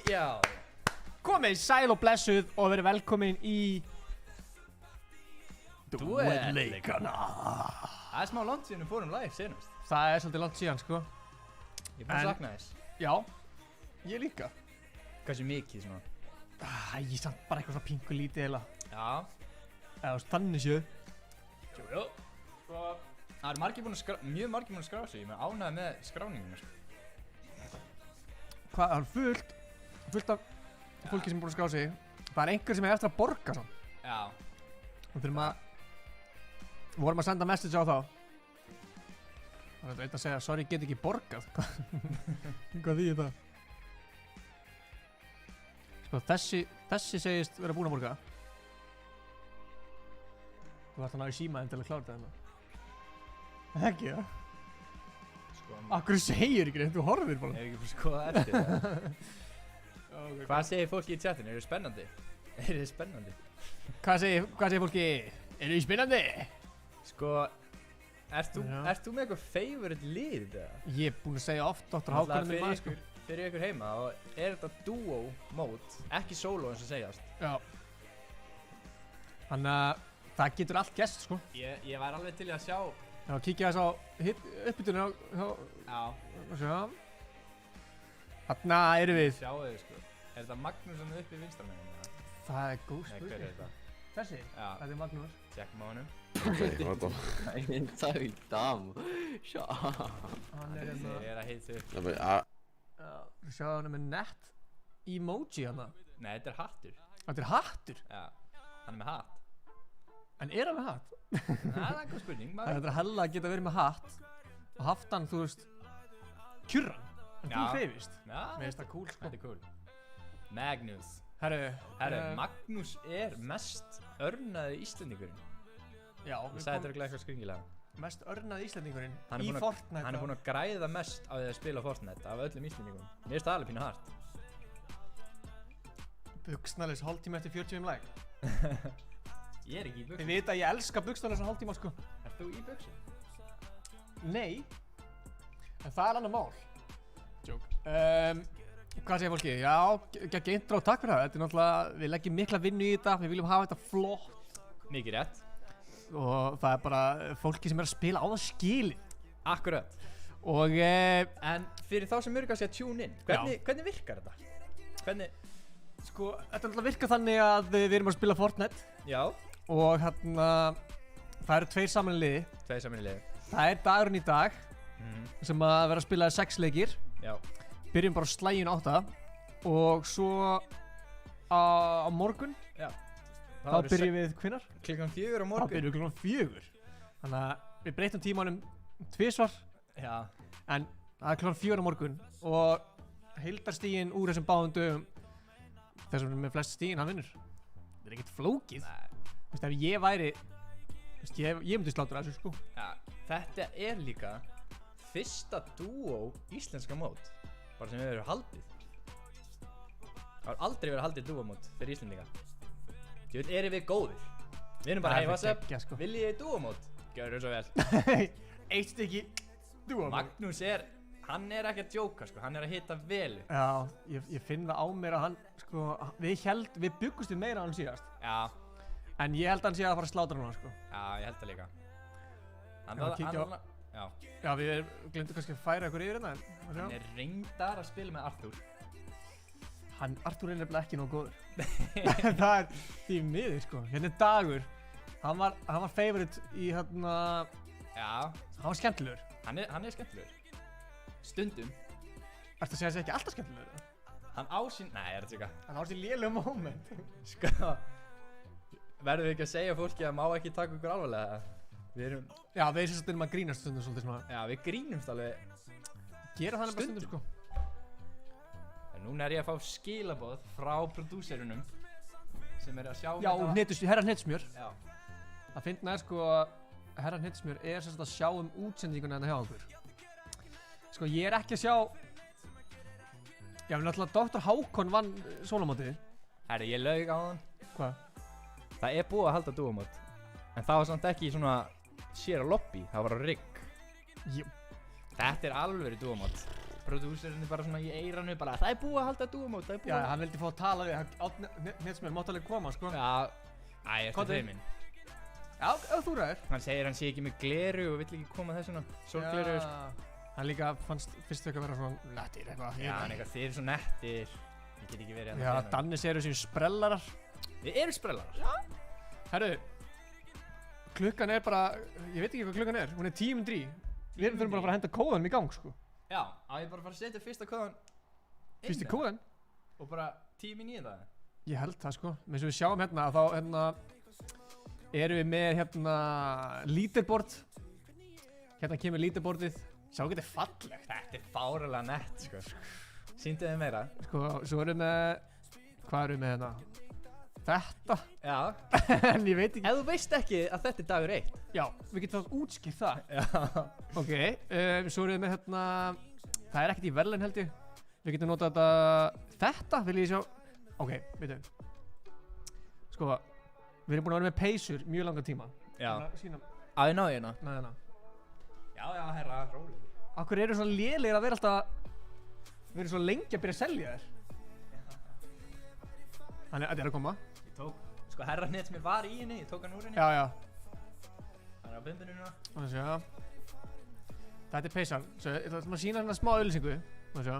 Já. Komið sæl og blessuð og verið velkomin í Duelleikana. Það smá langt síðan við fórum live senast. Það svolítið langt síðan, sko. Ég bara sakna þess. Já, ég líka. Hversu mikið svona? Ég samt bara eitthvað svona pingu lítið eða. Já. Eða þannig séu. Jú. Það eru mjög margir búin að skrá sig. Ég er ánægður með skráninguna, sko. Hvað, það er fullt af fólki sem er búin að skrá sig. Það er einhver sem er eftir að borga svona. Já. Við vorum að senda message á þá. Það er einn að segja, sorry, get ekki borgað. Hvað því það? Sko, þessi segist vera búin að borga. Þú ætti að ná í símaðinn til að klára þetta hérna. Ekki það? Sko, Akkur segir ekki neitt, þú horfir bara. Ef ekki bara skoða eftir það. Hvað segir fólki í chatinu? Eru þið spennandi? Eru þið spennandi? Hvað segir fólki? Eru þið spennandi? Sko, ert þú með eitthvað favorite lið eða? Ég er búinn að segja oft Dr. Hákon minn maður, sko. Fyrir ykkur heima, og er þetta duo mót, ekki solo eins og segjast. Já. Þannig að það getur allt gerst, sko. Ég væri alveg til í að sjá. Já, kíkja þess á uppbytunni á. Já. Sjá. Þarna erum við. Sjáu þið, sko. Er þetta Magnús sem er upp í vinstarmeginu? Það er góð Nei, spurning. hver er þetta? Þessi? Já. Þetta er Magnús. Tjekkum á honum. Okay, what the Så dum. Shut up. Hann er Þið er að heita upp. Ja, men, Við sjáum hann með nett emoji hana. Nei, þetta er hattur. Þetta er hattur. Já. Hann er með hatt. En er hann með hatt? Það er eitthvað spurning, maður. Þetta er hella að geta verið með hatt og haft hann, þú veist, kjurran. En þú Já. hreyfist. Já. Mér finnst það cool, sko. Þetta er cool. Magnús. Herru, Magnús er mest örnaði Íslendingurinn. já, Ég sagði þetta eitthvað skringilega. mest örnaði Íslendingurinn Hann er í búinn að- Fortnite. Hann er búinn að græða mest á því að spila Fortnite af öllum Íslendingum. Mér finnst það alveg pínu hart. Buxnalis hálftíma eftir 40 like. Ég er ekki í Þið buxum. vita að ég elska Buxnalis hálftíma, sko. Ert þú í buxum? Nei. En það er annar mál. Joke. Hvað segir fólki? Já, gegn intro, takk fyrir það. Þetta er náttúrulega, við leggjum mikla vinnu í þetta. Við viljum hafa þetta flott. Mikið rétt. Og það er bara fólki sem er að spila á það skilið. Akkurat. Og En fyrir þá sem eru kannski að tune in, hvernig virkar þetta? Hvernig? sko, þetta er náttúrulega virkað þannig að við erum að spila Fortnite. Já. Og hérna, það eru tveir saman í liði. Tveir saman í liði. Það er dagurinn í dag sem að vera að spila 6 leikir. Já. Byrjum bara á slægin 8. Og svo á morgun, Já. þá byrjum við hvenær? Klukkan 4 á Þá morgun. byrjum við klukkan 4. Þannig að við breytum tímanum tvisvar. Já. En það er klukkan 4 á morgun. Og heildarstigin úr þessum báðum dögum, þessum með flest stigin, hann vinnur. Það er ekkert flókið. Nei. Þú veist, ef ég væri, þú veist, ég myndi slátra þessu, sko. Já. Þetta er líka fyrsta duo íslenska mót. Bara sem við erum haldið. Það har aldrei verið haldið duo mót fyrir Íslendinga. Þú veit, erum við góðir. Við erum bara, Það er hey, what's up? geggjað, sko. Viljið þið duo mót? Gjörðu svo vel. Eitt stykki, dúa. Magnús hann er ekki að djóka, sko. Hann er að hitta vel upp. Já, ég finn það á mér að hann, sko, við byggumst við meira á hann síðast. Já. En ég held að hann sé að fara að slátra núna, sko. Já, ég held það líka. Já, kíkja á- Já. Já, við glemdum kannski að færa ykkur yfir hérna, en Hann er reyndar að spila með Arthur. Arthur er nefnilega ekki nóg góður. Það er því miður, sko. Hérna er Dagur. Hann var favorite í hérna, Já. hann var skemmtilegur. Hann er skemmtilegur. Stundum. Ertu að segja þessi ekki alltaf skemmtilegur? Hann á sín... Nei, er þetta ekki. Hann á sér lélega moment. Sko. Verðum við ekki að segja fólki að má ekki taka ykkur alvarlega. Við erum... Já, við erum svolítið að grínast stundum svolítið svona. Já, við grínumst alveg. Gera þannig bara stundum, sko. En núna er ég að fá skilaboð frá prodúserunum sem er að sjá Já, herra Hnetsmjör. Já. Það finna er, sko, herra Hnetsmjör er sem sagt að sjá útsendinguna hérna hjá okkur. Sko, ég er ekki að sjá... Já, við náttúrulega Dr. Hákon vann sólumótið. Herri, ég laug á hann. Hvað? Það er búið að halda duomót. En það var samt ekki svona sér á lobby, það var á rigg. Jú. Þetta er alvöru duomót. prodúserinn bara svona í eyranu bara það er búið að halda dúamót, það er búið Já, hann vildi fá að tala við, Netsmér mátt alveg koma, sko. Já, ég ertu feiminn. Já, ef þú ræður. Hann segir hann sé ekki með gleru og vill ekki koma þessuna, sólgleru, sko. Hann líka fannst fyrst eitthvað vera svona nettir eitthvað. Já, hann eitthvað, þið eru svo nettir, ég get ekki verið að Já, Dannis eru sem sprellarar. Við erum sprellarar. Já. Herru, klukkan er bara, ég veit ekki hvað klukkan er, hún er 10:03. Við þurfum bara að fara að henda kóðanum í gang, sko. Já, ég bara að fara að setja fyrsta kóðan Fyrsti kóðan? Og bara 10 í það. Ég held það, sko. Eins og við sjáum hérna, þá erum við með leaderboard. Hérna kemur leaderboardið. Sjá hvað þetta er fallegt. Þetta er fáralega nett, sko. Sýndu þið meira. Sko, svo erum við með, hvað erum við með hérna? Þetta. Já. En ég veit ekki. Ef þú veist ekki að þetta er dagur 1. Já, við getum það útskýrt það. Já. Ok, svo erum við með hérna, það er ekkert í verðlaun held ég. Við getum notað þetta, vil ég sjá. Ok, veitum. Sko, við erum búin að vera með peysur mjög langan tíma. Já. Sýna. Á ég náði hérna? Nei, hérna. Já, herra, rólegur. Akkur eru svona lélegir að vera alltaf, við erum svo lengi að byrja að selja þér. Þannig að þetta er að koma. Ég tók, sko herra Netsmér var í henni, ég tók hann úr henni. Já. Hann er á bumbinu núna. Þannig að sjá. Þetta er peysan. Svo ég ætlum að sýna hérna smá auðlýsingu. Þannig að sjá.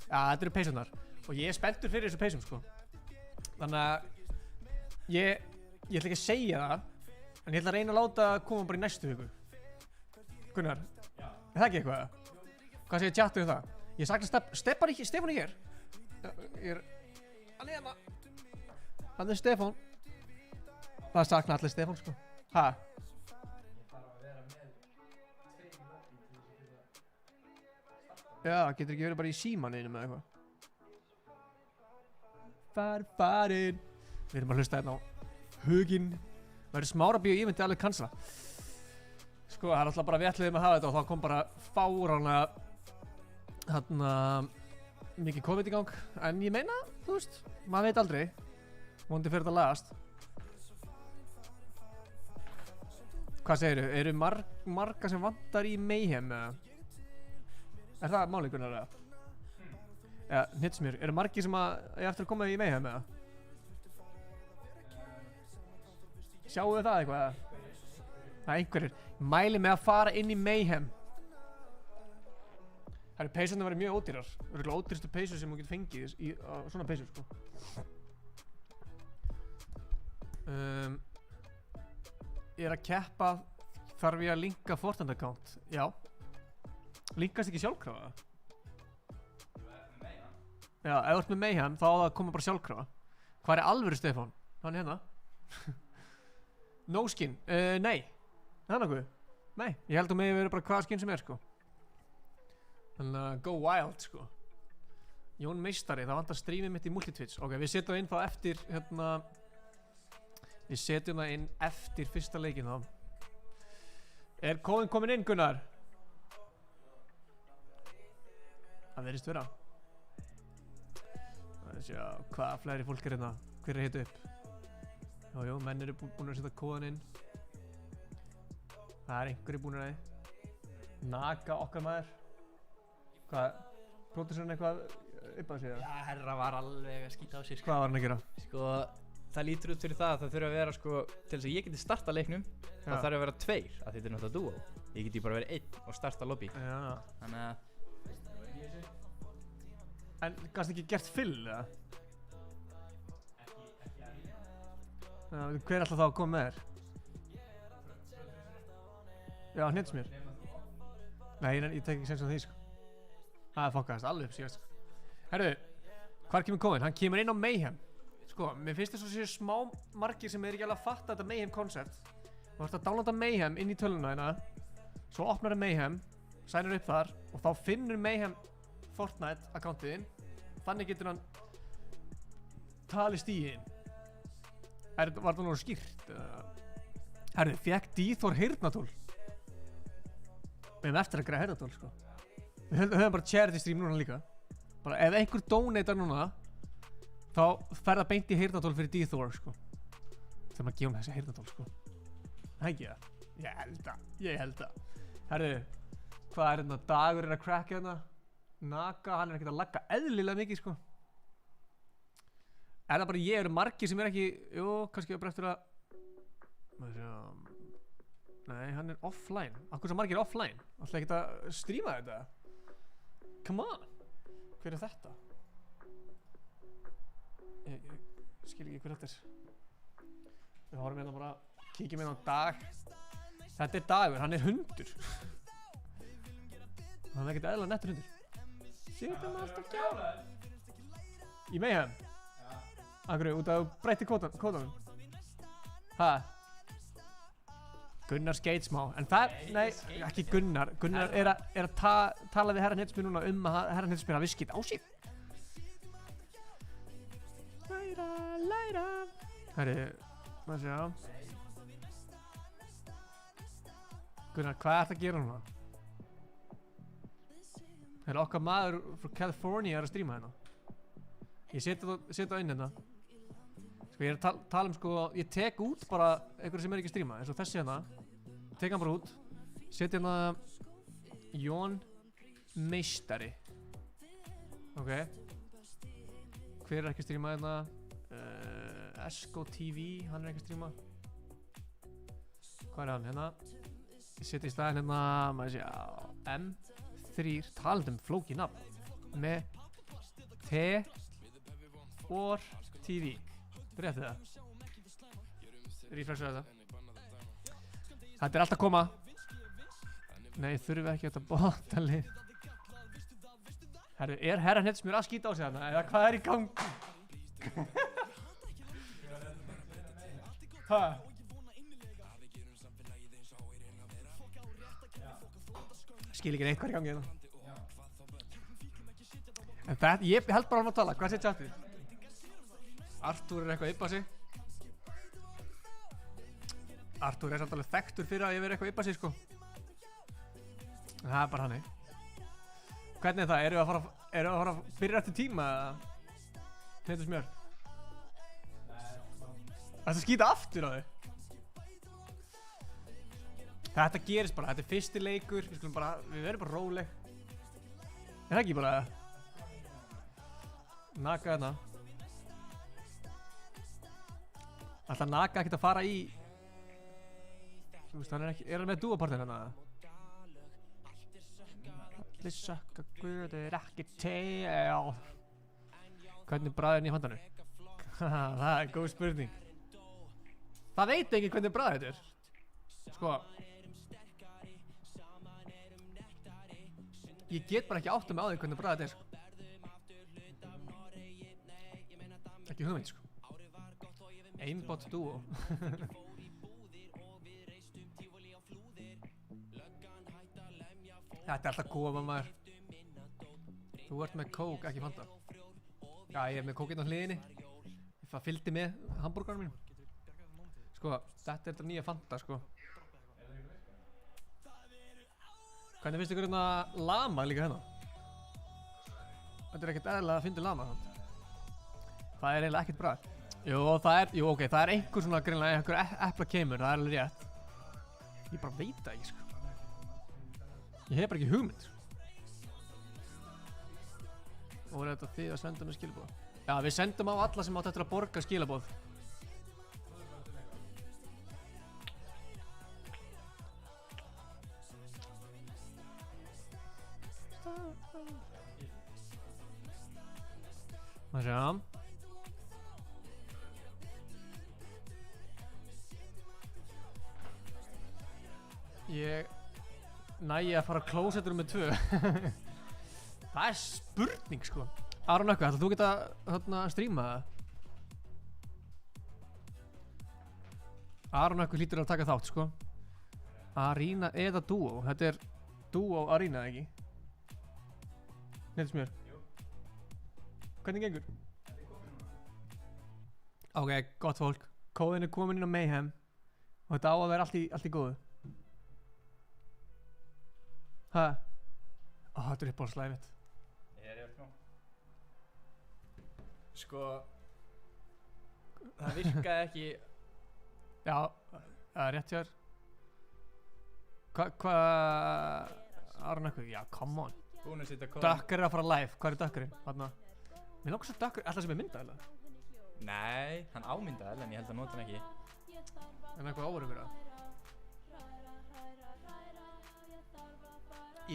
Já, þetta eru peysunar. Og ég er spenntur fyrir þessu peysum, sko. Þannig að ég ætla ekki að segja það, en ég ætla að reyna að láta koma bara í næstu viku. Gunnar, er það ekki eitthvað? Hvað segir tjattu um það? Ég sakna Stefán er hér. Hann er hérna. Hann er Stefán. Það sakna allir Stefán, sko. Ha? Ég þarf að vera með 2 lobby til þess að geta starta. Já, getur ekki verið bara í símaninu með eitthvað. Farinn. Við erum að hlusta hérna á Huginn. Verður Smárabíó ímyndi alveg kansla. Sko, það er alltaf bara við ætluðum að hafa þetta og þá kom bara fáránlega mikið COVID í gang. En ég meina, þú veist, maður veit aldrei. Vonandi fyrir þetta lagast. Hvað segirðu? Eru marga sem vantar í Mayhem eða? Er það málið, Gunnar, eða? Eða, Netsmér, eru margir sem ég eftir að koma í Mayhem eða? Sjáu þið það eitthvað eða? Það er einhverjir. Mæli með að fara inn í Mayhem. Það eru peysurnar verið mjög ódýrar. Það eru ódýrastu peysur sem þú getur fengið í svona peysur, sko. Ég er að keppa, þarf ég að linka Fortnite account? Já. Linkast ekki sjálfkrafa? Já, ef þú ert með Mayhem þá á það að koma bara sjálfkrafa. Hvað er alvöru Stefán? Hann er hérna. No skin? Nei. Það er nokkuð? Nei, ég held að mig verið bara hvaða skin sem er, sko. Þannig að go wild, sko. Jón Meistari, það vantar streamið mitt í Multitwitch. Ok, við setjum það inn þá eftir, við setjum það inn eftir fyrsta leikinn þá. Er kóðinn komin inn, Gunnar? Það verðist vera. Það er sjá, hvaða fleiri fólk er hérna? Hver er að hita upp? Jú, menn eru búin að setja kóðan inn. Það er einhverju búin að Naga okkar maður. Hvað? Pródúserinn eitthvað upp að segja? Já, herra var alveg að skýta á sig, sko. Hvað var hann að gera? Sko, það lítur út fyrir það að það þurfa að vera, sko, til þess að ég geti starta leiknum, þá þarf að vera 2, að þetta er náttúrulega duo. Ég geti bara verið 1 og starta lobby. Já. Þannig að... En gafst ekki gert fyll, eða? Ekki að rýna. Hver er alltaf þá að koma með þér? Já, Netsmér. Nei, ég tek ekki sens á því, sko. Það fokkaðist alveg upp síðast. Herru, hvar kemur kóðinn? Hann kemur inn á Mayhem. Sko, mér finnst þess að séu smá margir sem er ekki alveg að fatta þetta Mayhem koncept. Þú ert að downloada Mayhem inn í tölvuna hérna. Svo opnar það Mayhem, sænir upp þar og þá finnur Mayhem Fortnite accountið. Þannig getur hann talið stíginn. Var það nú skýrt? Herru, fekk Dithor heyrnatól. Við hefum eftir að græða heyrnatól, sko. Við höfum bara charity stream núna líka. Bara ef einhver donatar núna, þá fer það beint í heyrnatól fyrir Dithor, sko. Þegar maður að gefa hún þessi heyrnartól sko. Það ekki það? Ég held það. Herðu, hvað er hérna? Dagur að cracka hérna? Naga, hann ekkert að lagga eðlilega mikið sko. Er það bara ég, eru margir sem ekki, jú, kannski bara eftir að nei, hann offline. Akkur sem margir offline? Ætla ekkert að stríma þetta? Come on. Hver þetta? Ég skil ekki hver þetta Við horfum hérna bara, kíkjum hérna á Dag. Þetta Dagur, hann hundur. Hann ekkert eðlilega nettur hundur. Sýtum alltaf kjála. Í Mayhem? Akkur, út af breytti kótanum. Ha? Gunnar skeit smá, en það, nei, ekki Gunnar. Gunnar er að tala við herran Hitsmjör núna að herran Hitsmjör hafi skýt á sig. Læra. Herri, maður sjá. Gunnar, hvað ert að gera núna? Herri, okkar maður frá California að stríma hérna. Ég seti það inn hérna. Sko, ég að tala sko, ég tek út bara einhverju sem ekki að stríma, eins og þessi hérna. Tek hann bara út. Seti hérna Jón Meistari. Ok. Hver ekki að stríma hérna? Esko TV, hann ekki að stríma. Hvað er hann hérna? Ég seti í staðinn hérna, maður sé á M3, talandi flókið nafn. Með T4 TV. Rétti það. Refresha þetta. Þetta er alltaf að koma. Nei, þurfum við ekki að bóta lið. Herru, er herran Hitsmjör að skýta á sig þarna? Eða hvað er í gangi? Hæ? Skil ekki neitt hvað er í gangi hérna. En þetta, ég held bara að tala. Hvað sé tjátið? Artúr er eitthvað að yppa sig. Artúr er samt alveg þekktur fyrir að ég veri eitthvað að yppa sig sko. En það er bara hannig. Hvernig er það? Erum við að fara að byrja eftir tíma eða? Heitur smjör? Það er að skýta aftur á þig. Þetta gerist bara, þetta er fyrsti leikur. Við verðum bara róleg. Er það ekki bara? Naga hérna. Ætla Naga ekkert að fara í. Þú veist, hann er hann með dúapartin hérna? Allir sökka guður ekki til. Hvernig bragðir í handanum? Það er góð spurning. Það veit ekki hvernig bragðið þetta er. Sko. Ég get bara ekki átta mig á því hvernig bragðið þetta er sko. Ekki hugmynd sko. Aimbot Duo. Þetta er alltaf koma maður. Þú ert með kók, ekki Fanta. Já, ég er með kók inn á hliðinni. Það fylgdi með hambúrgaranum mínum. Sko, þetta er þetta nýja Fanta sko. Hvernig finnst ykkur hérna lama líka hérna? Þetta er ekkert eðlilega að fyndi lama. Það er eiginlega ekkert bragð. Jú, ok, það er einhver svona greinlega einhver epla keimur, það er alveg rétt. Ég bara veit það ekki sko. Ég hef bara ekki hugmynd. Og er þetta þið að senda mér skilaboð? Já, við sendum á alla sem átt eftir að borga skilaboð. Maður sjá. Ég nægi að fara á klósettur með 2. Það er spurning sko. Aron Ökku, ætlar þú geta þarna stríma það? Aron Ökku hlýtur að taka þátt sko. Arena eða Duo. Þetta er Duo Arena ekki? Neitt smjör. Hvernig gengur? Ok, gott fólk. Kóðin er komin inn á Mayhem. Og þetta á að vera allt í góðu. Hæ? Ó, þetta er uppáhaldslægið mitt. Ég er smá. Sko, það virkaði ekki Já, það er rétt hjá þér. Hvað... Aron eitthvað, já, come on. Búin að setja Dökkur að fara live, hvað er dökkurinn? Þarna. Mér langar svo dökkur, alltaf sem er mynda eða? Nei, hann ámyndaði en ég held að nota hann ekki. En eitthvað óverið fyrir það.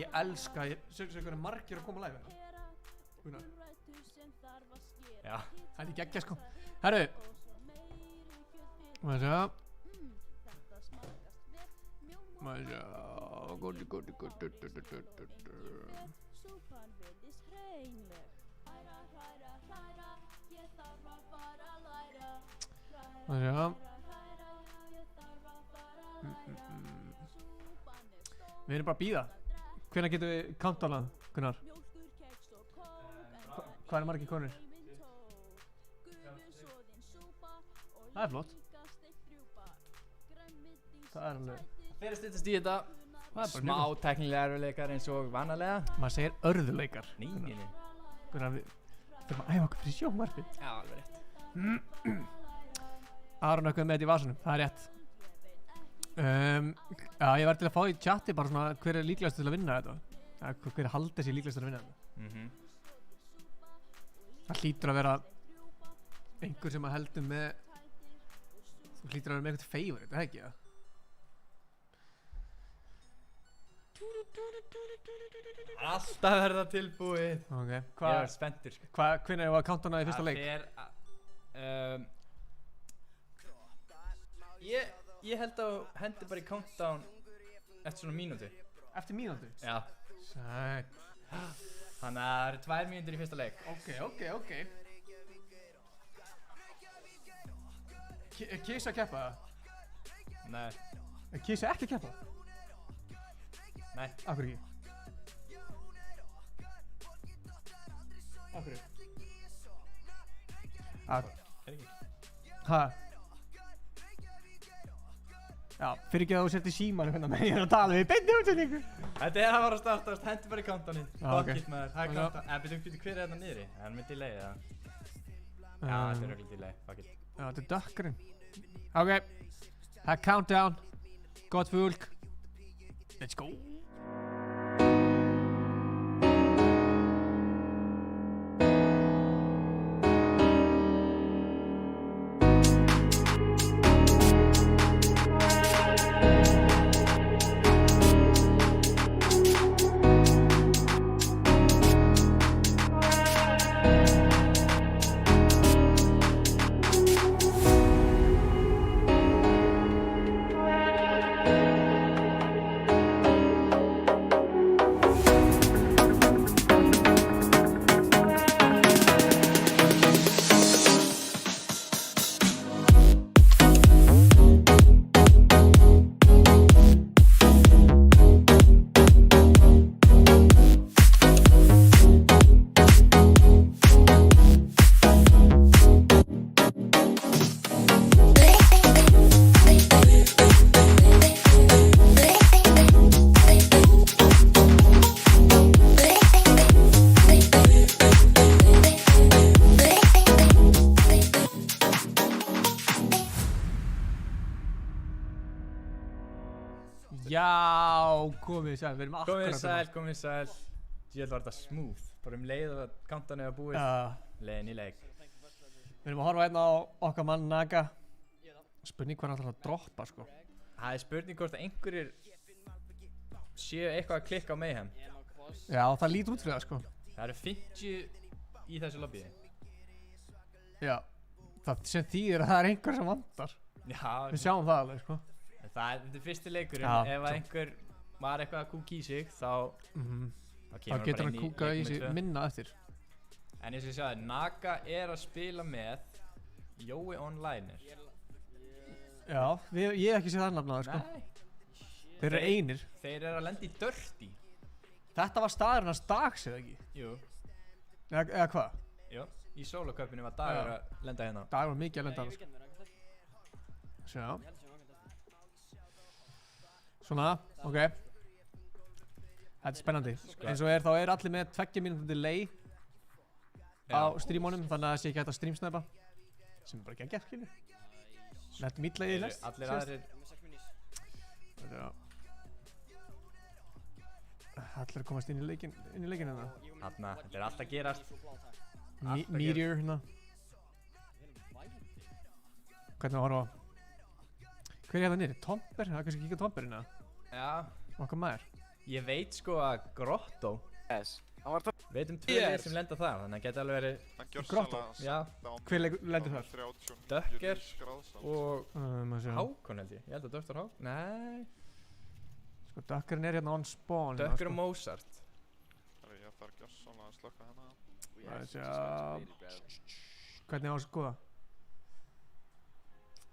Ég elska, sér hvernig margir að koma live hérna. Já. Það er geggja sko. Herru. Maður sjá. Maður sjá. Góði. Maður sjá. Við erum bara að bíða. Hvenær getum við countdownað, Gunnar? Hvað er margir konur? Það er flott. Það er alveg... Fyrir styttast í þetta. Smá teknilega erfiðleikar eins og vanalega. Maður segir örðuleikar. Nei. Gunnar, við þurfum að æfa okkur fyrir sjónvarpið. Já, alveg rétt. Aron eitthvað með þetta í vasunum, það er rétt. Já, ég verði til að fá í chati bara svona hver er líklegast til að vinna þetta. Hver er haldið sér líklegast til að vinna þetta. Það hlýtur að vera einhver sem að heldur með... Þú hlýtur að vera með eitthvað favorite, það ekki það? Alltaf verða tilbúið. Ok, Ég er spenntur sko. Hvenær var countdownaði í fyrsta leik? Ég held að hendi bara í countdown eftir svona mínútu. Eftir mínútu? Já. Sæt. Þannig að það eru 2 mínútur í fyrsta leik. Ok. Er Kiss að keppa það? Nei. Er Kiss ekki að keppa? Nei. Af hverju ekki? Af hverju? Er ekki? Hæ? Já, fyrir ekki að þú sért í símanum hérna með ég er að tala við beinni útsendingu. Þetta er að fara að startast, hendi bara í countdownið. Já, ok. Fuck it maður, það er countdown. Byrjum hver er þetta niðri? Það er með delay eða? Já, þetta er örugglega delay, fuck it. Já, þetta er dökkurinn. Ok, það er countdown. Gott fólk. Let's go. Komið sæl, við erum akkurat Komið sæl Ég held að þetta smooth bara leið að countdownið var búið leiðin í leik Við erum að horfa hérna á okkar mann Naga Spurning hvað hann ætlar að droppa sko Það er spurning hvort að einhverjir séu eitthvað að klikka á Mayhem Já, það lítur út fyrir það sko Það eru 50 í þessu lobbyi Já, það sem þýðir að það er einhver sem vandar Já Við sjáum það alveg sko Þetta er fyrsti leikurinn, ef að einhver var eitthvað að kúka í sig þá getur hann kúka í sig minna eftir En eins og ég sagði, Naga er að spila með Jói Online Já, ég hef ekki séð það nafnaði sko Nei Þeir eru einir Þeir eru að lenda í Dirty Þetta var staðurinn hans Dags eða ekki? Jú Eða hvað? Jú, í soloköpinu var Dagur að lenda hérna Dagur var mikið að lenda hann sko Sjá Svona, ok Þetta er spennandi eins og þá er allir með 2 mínútur delay á streamunum þannig að það sé ekki hægt að streamsnæpa sem er bara geggjart skilur Lettum illa í Eru næst. allir aðrir Allir að komast inn í leikinn hérna. þarna, þetta er allt að gerast. Meteor hérna. Hvernig að horfa á? Hver er hérna niður? Tomber? Það er kannski kíka Tomber hérna. Já, Okkar maður. ég veit sko að Grotto, Yes. Hann var það. veit 2 lið sem lenda þar, þannig að geta alveg verið, Hann Grotto? gjörsamlega já, Hver lendur þar? 39 Dökker gráðsalt. og Maður sjá. Hákon held ég held að Dr. Hákon, nei, Sko, Dökkurinn er hérna on spawn. Dökkur og Mozart. Herri, ég þarf gjörsamlega að slökka hennar. Maður sjá. Hvernig á að skoða?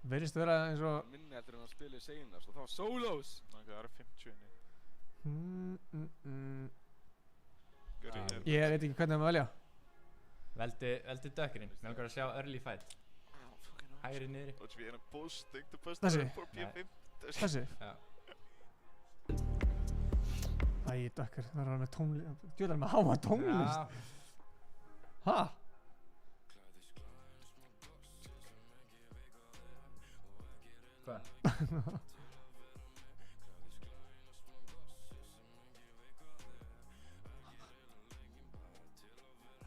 Verðist vera eins og... Minni heldur en að spila í seinast og það var solos. Það eru 50 inni. Gurri, Ég veit ekki hvernig maður velja. Veldu Dökkurinn, mér langar að sjá early fight. Hægri niðri. Og við erum posting to post Þessi? for P5. Þessi? Já. Æ, Dökkur, það er með tónlist. Djöðar með háa tónlist. Ha? Hvað?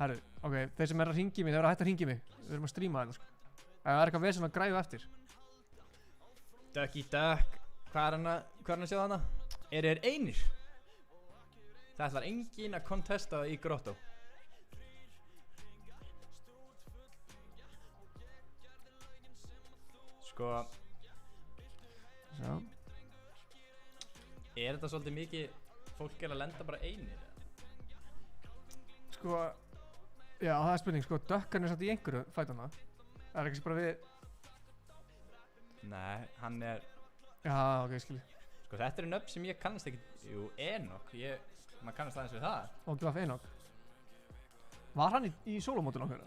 Herru, ok, þeir sem er að ringi mig, þeir eru að hætta að ringi mig. Við erum að stríma þetta, sko. Ef það er eitthvað vesen að græfa eftir. Ducky Duck, hvað er hann að sjá hana? Eru þeir einir? Það ætlar enginn að kontesta í Grotto. Sko, Sjá. er þetta svolítið mikið fólk er að lenda bara einir? Sko, já, það er spurning, sko, Dökkarinn er satt í einhverju fætana. Það er ekki bara við... Nei, hann er, Já, ok, skilji. sko þetta er nöfn sem ég kannast ekki, jú, Enoch, maður kannast aðeins við það. Og Graf Enoch. Var hann í sólómótinu okkur?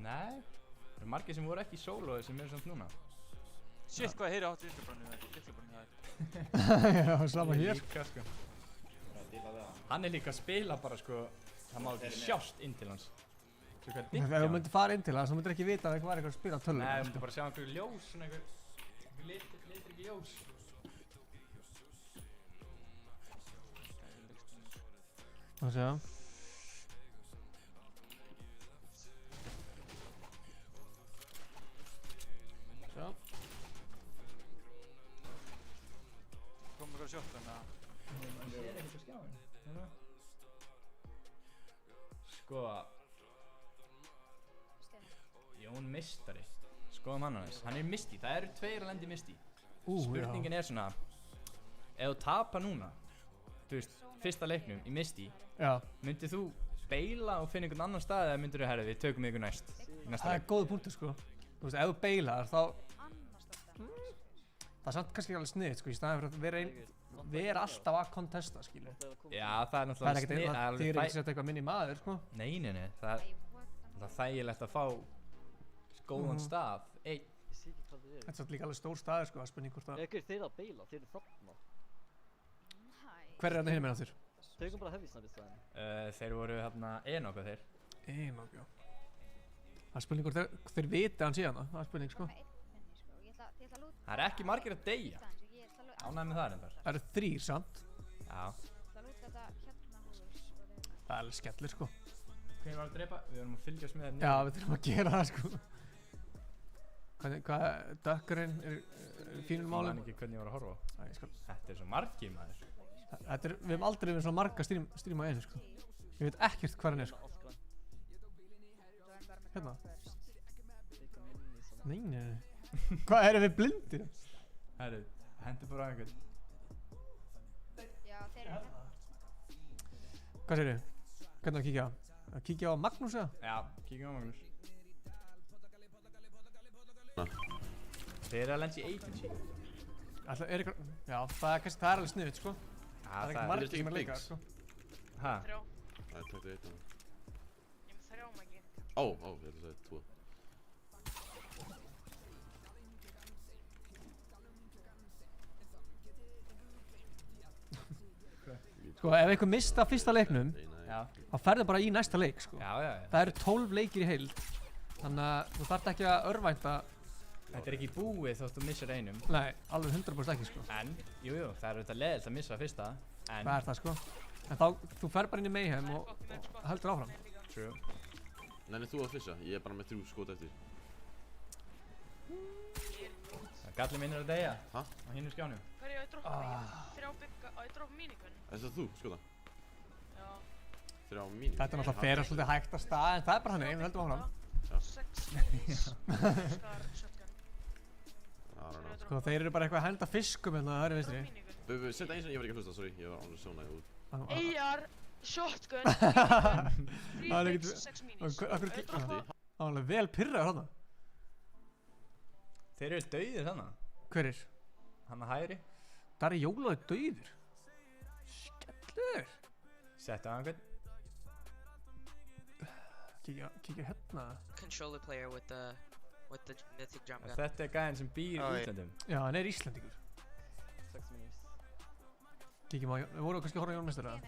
Nei, það eru margir sem voru ekki í sólói sem eru samt núna. Shit, hvað heyri átt litlubrannið það? Já, sama hér. Líka, sko. Hann er líka að spila bara, sko, það má ekki sjást inn til hans. Svo hvað Ef þú myndir fara inn til það, þá myndir ekki vita að það var eitthvað að spila á tölvunni. Nei, þú myndir bara sjá einhverju ljós, svona einhver litur ekki ljós. Það sé. Sjá. Komum við að sjóttan að... Sko, Jón Mistari, skoðum hann aðeins, hann er Misty, það eru 2 að lenda í Misty. Spurningin er svona, ef þú tapar núna, þú veist, fyrsta leiknum í Misty, Já. myndið þú beila og finna einhvern annan stað eða myndir þú herra við tökum ykkur næst í næsta Það er leik? góður punktur, sko. Þú veist, ef þú beilar, þá... Það er samt kannski alveg sniðt, sko, í staðin fyrir að vera alltaf að kontesta, skilju. Já, það er Það er náttúrulega ekkert einhvað, þið er ekki að setja eitthvað minni maður, sko. Nei, það er náttúrulega þægilegt að fá góðan stað, einn. Þetta er samt líka alveg stór staður, sko, að spurning hvort að... Ekkur þeir að beila, þeir eru þarna. Hver er hérna hinum með þér? Tökum bara hefisnæmi staðinn. Þeir voru hérna Enoch og þeir. Enoch, já. Það er spurning hvort þeir viti að hann sé hana, það er spurning, sko. Það er ekki margir að deyja. Ánægð með það reyndar. Það eru 3 samt. Já. Það er alveg skellir, sko. Hver var að drepa? Við vorum að fylgjast með þeim. Já, við þurfum að gera það, sko. Hvað, Dökkurinn er fínum Ég málum? man ekki hvernig ég var að horfa á. Æ, ég skal... Þetta er svo margir maður. Þetta er, við hefum aldrei verið svona marga stríma einu, sko. Ég veit ekkert hvað hann er, sko. Hérna. Nei. Hvað, erum við blindir? Herru, hendur bara á einhvern. Hvað segirðu? Hvernig að kíkja á? Að kíkja á Magnús, eða? Já, kíkjum á Magnús. Þeir eru að lenda í agency. Alltaf er eitthvað... Já, það er alveg sniðut, sko. Já, Það er ekki margir sem er að leika, sko. Hæ? Nej, 31 då. Ég með þrjá magi. Jag hade sagt 2. Sko, ef einhver mista fyrsta leiknum, Nej, nej. Já. þá ferðu bara í næsta leik, sko. Já. Það eru 12 leikir í heild. Þannig að þú þarft ekki að örvænta Þetta er ekki búið þótt þú missir einum. Nei, alveg 100% ekki sko. En, jú, það er auðvitað leiðilegt að missa fyrsta. En, Það er það sko. En þá, þú fer bara inn í Mayhem og heldur áfram. true. Nenni þú að fissa? Ég er bara með 3 skot eftir. Gallið minn er að deyja. Ha? Á hinu skjánum. Hverju á ég droppa mig? 3 bygga, á ég droppa mínigun? Er það þú, skota? Já. 3 mínu. Þetta er náttúrulega að fera svolítið hægt að stað, en það er bara hannig, við heldum áfram. 6 minis, skar, shotgun. I don't know. Sko, þeir eru bara eitthvað að henda fiskum hérna að öðru vinstri. Bubu, senda eins og ég var ekki að hlusta, sorry. Ég var alveg sjónaði út. AR, shotgun, mínigun, 3 Það er byggs, ekkert- 6 minis. Akkur- Á ég að droppa? Það var alveg vel pyrraður þarna. Þeir eru dauðir þannig. Hver er? Hann að hægri. Darri Jólaði dauður. Skellur. Settu á einhvern. Kíkja hérna. Controller player with the mythic drum gun. Þetta er gæðin sem býr í Já, ég- útlöndum. Já, hann er Íslendingur. 6 minis. Kíkjum á, við vorum kannski að horfa á Jónmestur eða?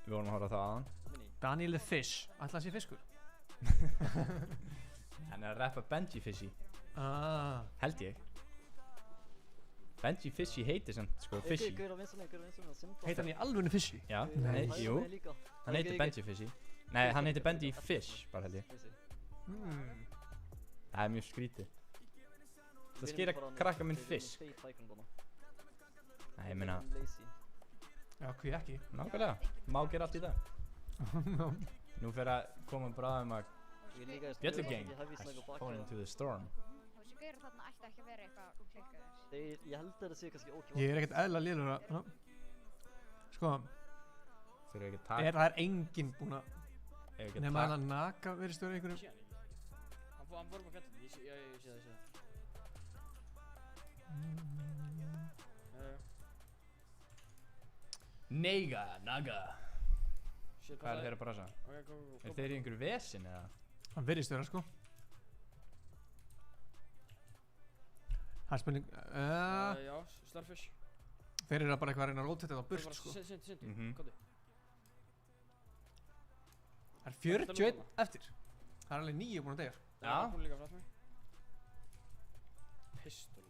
Við vorum að horfa á það aðan. Mini. Daniel the Fish, ætla að sé fiskur. Hann er að rappa Benji Fishy. Held ég. Benji Fishy heitir samt, sko, Fishy. Gaur á vinstunni, Simba. Heitir hann í alvöru Fishy? Já, Nei. jú. Hægra megin líka. Hann heitir Benji Fishy. Nei, hann heitir Benji Fish, bara held ég. Það er mjög skrítið. Það skýra krakka minn fisk. Nei, ég meina, Já, hví ekki? nákvæmlega. Má gera allt í dag. Nú fer að koma bráðum að Bjöllu gang has fallen into the storm. Þessi gaurar þarna ætti ekki að vera eitthvað klikkaður. Ég held að það sé kannski ok. Ég er ekkert eðla lélur að... Sko, Þeir eru ekki að taka. það er enginn búinn að... Ef ekki að Nefna taka. að naka verið stöður einhverjum... Hann fór upp á fjallinu, ég sé það, ég sé það. Nega, naga. Shit, Hvað er þeir að brasa? Ok, go. Er þeir í einhverju vesin eða? Hann verið stöður, sko. Það er spurning... Já, Starfish. Þeir eru bara eitthvað að reyna að róta þetta á burt, sko. Sindu, Mhm. komdu. Það er 41 eftir. Það er alveg 9 búin að deyja. Já. Hún líka frá mig. Pistol.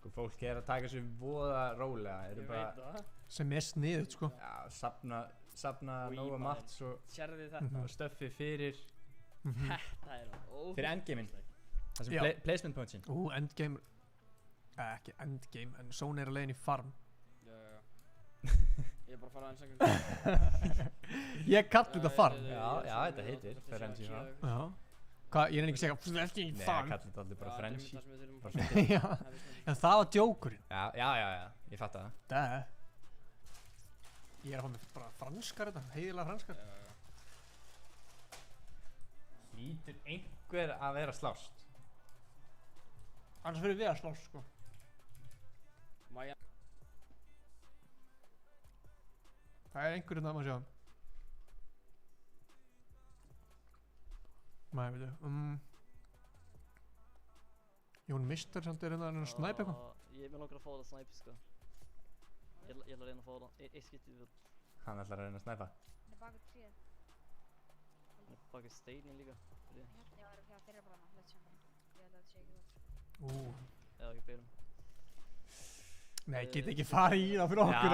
Sko, fólk er að taka sér voða rólega. Eru Ég bara, veit það. Sem er sniðut, sko. já, safna Oj, nógu maður. mats og Sérðu þetta? stöffi fyrir Þetta er það. Fyrir endgameinn. Það sem Já. placement pointsinn. Endgame... Ekki endgame, en Zone er að leiðin í farm. Já. Ég er bara að fara aðeins einhvern. Ég kalli þetta farm. Já, þetta heitir Frenzy farm. Já. Hvað, ég er ekki að segja, ekki í Nei, farm. kallar þetta allir bara Frenzy. Bara Já, en það var djókurinn. Já, ég fatt það. Það. Ég er að fá mig bara franskar þetta, heiðilega franskar. Lítur einhver að vera að slást? Annars fyrir við að slást, sko. Maja. Það er einhverjum það maður sjá. Maður veitu, Jón Mister samt er hérna að snæpa eitthvað. Ég er með langar að fá það snæp, sko. Ég ætla að reyna að fá það. Eitt skipt í við. Hann ætlar að reyna að snæpa. Hann er baka tríð. Hann er baka stadion líka. Já, þeir eru bara hana, let's jump in. Ég held að þetta sé ekki það. Já, ég byrjum. Nei, get ekki farið í það fyrir okkur.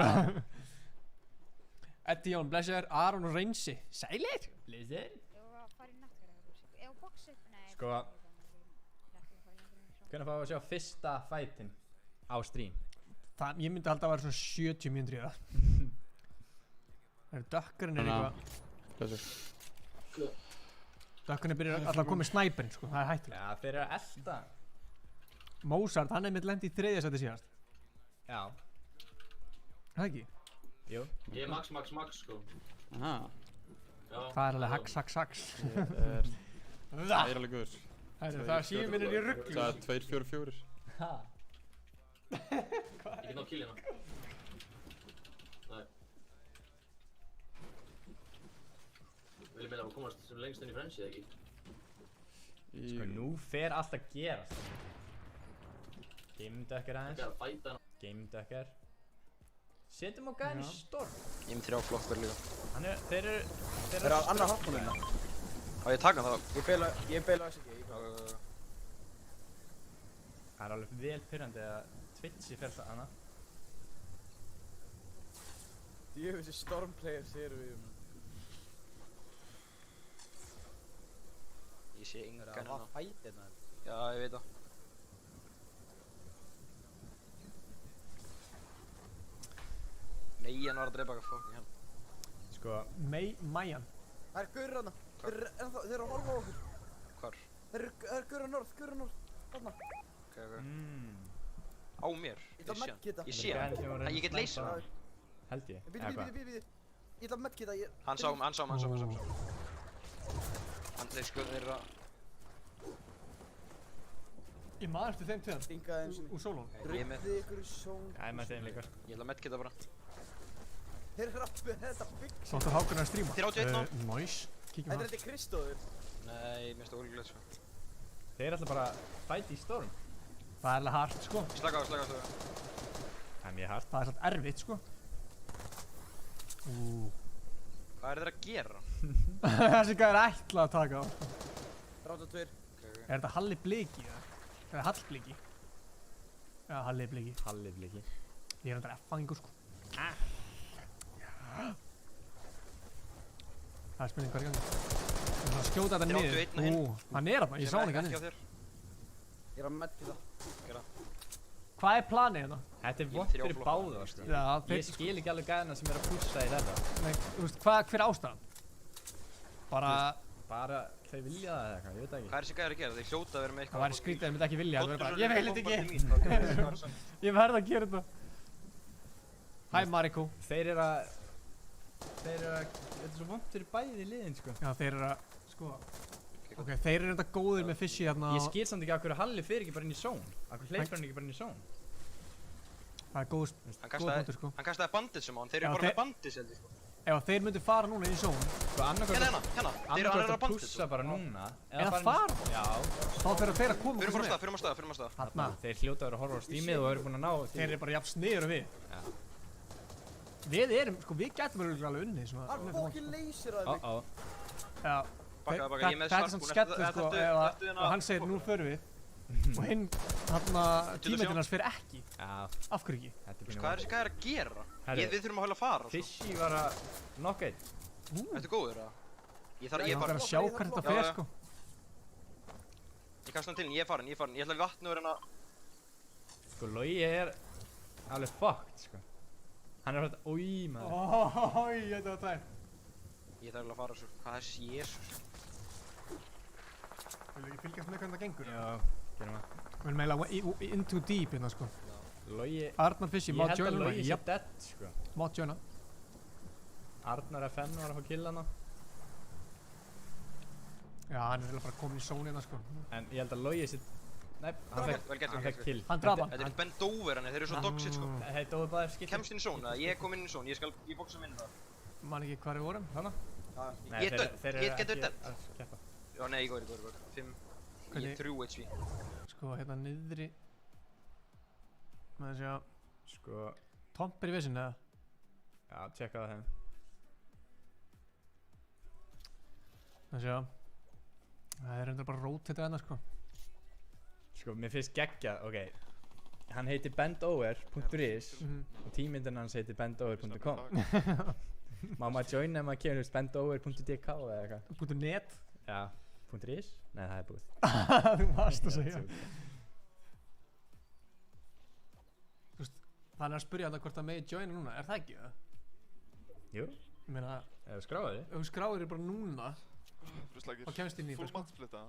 Eddie Jón, Blesser, Aron og Reynsi. Sælir! Blesser. Ef við að fara í náttúrulega. Ef boxið, nei. Sko, hvernig fáum við að sjá fyrsta fætin á stream? Það, ég myndi halda að vera svona 70 mínútur í það. Það eru dökkarinn er eitthvað. Dökkarinn byrjar alltaf að koma í snæperinn, sko. Það er hættilega. Já, þeir eru að elta. Mozart, hann er mitt lendi í 3. seti síðast. Já. Það ekki? Jú. Ég er max, sko. Aha. Já. Það er alveg hax. Það er alveg guður. Það er 7 minnir í ruglu. Það er 2-4-4. Ha? Ég get ná kill hérna. Nei. Vil ég meina að komast sem lengst inn í Frenzy, eða ekki? Sko, nú fer allt að gerast. Gameducker aðeins. Það er að fæta hana. Gameducker. Setjum á gæðin í storm. Ég er með 3 flokkar líka. Þeir eru... Þeir eru að annað hafnum hérna. Á ég taka það? Ég beila SG. Það er alveg vel pyrrandi að Twitchi fer það hana. Ég hef þessi Stormplayers eru við. Ég sé engan hérna. Það var fæt hérna. Já, ég veit það. Nei, hann var að drepa eitthvað fokkin hell. Sko, Mayan. Það er gaurur hana. Þeir eru að horfa á okkur. Hvar? Það er gaurur norð. Þarna. Ok. Á mér? Ég ætla að medkita. Ég sé hann. Ég get leysa hann. held ég. Bíddu. Ég ætla að medkita. Hann sá mig. Þeir sko þeirra. Ég maður eftir þeim tveim. Stingaði eins og úr sólón. Druggði ykkur í són. Já, ég með þeim líka. Ég ætla að medkita bara. Þeir eru að þetta bygg. Sáttu Hákon að stríma. 31 á. Nice. Kíkjum Þetta það. er Kristóður. Nei, mér finnst það ólíklegt sko. Þeir ætla bara að fæta í storm. Það er alveg hart sko. Slaka á. Það er mjög hart. Það er svolítið erfitt sko. Hvað er þeir að gera? Þessi gæði er ætlað að taka á. 32. Er þetta Halli Bliki eða? Eða Hallbliki? Já, Halli Bliki. Halli Bliki. Ég er þetta F-fangur sko. Það er spurning hvað er í gangi. Ég ætla að skjóta þetta niður. 31 hinn. Hann er þarna, ég sá hann ekki Ekki á hann. þér. Ég er að medkita. Gera. Hvað er planið hérna? Þetta er Ég vott þrjá fyrir flokka. báða, sko. Já, Ég skil ekki alveg gæðina sem er að pússa í þetta. Nei, þú veist, hver er ástæðan? Bara þau vilja það eða eitthvað, ég veit það ekki. Hvað er þessi gæðir að gera? Þeir hljóta að vera með eitthvað. Það væri skrítið að þeir myndi ekki vilja. Það væri bara, Komdu ég vil svo þetta til mín, ekki. Ég verð að gera þetta. Hæ Mariko. Þeir eru að, þetta er svo vont fyrir bæði liðin, sko. Já, þeir eru að, sko. Ok, þeir eru þetta góðir með Fishy hérna. Ég skil samt ekki af hverju Halli fer ekki bara inn í zone. Af hverju hleypur hann ekki bara inn í zone. Það er góð punktur, sko. Hann kastaði bandage á hann. Þeir Já, eru bara með bandage held ég sko. Ef þeir myndu fara núna inn í zone. Sko annarkvæmt Hérna. Þeir eru að að bandage. pússa bara núna. Er það fara? Já. Þá þurfa þeir að koma Förum á stað. Þarna. Þeir hljóta að vera að horfa á strímið og eru búin að ná því. Þeir eru bara jafn sniður en við. Já. Við erum, sko, við gætum verið alveg unnið svona. Hann fokkin leysir að mig. Já. Bakka, ég er með Þetta er svart svona skellur, sko, ef hann segir nú förum við. Og hinn, tíminn hans fer ekki. Já. Af hverju ekki? Hvað er þessi gæðir að gera? Við þurfum að höfða að fara. Fishy var að knocka einn. Ertu góður eða? Ég Ég þarf að sjá hvernig þetta fer, sko. Ég kasta hann til henni, ég er farin. Ég ætla við vatnu og reyna. Sko, Logi er alveg fucked, sko. Hann er hægt, ói maður. Ói, þetta var tært. Ég þarf alveg að fara svo. Hvað er jésus? Vilju ekki fylgjast með hvernig það gengur? Já, gerum það. Við erum eiginlega in too deep hérna, sko. Logi, Arnar Fishy, má ég held joina að núna? Logi sé Japp, dead, sko. má joina. Arnar FN var að fá kill hana. Já, hann er bara komin í zone hérna, sko. En ég held að Logi sé, nei, hann fekk kill. Hann draf hann. Þetta er bent over hann, þeir eru svo dogshit sko. Þeir dói báðir skipt. Kemst inn í zone, ég kom inn í zone, ég bóksa minn það. Man ekki hvað við vorum, hana? Ég er dödd, ég getur dödd. Keppa. Já, nei, ég góður. 5, ég er 3 HP. Sko, hérna niðri. Maður sjá. Sko. Tomp er í vissin, eða? Já, tjekka það þeim. Maður sjá. Það er reyndar bara rót þetta enna, sko. Sko, mér finnst geggjað, ok. Hann heitir bendover.is og tímyndin hans heitir bendover.com. Má maður joina ef maður kemur bendover.dk eða eitthvað? .net? Já. .is? Nei, það er búið. Þú varst að segja. Þú veist, hann er að spyrja þetta hvort það megi joina núna, er það ekki það? Jú. Ég meina, Ef þú skráðir þig? ef þú skráðir þig bara núna, þá kemst inn í Full þetta, sko. mattsplitta.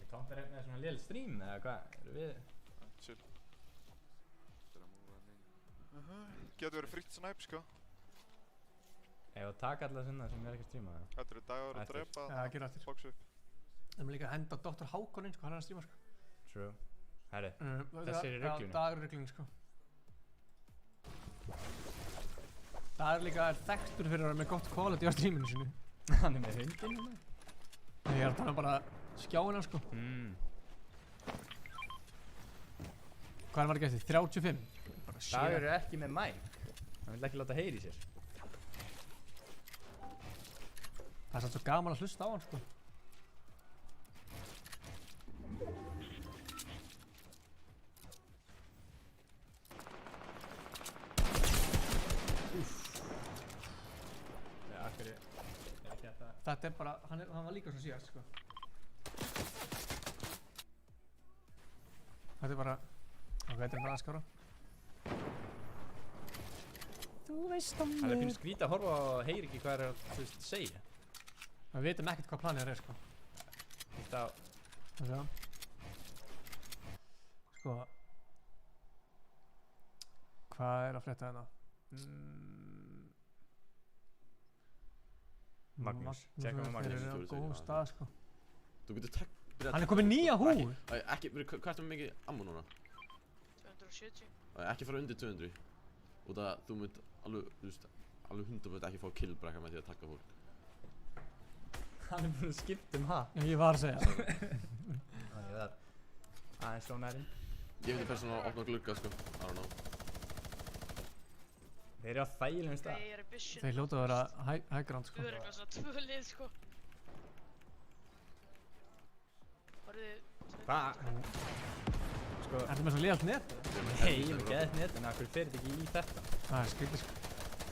Er Tomp er með svona lél stream eða hvað? Eru við? Chill. Getur verið fritt snæp, sko. Ef að taka alla sinna sem er ekki að streama það. Þetta eru dagar að drepa. Já, gera eftir. Box upp. Það er líka að henda Dr. Hákon inn, sko, hann er að stríma, sko. True. Herri, þessi er í ruglunum. Já, Dagur í ruglunum, sko. Dagur líka er þekktur fyrir að vera með gott quality á streaminu sinu. Hann er með hundin hérna. Ég er að tala bara skjáina, sko. Mm. Hvað var ekki eftir? 35? Dagur er ekki með mic. Hann vil ekki láta heyri sér. Það er samt svo gaman að hlusta á hann, sko. Já, hverju er ekki þetta? Þetta er bara, hann var líka svo síðast, sko. Þetta er bara, ok, þetta er bara aðskára. Þú veist om Það er finnst skrítið að horfa og heyri ekki hvað er að, þú veist, segja. Við veitum ekkert hvað planið er, sko. Þetta á... Það sé. Sko. Hvað er að frétta hérna? Magnús, tjekka með Magnús. Þeir eru á góðum stað, sko. Þú getur Hann er komið nýja hú! Ekki, hvað ertu með mikið ammo núna? 270. Ekki fara undir 200. Út að þú munt alveg, þú veist, alveg 100% ekki fá killbrekka með því að taka fólk. Hann er búinn að skipta ha? Já, ég var að segja. Þannig það. Aðeins svo nærinn. Ég myndi persónulega að opna glugga, sko. I don't know. Þeir eru á þægilegum stað. Þeir eru byssinu. Þeir hljóta að vera high ground, sko. Örugglega svona 2 lið, sko. Hvað? Sko... Ertu með svo liðalt net? Nei, ég er með geðið net, en akkur fer þetta ekki í þetta? Það er skrítið, sko.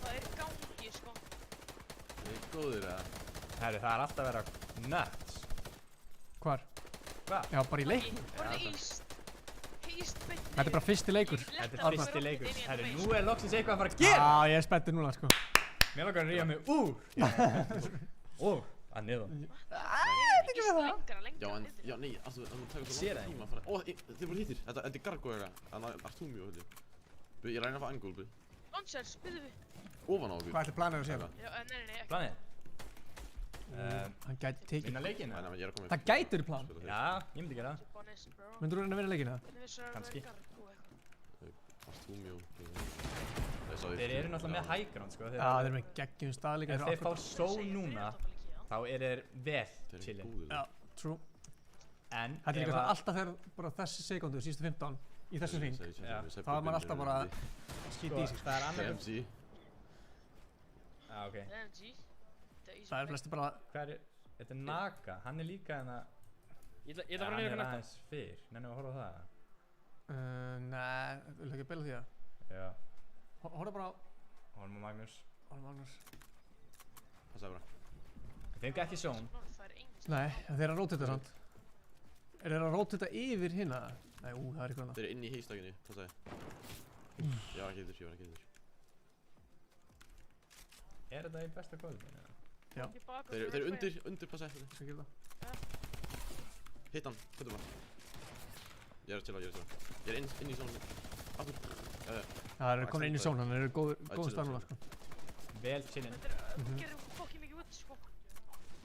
Það er gangi, sko. Þið er góðir, eða? Herri, það er alltaf að vera nuts. Hvar? Hvað? Já, bara í leik. Bara íst. Íst beinni. Þetta er bara fyrsti leikur. Þetta er fyrsti leikur. Herri, nú er loksins eitthvað að fara að gera! Já, ég er spenntur núna, sko. Mér langar að ríða mig úr! Og, að niðan. Já, en, já, nei, það tekur svo langt tíma að fara. Ó, þið voru hittir. Þetta er Gargo eitthvað. Þannig að Artumio, held ég. Ég reyna að fá angul, byrju. Launchers, byrðu við. Ofan á okkur. Hvað ætli planið að segja? Já, nei, ekki. Planið? Hann gæti tekið. Vinna leikina? Nei, ég er að koma. Það gætur plan. Já, ég myndi gera það. Myndur þú reyna að vinna leikina? Kannski. Artumio. Þeir eru náttúrulega með high ground, sko. Já, þeir eru með geggjum stað líka. Ef þeir fá zone núna, þá er þeir vel chillin. Já, true. En þetta er líka svona alltaf þegar bara þessi sekundu, síðustu 15 í þessum hring. Það er maður alltaf bara skýt í sig. Það er annar... MG. Já, ok. Það er flesti bara... Hvað er... Þetta er Naga, hann er líka hérna... Ég ætla bara niður Hann er fyrir aðeins fyrr, nennum við að horfa á það? Nei, vil ekki beila því það? Já. Horfa bara á... Horfum á Magnús. Horfum á Magnús. Passaði bara. Þeir fengi ekki zone. Nei, þeir eru að rótita samt. Er þeir að rótita yfir hinna? Nei, það er eitthvað annað. Þeir eru inn í heistakinu, passaði. Ég var ekki yfir. Er þetta í besta kvöldinu? Já. Þeir eru undir passaði. Skal gera það. Hitt hann, hvað var? Ég er að chilla. Ég er inn í zónunni. Aftur. Það eru komin inn í zónu, þannig að þeir eru góð stað núna, sko. Vel chillin. Gerum fokkin mikið út, sko.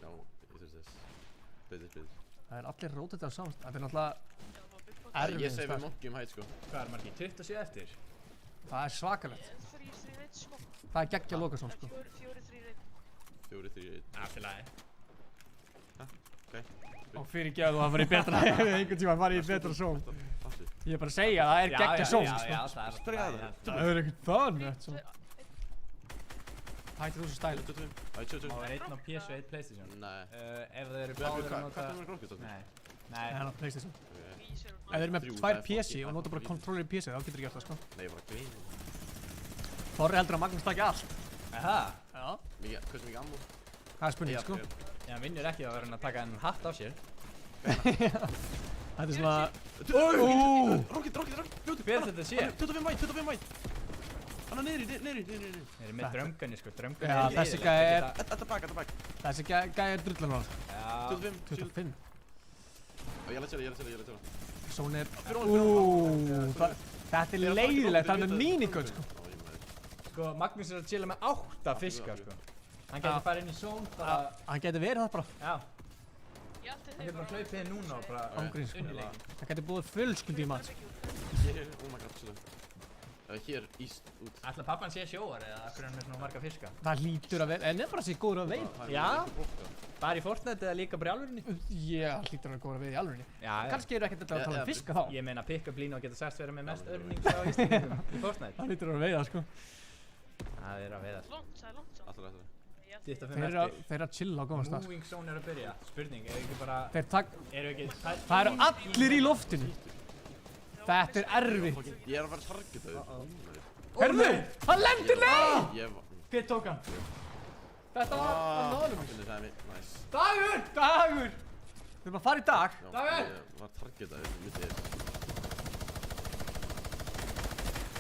Já, ég þurfti þess. Betur. Það er allir rótita á samst. Þetta er náttúrulega erfið Ég segi við monkey hætt, sko. Hvað er margir? 27 eftir? Það er svakalegt. 3-3-1, sko. Það er geggja Lokasson, sko. 4-3-1. 4-3-1. Allt í lagi. Ok. Og fyrirgefðu að fara í betra, ef einhvern tíma farið í betra zón. Ég er bara að segja að það er geggja zón, sko. Já, það er það er ekkert það nött, sko. Hættir þú svo stæl. Má vera einn á PS og einn PlayStation. Nei. Ef þeir eru báðir að nota... Hvað er það með grókist? Nei. Nei, hann á PlayStation. Ef þeir eru með 2 PC og nota bara kontroller í PC, þá getur þú gert það, sko. Nei, ég var að greina. Þorri heldur að Magnús taki allt. Það? Já. Hversu mikið ammo? Það er spurning, sko. Já, hann vinnur ekki að vera hann að taka hennan hatt á sér. Þetta er svona... Rocket! Hver þetta sé? 25 white! Hann er niðri. Þeir eru með drömgunni, sko. Drömgunni Já, þessi gæði er... Þetta bak. Þessi gæði er drullan á það. Já. 25. Ég læt sér. Svona er... Þetta er leiðilegt, það er með minigun, sko. Sko, Magnús er að chilla með 8 fiskar, sko. Hann getur farið inn í zone bara... Hann getur verið það bara. Já. Hann getur bara hlaupið inn núna og bara... Ángríns, sko. Það getur búið fullskuld í mat. Hér, oh my god, svona. Hér, íst, út. Ætla pappan sé sjóar eða akkur hann með svona marga fiska? Það hlýtur að vera, en það er bara að sé góður að veið. Já. Bara í Fortnite eða líka bara í alvörinni? Já, hlýtur að vera góður að veið í alvörinni. Já. Kannski eru ekkert þetta að tala um fiska þá. Ég meina pick-up lína og geta sagt vera með mest örnings á Íslandingum í Fortnite. Það hlýtur að vera veiða, sko. Það er að veiða. Langt. Alltaf. stutt að finna eftir. Þeir eru að chilla á góðan stað. Moving zone er að byrja. Spurning, ekki bara... Það eru allir í loftinu. Þetta er erfitt. Ég er að fara targetaður. Herðu, hann lendir nei! Hver tók hann? Þetta var anonymous. Nice. Dagur! Við erum að fara í dag. Dagur! Ég var targetaður,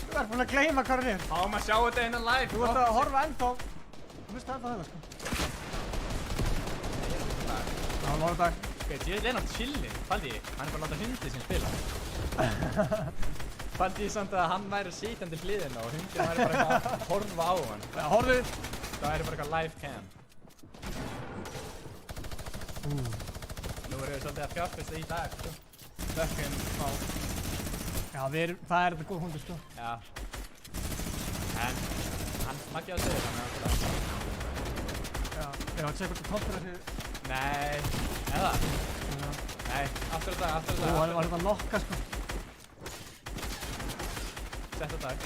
Þú ert búinn að gleyma hvað hann er. Fáum að sjá þetta innan live. Þú ert að horfa ennþá. Þú misti ennþá þetta sko. Það var morgundag. Ok, ég er hann chillin, faldi ég. Hann er bara að láta hundið sín spila. Faldi ég samt að hann væri sitjandi hliðina og hundið væri bara eitthvað að horfa á hann. Já, horfið. Það væri bara eitthvað live cam. Nú erum við svolítið að fjárfesta í dag, sko. Verkinn á... Já, það er þetta góð hundur, sko. Já. En, hann smakki á sig þannig að... Já, ég var að tjekka hvort þú toppir þessi... Nei, eða? Nei, aftur á dag. Hann var hérna að nokka, sko. Sett á dag.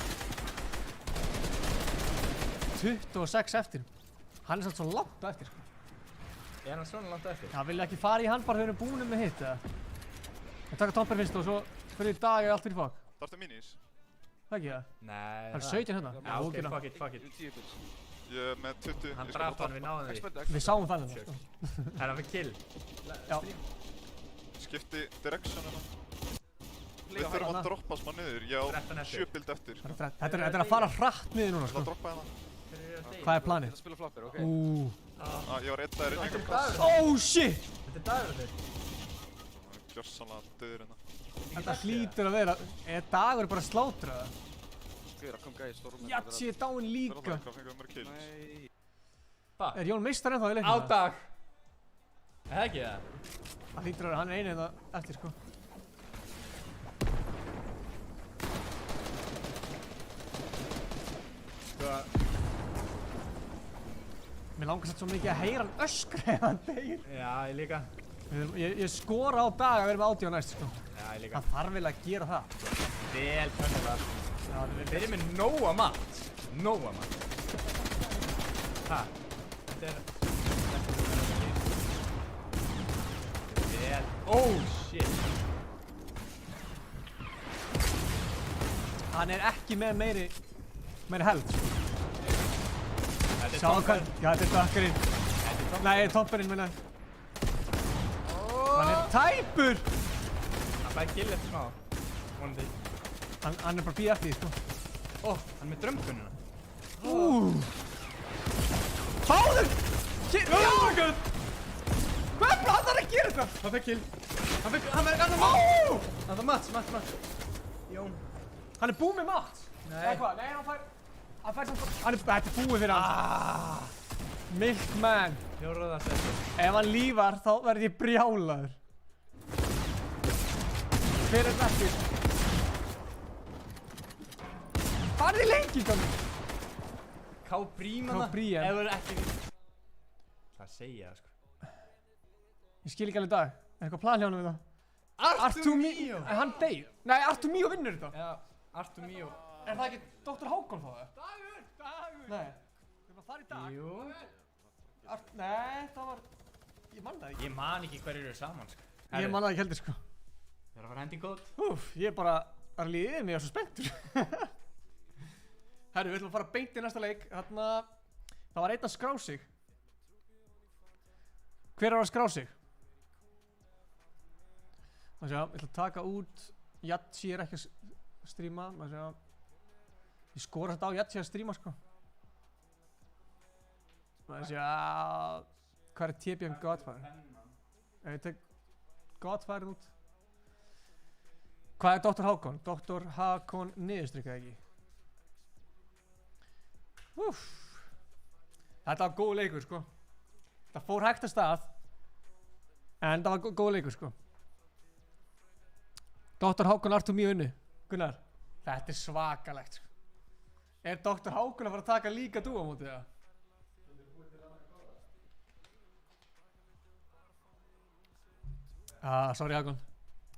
26 eftir. Hann er svolítið svo langt á eftir, sko. Er hann svona langt á eftir? Já, vilja ekki fara í hann bara þegar við erum búin með hitt, eða? Við taka toppir fyrst og svo fyrir í dag er allt fyrir fokk. Þarftu minis? Það ekki það? Nei, það er 17 hérna. Já, ok, fuck it. Ég er með 20. Hann draf hann, við náðum því. Við sáum þannig það, sko. Það er hann fyrir kill. Já. Skipti directionina. Við þurfum að droppa smá niður. Ég á 7 bild eftir. Þetta er að fara hratt niður núna, sko. Það droppa hérna. Hvað er planið? Spila floppir, ok. Ég var einn dagir inn í kampass. Oh shit! Þetta er dagur þér. Gjörsanlega döður hérna. Þetta hlýtur að vera... Er dagur bara slátrað? Jatsi er dáinn líka. Hvað fengum við mörg kills? Er Jón meistar ennþá í leiknum? Á dag! Er það ekki það? Það hlýtur að vera, hann er einu þetta eftir, sko. Mér langar satt svo mikið að heyra hann öskra ef hann deyr. Já, ég líka. Ég skora á dag að vera með 80 næst, sko. Já, ég líka. Það þarf vel að gera það. Vel pönnilega. Þeir eru með nóga mat. Nóga mat. Hæ? Þetta er... Vel... Oh, shit. Hann er ekki með meiri held. Þetta er Sjá hvað, já þetta er dakkarinn. Nei, topperinn minna. Hann er tæpur! Hann fæði kill eftir smá. Vonandi. Hann er bara bí eftir því, sko. Hann er með drömkununa. Fáður! Jágur! Hvað er hann að gera þetta? Hann fæði kill. Hann fæði Mats. Jón. Hann er búið með Mats. Nei. Eða hvað? Nei, hann fær samt... Þetta er búið fyrir hann. Milkman. Fjóraða seti. Ef hann lífar, þá verð ég brjálaður. Hver er þetta eftir? Hvað er þið lengi, Dómi? K-Brímanna. K-Brían. Ef það er ekki... Það segja það, sko. Ég skil ekki alveg í dag. Er eitthvað plan hjá hann við það? Artumíó! Er hann deyr? Nei, Artumíó vinnur þetta. Já, Artumíó. Er það ekki Dr. Hákon þá það? Dagur! Nei. Við erum að fara í dag. Jú. Nei, það var... Ég man það ekki. Ég man ekki hverju eru saman, sko. Ég man það ekki heldur, sko. Ég er að fara hendi góð. Ég er bara að líða yfir mig og svo spenntur. Herru, við ætlum að fara beint í næsta leik. Þarna... Það var einn að skrá sig. Hver er að skrá sig? Ég ætla að taka út... Jatsi er ekki að stríma. Ég skora þetta á Jatsi að stríma, sko. Hvað er TBM Godfire? Ef ég tek Godfire út. Hvað er Dr. Hákon? Dr. Hákon niðurstrykkaði ekki. Þetta var góð leikur, sko. Það fór hægt af stað. En það var góð leikur, sko. Dr. Hákon Artumíó unni. Gunnar, þetta er svakalegt, sko. Er Dr. Hákon að fara að taka líka dúa mótið það? Sorry Hákon.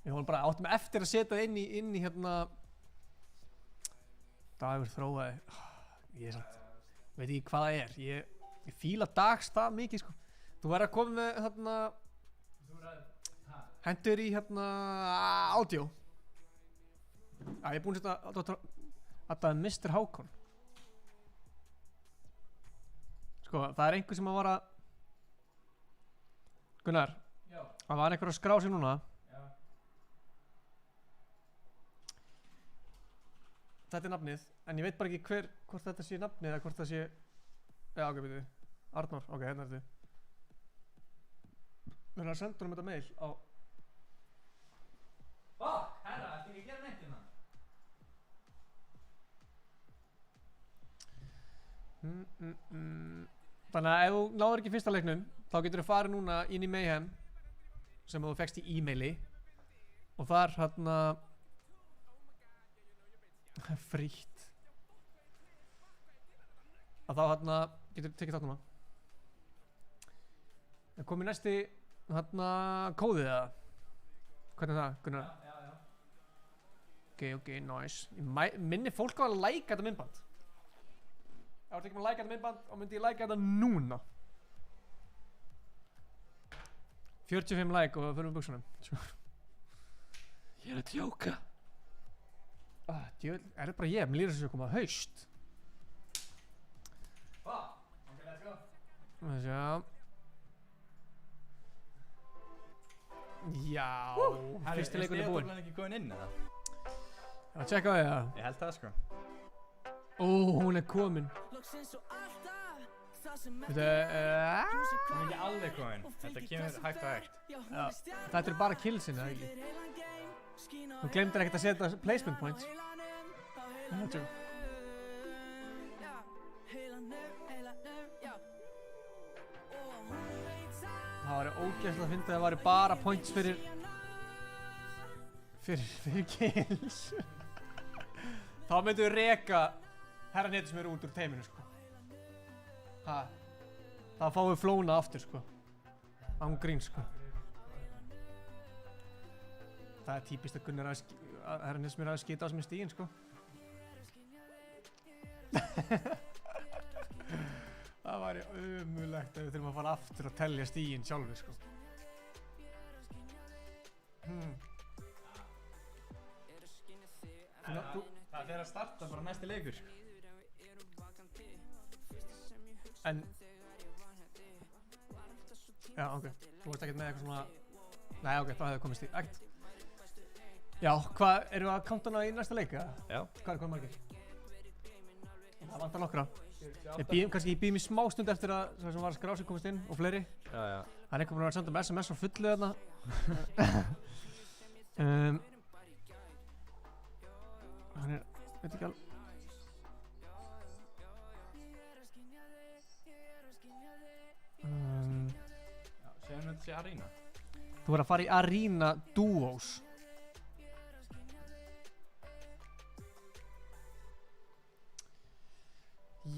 Ég var bara áttum eftir að setja það inn í hérna... Dagur þróaði. Ég veit ekki hvað það er. Ég fíla Dagstað mikið sko. Þú verður að koma með þarna hendur í hérna audio. Ég er búinn að setja þetta er Mr. Hákon. Sko, það er einhver sem að var að Gunnar, það var einhver að skrá sig núna. Já. Þetta er nafnið, en ég veit bara ekki hvort þetta sé nafnið eða hvort það sé ok, byrju, Arnór, ok, hérna er þetta. Við erum að senda honum þetta mail á herra, ætti ekki að gera neitt hérna? Þannig að ef þú náður ekki fyrsta leiknum þá getur þú farið núna inn í Mayhem sem þú fékkst í e-maili og þar hérna frítt að þá hérna getur tekið þátt núna. En komið næsti hérna kóðið eða hvernig er það, Gunnar? Já. Ok, nice. Ég minni fólk á að læka þetta myndband. Ef þú ert ekki með að læka þetta myndband þá myndi ég læka þetta núna. 45 like og fyrir með buksunum. Ég er að djóka. Djöðl, er þetta bara ég? Mér líður þess að koma haust. Ok, let's go. Já. Já, fyrsti leikurinn er búinn. Er ekki komin inn eða? Já, tjekka á því það. Ég held það sko. Hún er komin. Þetta hún er ekki alveg komin. Þetta kemur hægt og hægt. Já, þetta er bara killsin, eða ekki? Þú glemdir ekkert að setja placement points. Það er tjók. Það væri ógeðslega að finna að það væri bara points fyrir kills. Þá myndum við reka herra netur sem eru út úr teiminu sko. Það fáum við flóna aftur sko. Án grín sko. Það er típist að Gunnar herra netur sem eru að skita á sem er stígin sko. Það væri ömurlegt ef við þurfum að fara aftur og telja stígin sjálfur sko. Það fer að starta bara næsti leikur. En já, ok, þú veist ekkert með eitthvað svona. Nei, ok, þá hefur komið stíg. Ekkert. Já, hvað, eru við að counta hana í næsta leik, eða? Já. Hvað margir? Það vantar nokkra. Ég býð mér smá stund eftir að það sem var að skrá sig komist inn og fleiri. Já, já. Það er einhver búinn að senda með SMS á fullu þarna. Hann er, veit ekki alveg. Já, segjum við þetta sé Arena. Þú verður að fara í Arena Duos.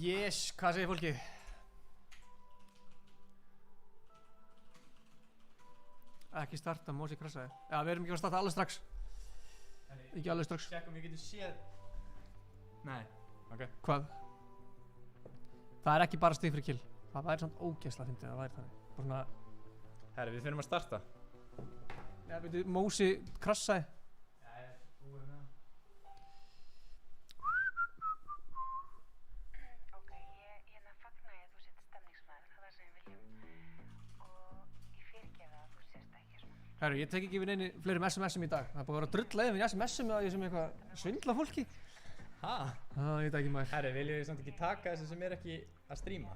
Yes, hvað segir fólkið? Ekki starta, Mosi krassaði. Já, við erum ekki að starta alveg strax. Ekki alveg strax. Sjekkum við getum séð. Nei, ok. Hvað? Það er ekki bara stig fyrir kill. Það væri samt ógeðslega fyndið að það væri þannig. Bara svona. Herri, við finnum að starta. Já, veitu, Mosi krassaði. Já, búið með það. Ok, ég hérna fagna ég að þú sett stemningsmaður, það er það sem við viljum og ég fyrirgefi að þú sést ekki svona. Herru, ég tek ekki við neini fleirum SMS-um í dag. Það er búið að vera að drulla yfir í SMS-um að ég sem eitthvað svindla fólki. Ha? Það veit ekki maður. Herri, viljum við samt ekki taka þessu sem er ekki að stríma?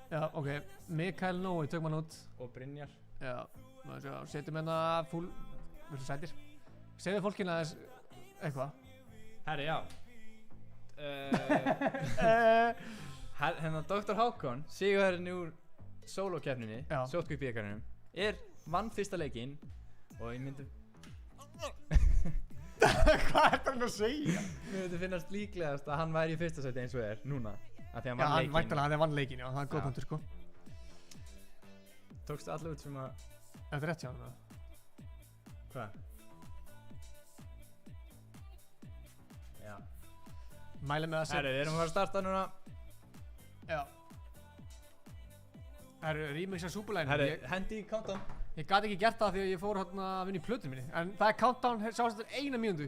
Já, ok. Mikael Nói, tökum hann út. Og Brynjar. Já, setjum hérna full, við erum sætir. Segðu fólkinu aðeins eitthvað. Herri, já. Hérna Dr. Hákon, sigurherinn úr sólókeppninni, sótkvíkbikarnum, vann fyrsta leikinn og ég myndi... Hvað er það að segja? Mér myndi finnast líklegast að hann væri í fyrsta sæti eins og er, núna. Já, hann væntanlega að það vann leikinn, já, það er góð punktur sko. Tókstu allir út sem að... Þetta er rétt hjá hann það. Hvað? Já. Mælum með að Herri, við erum að fara að starta núna. Já. Það eru remix af Superline. Herru, hendi í countdown. Ég gat ekki gert það því að ég fór hérna að vinna í plötunni minni. En það er countdown, sást þetta 1 mínútu.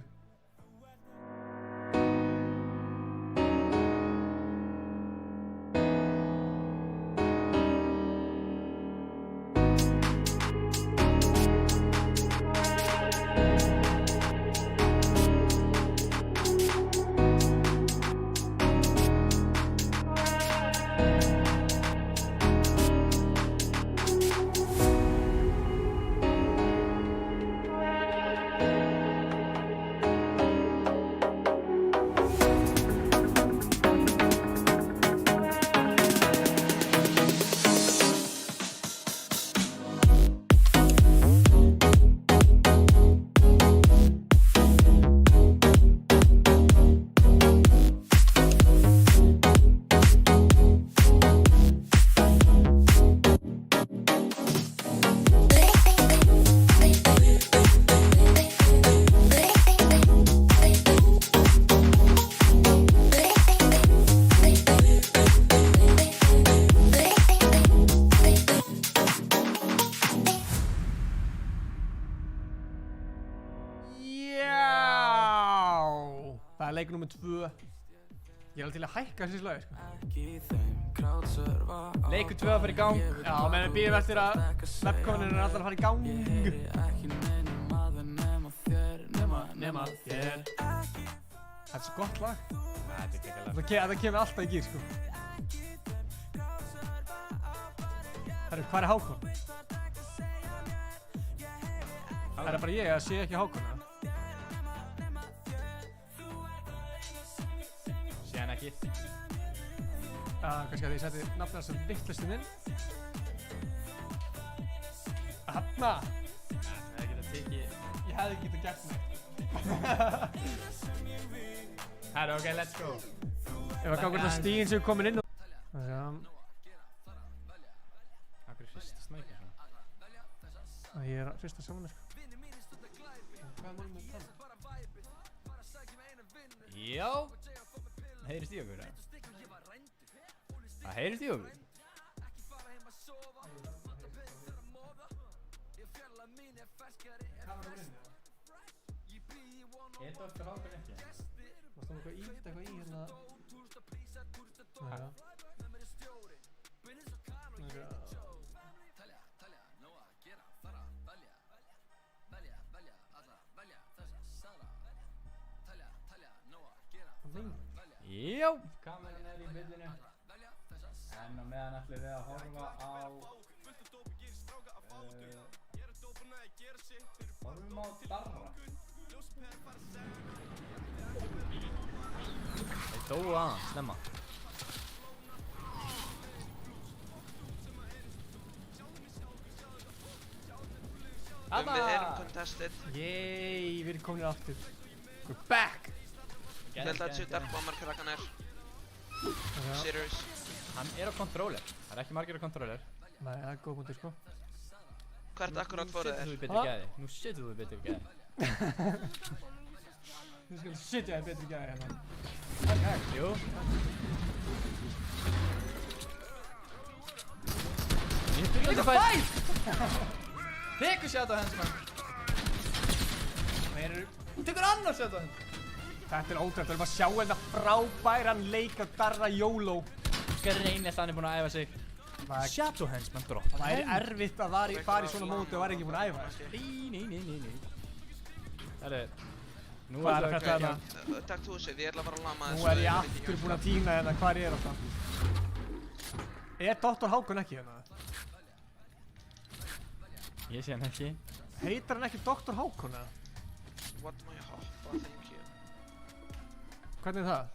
Leikur nummer 2. Ég alveg til að hækka þessi slagi, sko. Leikur 2 að fara í gang. Já, menn við býðum eftir að webcominir er alltaf að fara í gang. Nema þér. Þetta er svo gott lag. Þetta kemur alltaf í gír, sko. Herru, hvað er Hákon? Það er bara ég að sé ekki Hákon, eða? Ekki. Kannski að ég seti nafnið hans sem vittlustinn inn. Hanna! Það hefði getað tekið... Ég hefði ekki getað gert neitt. Herru, ok, let's go. Ef að gá hvort að stíginn sem er komin inn og... Akkur er fyrsta snækja svona? Ég er fyrsta sjónu, sko. Hvað er málum með það? Já! Heyrist í okkur, eða? Það heyrist í okkur? Er Dr. Hákon ekki? Varst það eitthvað í hérna? Já! Kameran er í billinu. En á meðan ætlum við að horfa á... horfum á Darra. Þeir dóu aðeins, snemma. Við erum contested. Yey, við erum komin aftur. We're back! Ég held að þetta séu derpbombar krakkanir. Serious. Hann er á controller. Það er ekki margir á controller. Nei, það er góð punktur, sko. Hvert akkurát fóruð þér? Nú setur þú í betri gæði. Þú skal setja þér betri gæði hérna. Jú. Look at fight! Tekur shot á hens, mann. Tekur annars shot á hens. Þetta er ótrúlega, við erum að sjá þetta frábæran leik af Darra YOLO. Greinilegt hann er búinn að æfa sig. Shadow Hands, mann dropp. Það væri erfitt að fara í svona móti og væri ekki búinn að æfa. Nei. Það er... Hvað er þetta hérna? Takk túsið, ég ætla að fara að lama þessu. Nú er ég aftur búinn að týna hérna hvar ég er alltaf. Er Dr. Hákon ekki hérna? Ég sé hann ekki. Heitir hann ekki Dr. Hákon eða? What my hoppa, thank you. Hvernig er það?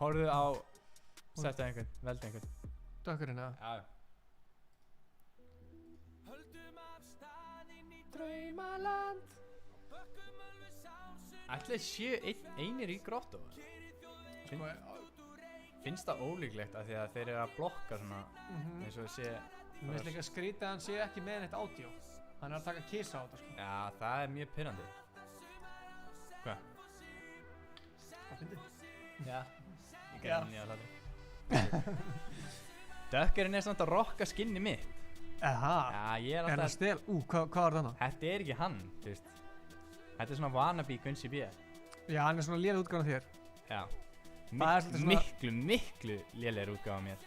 Horfðu á... Settu einhvern, veldu einhvern. Dökkurinn eða? Já. Draumaland. Ætli séu einir í grottu? Finnst það ólíklegt af því að þeir eru að blokka svona eins og sé... Mér finnst líka skrítið að hann sé ekki með neitt audio. Hann er að taka kissa á þetta, sko. Já, það er mjög pirrandi. Hvað? Hvað fyndið? Já. Dökkerinn, já, það Dökkerinn er samt að rokka skinni mitt. Aha. Já, ég er Er hann alltaf... að stela? Hvað var það? Þetta er ekki hann, þú veist. Þetta er svona wannabe Gunsi B. Já, hann er svona léleg útgáðan þér. Já. Það er svolítið svona... Miklu lélegri útgáfa af mér.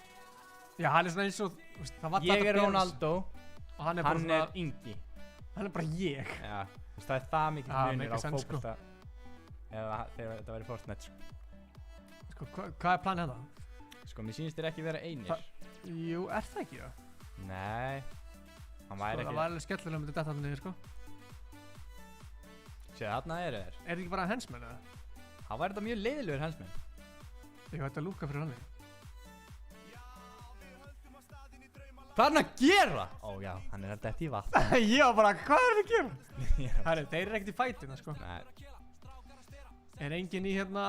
Já, hann er svona eins og, þú veist, það var Ég er Ronaldo og hann er bara svona... Hann er Ingi. Hann er bara ég. Já, þú veist, það er það mikið munur á fótbolta eða þegar þetta væri Fortnite, sko. Sko, hvað er planið hérna? Sko, mér sýnist þér ekki vera einir. Jú, er það ekki það? Nei, hann væri ekki... Það var alveg skellur um þetta detta niður, sko. Sér, þarna eru þeir. Er þetta ekki bara hensmenn, eða? Það væri þetta mjög leiðilegur hensmenn. Ég veit að lúka fyrir hann. Hvað er hann að gera? Ó já, hann er alltaf eftir í vatn. Ég var bara, hvað er það að gera? Herri, þeir eru ekkert í fætina, sko. Nei. Er enginn í hérna...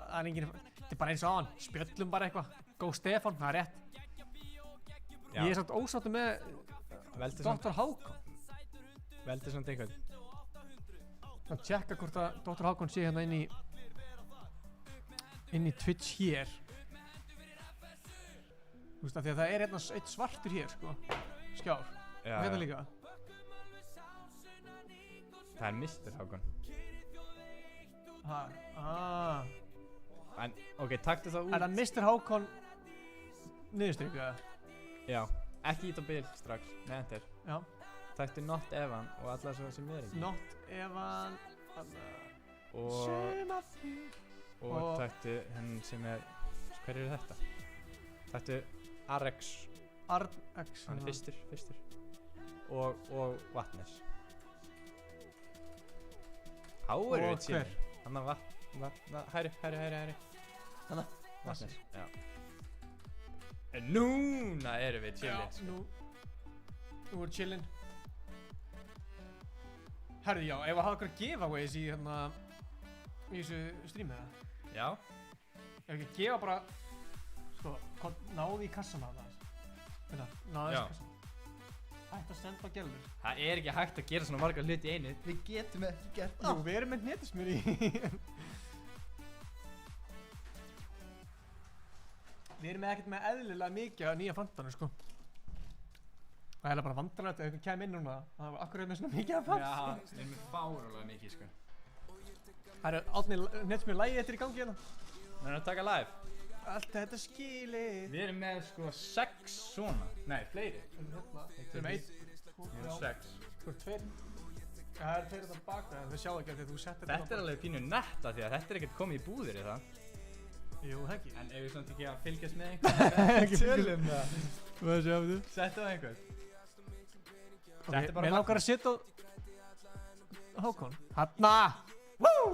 Það er enginn í... Þetta er bara eins og á hann. Spjöllum bara eitthvað. Góð Stefán, það er rétt. Já. Ég er samt ósáttur með Dr. Hákon. Veldu samt einhvern. Það tjekka hvort að Dr. Hákon sé hérna inn í Twitch hér. Þú veist að því að það er hérna eitt svartur hér, sko. Skjár. Já, og hérna líka. Það er Mr. Hákon. En, ok, taktu það út. Er það Mr. Hákon niðurstrykku, eða? Já, ekki ít á bil strax. Nei, enter. Já. Taktu Not Evan og alla svo sem er ekki. Not Evan... Og taktu henn sem er... Hver eru þetta? Taktu Arx. Arx. Hann er fyrstur. Og Vatnes. Áður við síðan. Hann að hæri. Hanna. Vatnes. Já. En núna erum við chillin. Já, nú er chillin. Herði, já, ef að hafa okkur giveaways í hérna í þessu streamið það? Já. Ef ekki gefa bara, sko, náði í kassan af það. Þetta, náði í kassan. Hægt að senda á gælur. Það er ekki hægt að gera svona marga hluti í einu. Við getum ekki gert það. Jú, við erum með netismur í. Við erum ekkert með eðlilega mikið af nýja fantanum, sko. Það er bara vandrarlegt ef einhvern kemur inn núna. Það var akkurat með svona mikið af fans. Já, við erum með fárulega mikið, sko. Það eru Átni netismur lægi eftir í gangi hérna. Við erum að taka live. Allt þetta skilið. Við erum með, sko, 6 svona. Nei, fleiri. Við erum 1, 2, 6. Þú ert 2. Það er 2 þetta baka, en þau sjá ekki að þú settir þetta. Þetta er alveg pínu netta því að þetta er ekkert komið í búðir í það. Jú, það ekki. En ef við samt ekki að fylgjast með einhvern tölum það. Hvað sjáum þú? Settu á einhvern. Mér langar að setja á Hákon. Hanna! Woo!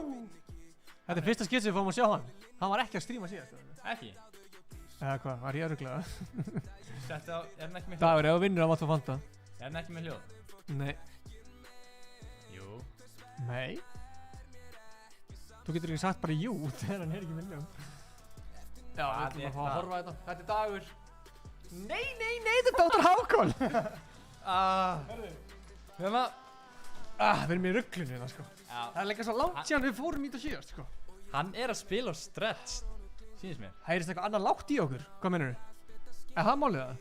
Þetta er fyrsta skit sem við fáum að sjá hann. Hann var ekki að stríma síðast. Ekki? Eða hvað, var ég öruglega? Settu á, er hann ekki með hljóð? Dagur, ef þú vinnur á Vatn og Fanta. Er hann ekki með hljóð? Nei. Jú. Nei? Þú getur ekki sagt bara jú þegar hann er ekki með hljóð. Já, við ætlum að fá að horfa þetta. Þetta er Dagur. Nei, þetta er Dr. Hákon! Við erum í ruglinu hérna, sko. Já. Það er líka svo langt síðan við fórum í þetta síðast, sko. Hann er að spila á stretch, sýnist mér. Heyrist eitthvað annað lágt í okkur? Hvað meinarðu? Er það málið það?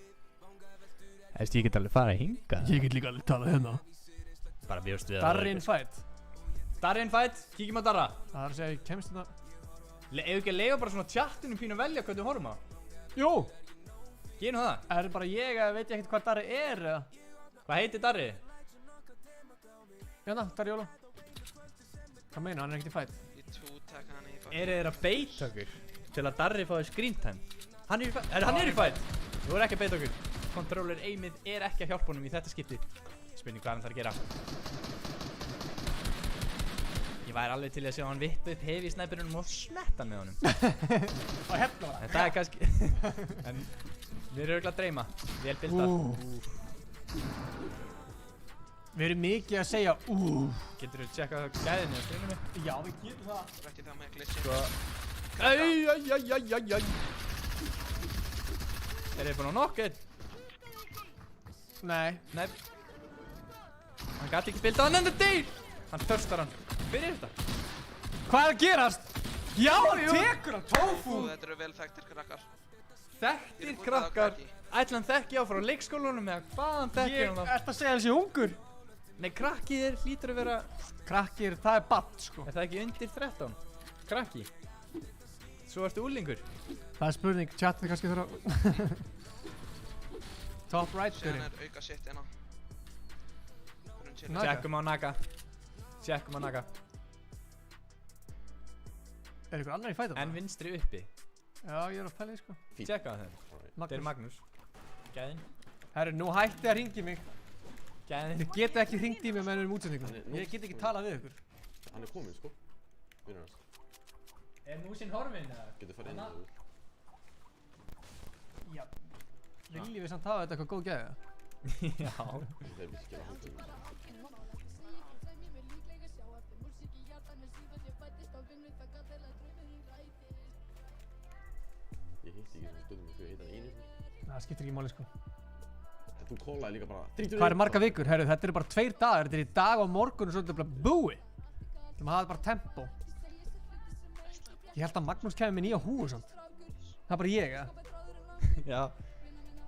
Ég get alveg farið að hinga. Ég get líka alveg talað hérna. Bara bjóst við að... Darrin Fight. Darrin Fight, kíkjum á Darra. Það er að segja, ég kemst þetta... Ef ekki að leiða bara svona tjattinu pínu að velja hvað þú horfum á? Jú! Gerum það? Er bara ég að veit ég ekkert hvað Darri er, eða? Hvað heitir Darri? Hérna, Darri Jóla. Hvað meina, hann er ekkert í Fight? Eru þeir að beita okkur til að Darri fái screen time? Hann er í Fight. Hann er í Fight! Þú voru ekki að beita okkur. Controller aimið er ekki að hjálpa honum í þetta skipti. Spurning hvað hann þarf að gera. Ég væri alveg til að sjá hann vippa upp hefi í snæpirunum og smetta hann með honum. Og hefna það. Þetta er kannski... En við erum örugglega að dreyma. Vel bildað. Við erum mikið að segja Getur þú tjekka gæðinu á streaminu? Já, við getum það. Ekki það með glitchi. Sko... Æj. Er þið búin að nokka einn? Nei. Hann gæti ekki bildað hann enda deyr! Hann þörstar hann. Hver er þetta? Hvað er að gerast? Já, hann tekur hann, Tofu! Þetta eru vel þekktir krakkar. Þekktir krakkar? Ætla hann þekki á frá leikskólanum eða hvaðan þekkir hann þá? Ertu að segja hann sé ungur? Nei, krakkið hlýtur að vera... Krakkið, það er barn, sko. Er það ekki undir 13? Krakki? Svo ertu úlingur? Það er spurning, chatið kannski þurfa... Top right, Síðan er auka shit hérna. Tjekkum á Naga. Tjekkum á Naga. Er ykkur annar í fætum? En vinstri uppi. Já, ég er að pæla því, sko. Tjekka á þeim. Þetta er Magnús. Gæðin. Herru, nú hætti að ringi mig. Gæðin. Þið geta ekki hringt í mig með ennum útsendingum. Ég get ekki talað við ykkur. Hann er kominn, sko. Vinnur hans. Er músinn horfinn eða? Getur farið inn í það. Já. Viljum við samt hafa þetta eitthvað góð gæði? Já. Það er virkilega hóttum. Ég hitti ekki svona stöðum fyrir að hitta einu sinni. Það skiptir ekki máli, sko. En þú kólaði líka bara... Hvað er marga vikur? Herru, þetta eru bara 2 dagar. Þetta er í dag og morgun og svo er þetta bara búið. Það hafa bara tempo. Ég held að Magnús kemur með nýja húfu samt. Það er bara ég, eða? Já.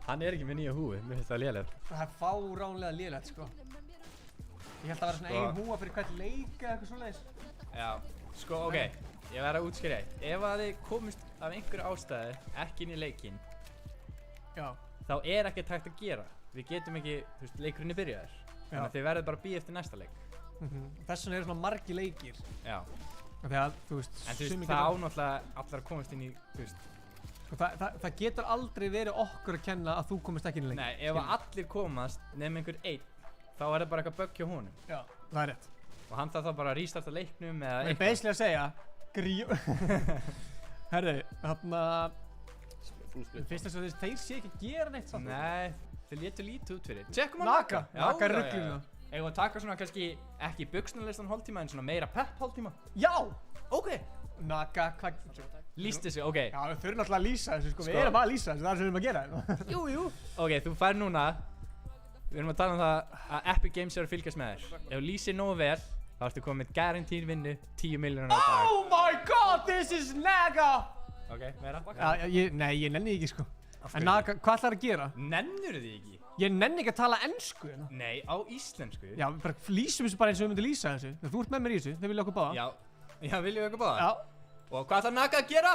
Hann er ekki með nýja húfu, mér finnst það lélegt. Það er fáránlega lélegt, sko. Ég held að vera svona ein húfa fyrir hvert leik eða eitthvað svoleiðis. Já, sko, ok. Ég verð að útskýra eitt. Ef að þið komist af einhverju ástæðu ekki inn í leikinn, þá er ekkert hægt að gera. Við getum ekki, þú veist, leikurinn er byrjaður. Þannig að þið verður bara að bíða eftir næsta leik. Þess vegna eru svona margir leikir. Já. Þegar, þú veist, en þú veist, það ánáttúrulega allar að komast inn í, þú veist. Það getur aldrei verið okkur að kenna að þú komist ekki inn í leik. Nei, ef allir komast nefn einhver einn, þá er það bara eitthvað bögg hjá honum. Já, það er rétt. Og hann þarf þá bara að restarta leiknum eða eitthvað. Ég er basically að segja, herðu, þarna, fyrst þess að þeir sé ekki að gera neitt samt. Nei, þeir létu lítið út fyrir. Tjekkum á Naga. Naga er rugglinu það. Eigum við að taka svona kannski ekki buxnarlistan hálftíma en svona meira pepp hálftíma? Já! Ok! Naga, hvað? Lýst þessu, ok. Já, við þurfum alltaf að lýsa þessu, sko. Við erum bara að lýsa þessu, það er sem við erum að gera hérna. Jú. Ok, þú fær núna, við erum að tala um það að Epic Games er að fylgjast með þér. Ef þú lýsir nógu vel, þá ertu komið með guaranteed vinnu 10 milljónar á dag. Oh my god, this is Naga! Ok, meira? Nei, ég nenni ekki, sko. En Naga, hvað ætlar að gera? Nennur þið ekki? Ég nenni ekki að tala ensku hérna. Nei, á íslensku. Já, við bara lýsum þessu bara eins og við myndum lýsa þessu. Þú ert með mér í þessu, þeir vilja okkur báða. Já, viljum við okkur báða? Já. Og hvað ætlar Naga að gera?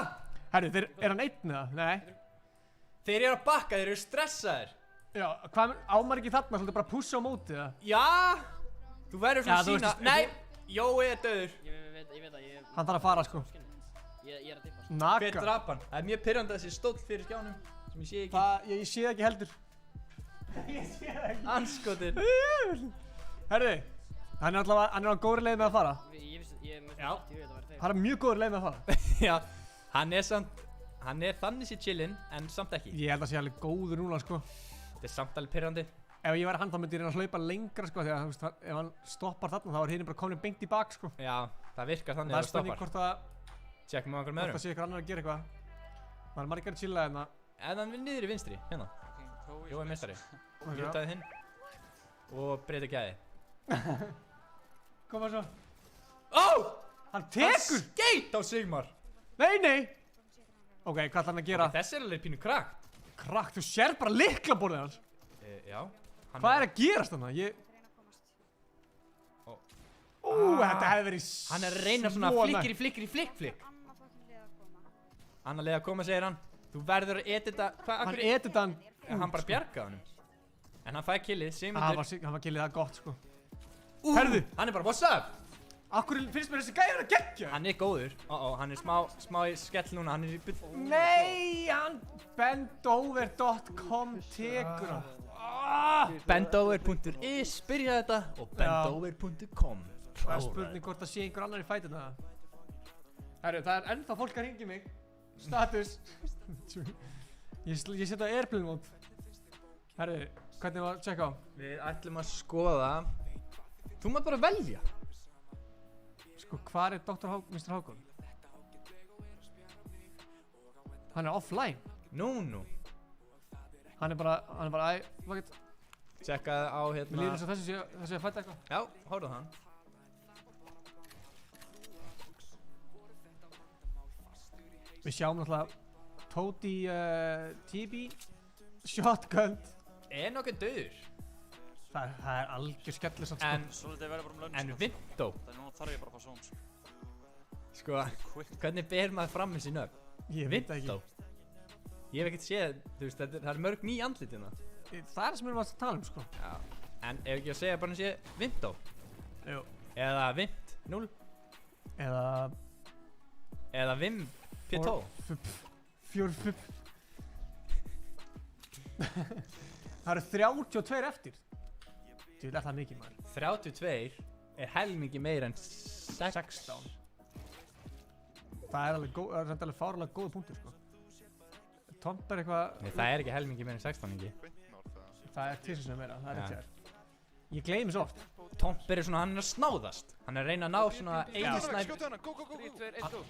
Herru, er hann einn eða? Nei. Þeir eru að bakka, þeir eru stressaðir. Já, hvað ámar ekki þarna, svolítið bara pussa á mótið það? Já, þú verður svona sína. Nei, Jói er döður. Ég veit að hann þarf að fara, sko. Ég er að dippa. Naga. Hver drap hann? Það er mjög pirrandi þessi stóll fyrir skjánum sem ég sé ekki. Ég sé það ekki heldur. Ég sé það ekki. Anskotin. Herru, hann er á góðri leið með að fara. Ég veit Já. Hann er mjög góður leið með að fara. Já, hann er þannig sér chillinn, en samt ekki. Ég held að sé alveg góður núna, sko. Þetta er samt alveg pirrandi. Ef ég væri hann, þá myndi ég reyna að hlaupa lengra, sko, því að, þú veist, ef hann stoppar þarna, þá er hinn bara komin beint í bak, sko. Já, það virkar þannig að það stoppar. Hvort að... Tjekkum á einhverjum öðrum. Hvort að sé ykkur annar að gera eitthvað. Það er margir að chilla hérna. En hann vil niður í vinstri, hérna. Jói meistari. Mjútaði hinn. Og breyta gæði. Koma svo. Ó! Hann tekur! Hann skeit á Sigmar. Nei! Ok, hvað ætlar hann að gera? Þessi er alveg pínu krakt. Krakt? Þú sér bara lyklaborðið hans. Já. Hvað er að gerast þarna? Þetta hefði verið hann er að reyna svona flikkir. Annar leið að koma, segir hann. Þú verður að edita. Hann edita hann. Hann bara bjargaði hann. En hann fæði killið, Sigmundur. Hann var killið það gott, sko. Herðu! Hann er bara, what's up? Akkur finnst mér þessi gæður að geggja? Hann er góður. Hann er smá í skell núna. Hann er í bull. Nei, hann bendover.com tekur hann. Bendover.is byrjaði þetta og bendover.com. Það er spurning hvort það sé einhver annar í fætuna. Herru, það er ennþá fólk að hringja mig. Status. Ég setja á airplane mode. Herru, hvernig var að checka á? Við ætlum að skoða. Þú maður bara velja. Sko, hvað er Mr. Hákon? Hann er offline. Nú. Hann er bara, hvað get... Checkaði á hérna... Mér líður eins og þessi að fæta eitthvað. Já, horfðu hann. Við sjáum náttúrulega Tóti TB Shotgun nokkuð dauður. Það er algjör skellur samt En, Svolítið verður bara lönn en Vindó, Það er núna þarf ég bara að fá són sko, hvernig ber maður fram þessi nöfn? Ég veit það Vindó. Ég hef ekkert séð, þú veist, það er mörg ný andlit hérna. ekki. Það er sem við erum að tala um sko. Já. En ef ekki að segja bara að sé Vindó. Jú. Eða Vind 0. Eða Vim P2. 4 Það eru 32 eftir. Þú veit það mikið maður. 32 er helmingi meira en 16. Það er alveg fárlega góða punktur sko. Tomp er eitthvað. Nei, það er ekki helmingi meira en 16 ekki. Það er tvisvar meira, það er rétt hér. Ég gleymi svo oft. Tomp er svona, hann er að snáðast. Hann er að reyna að ná svona einu snæp. Skjóta hana, go, go, go, 3, 2, 1, go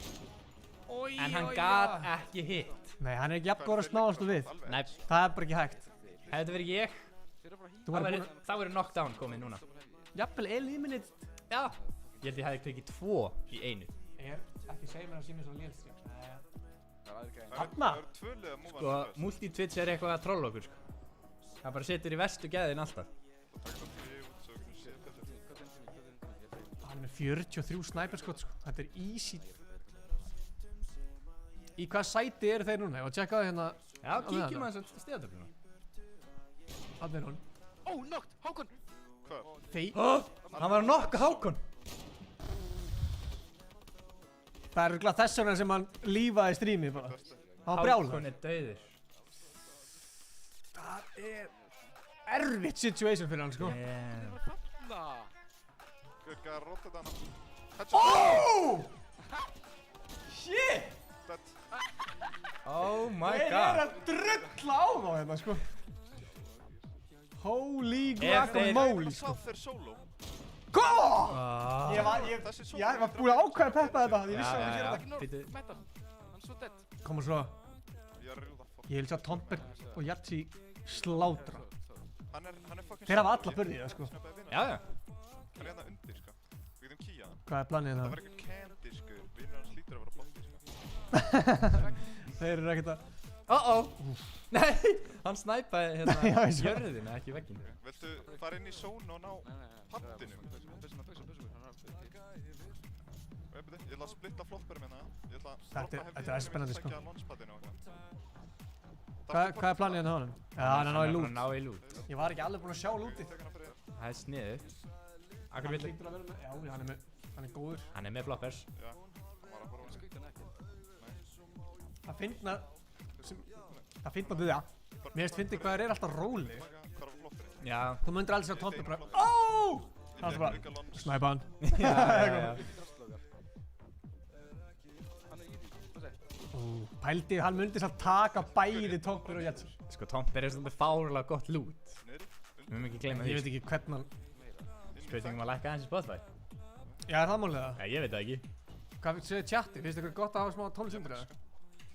En hann gat ekki hitt. Nei, hann er ekki jafn góður að snáðast og við. Nei, Það er bara ekki hægt. hefði þetta verið ég, þá verið knockdown komið núna. Jafnvel eliminate. Já. Ég held ég hefði tekið 2 í einu. Ekki segja mér að sína svona lélstrík. Það eru tvö lið að múfa Sko, multi-twitch er eitthvað að trolla okkur, sko. Það bara setur í verstu gæðin alltaf. Hann er með 43 sniperskot sko. Þetta er easy. Í hvað sæti eru þeir núna? Ég var að checka það hérna. Já, kíkjum aðeins á stigatöfluna. Þarna er hún. Ó, nokkt, Hákon Hann var að nokka Hákon. Það er örugglega þess vegna sem hann lífaði strímið bara. Hann var brjálaður. Hákon er dauður. Það er erfitt situation fyrir hann sko. Guð, gæða rótið hana. Oh! Shit! Oh my Þeir god. eru að drulla á þá hérna sko. Holy Ef þeir- guacamole sko. Hvað þeir solo? Góð! Ah. Ég var búin að ákveða að peppa þetta. Ég vissi að hann gera þetta. Býtu. Metal Hann er svo dead Koma svo. Ég er real the fuck. Ég vil sjá Tomper og Jatsi slátra. Hann er fucking Þeir hafa alla börðið það sko. Já, já. Hann er hérna undir, sko. Við getum kýja hann. Hvað er planið Það það? var eitthvað candy, sko. Vinur hans lítur að vera botti, sko. Þeir eru ekkert að. Nei, hann snæpaði hérna Já, ég sá. jörðina, ekki vegginn. Viltu fara inn í zónu og ná paddinum? Ég ætla að splitta flopperum hérna. Ég ætla að Þetta er spennandi, sko. sækja launchpaddinu og eitthvað. Hvað er planið hérna á hann? Já, hann er að ná í Hann er lút. bara að ná í lút. Ég var ekki alveg búinn að sjá lútið. Það er sniðið. Akkur Hann vill, lítur að vera með. Já, hann er góður. hann er með floppers. Já, hann var að horfa á mig. Það finna. Það finna þau það. Mér finnst fyndið hvað þeir eru alltaf róli. Hvað var flopperinn? Já. Þú myndir aldrei sjá Tomper bara. Ó! Það er bara. Snæpa hann. Já. Pældi, hann myndi samt taka bæði Tomper og Jatsi. Sko, Tomper er svona fárlega gott lút. Við höfum ekki gleyma Ég því. veit ekki hvernig hann. Spurningum að lækka hans í Spotify. Já, er það málið það? Nei, ég veit það ekki. Hvað segir chatti? Finnst ykkur gott að hafa smá tónlist undir það?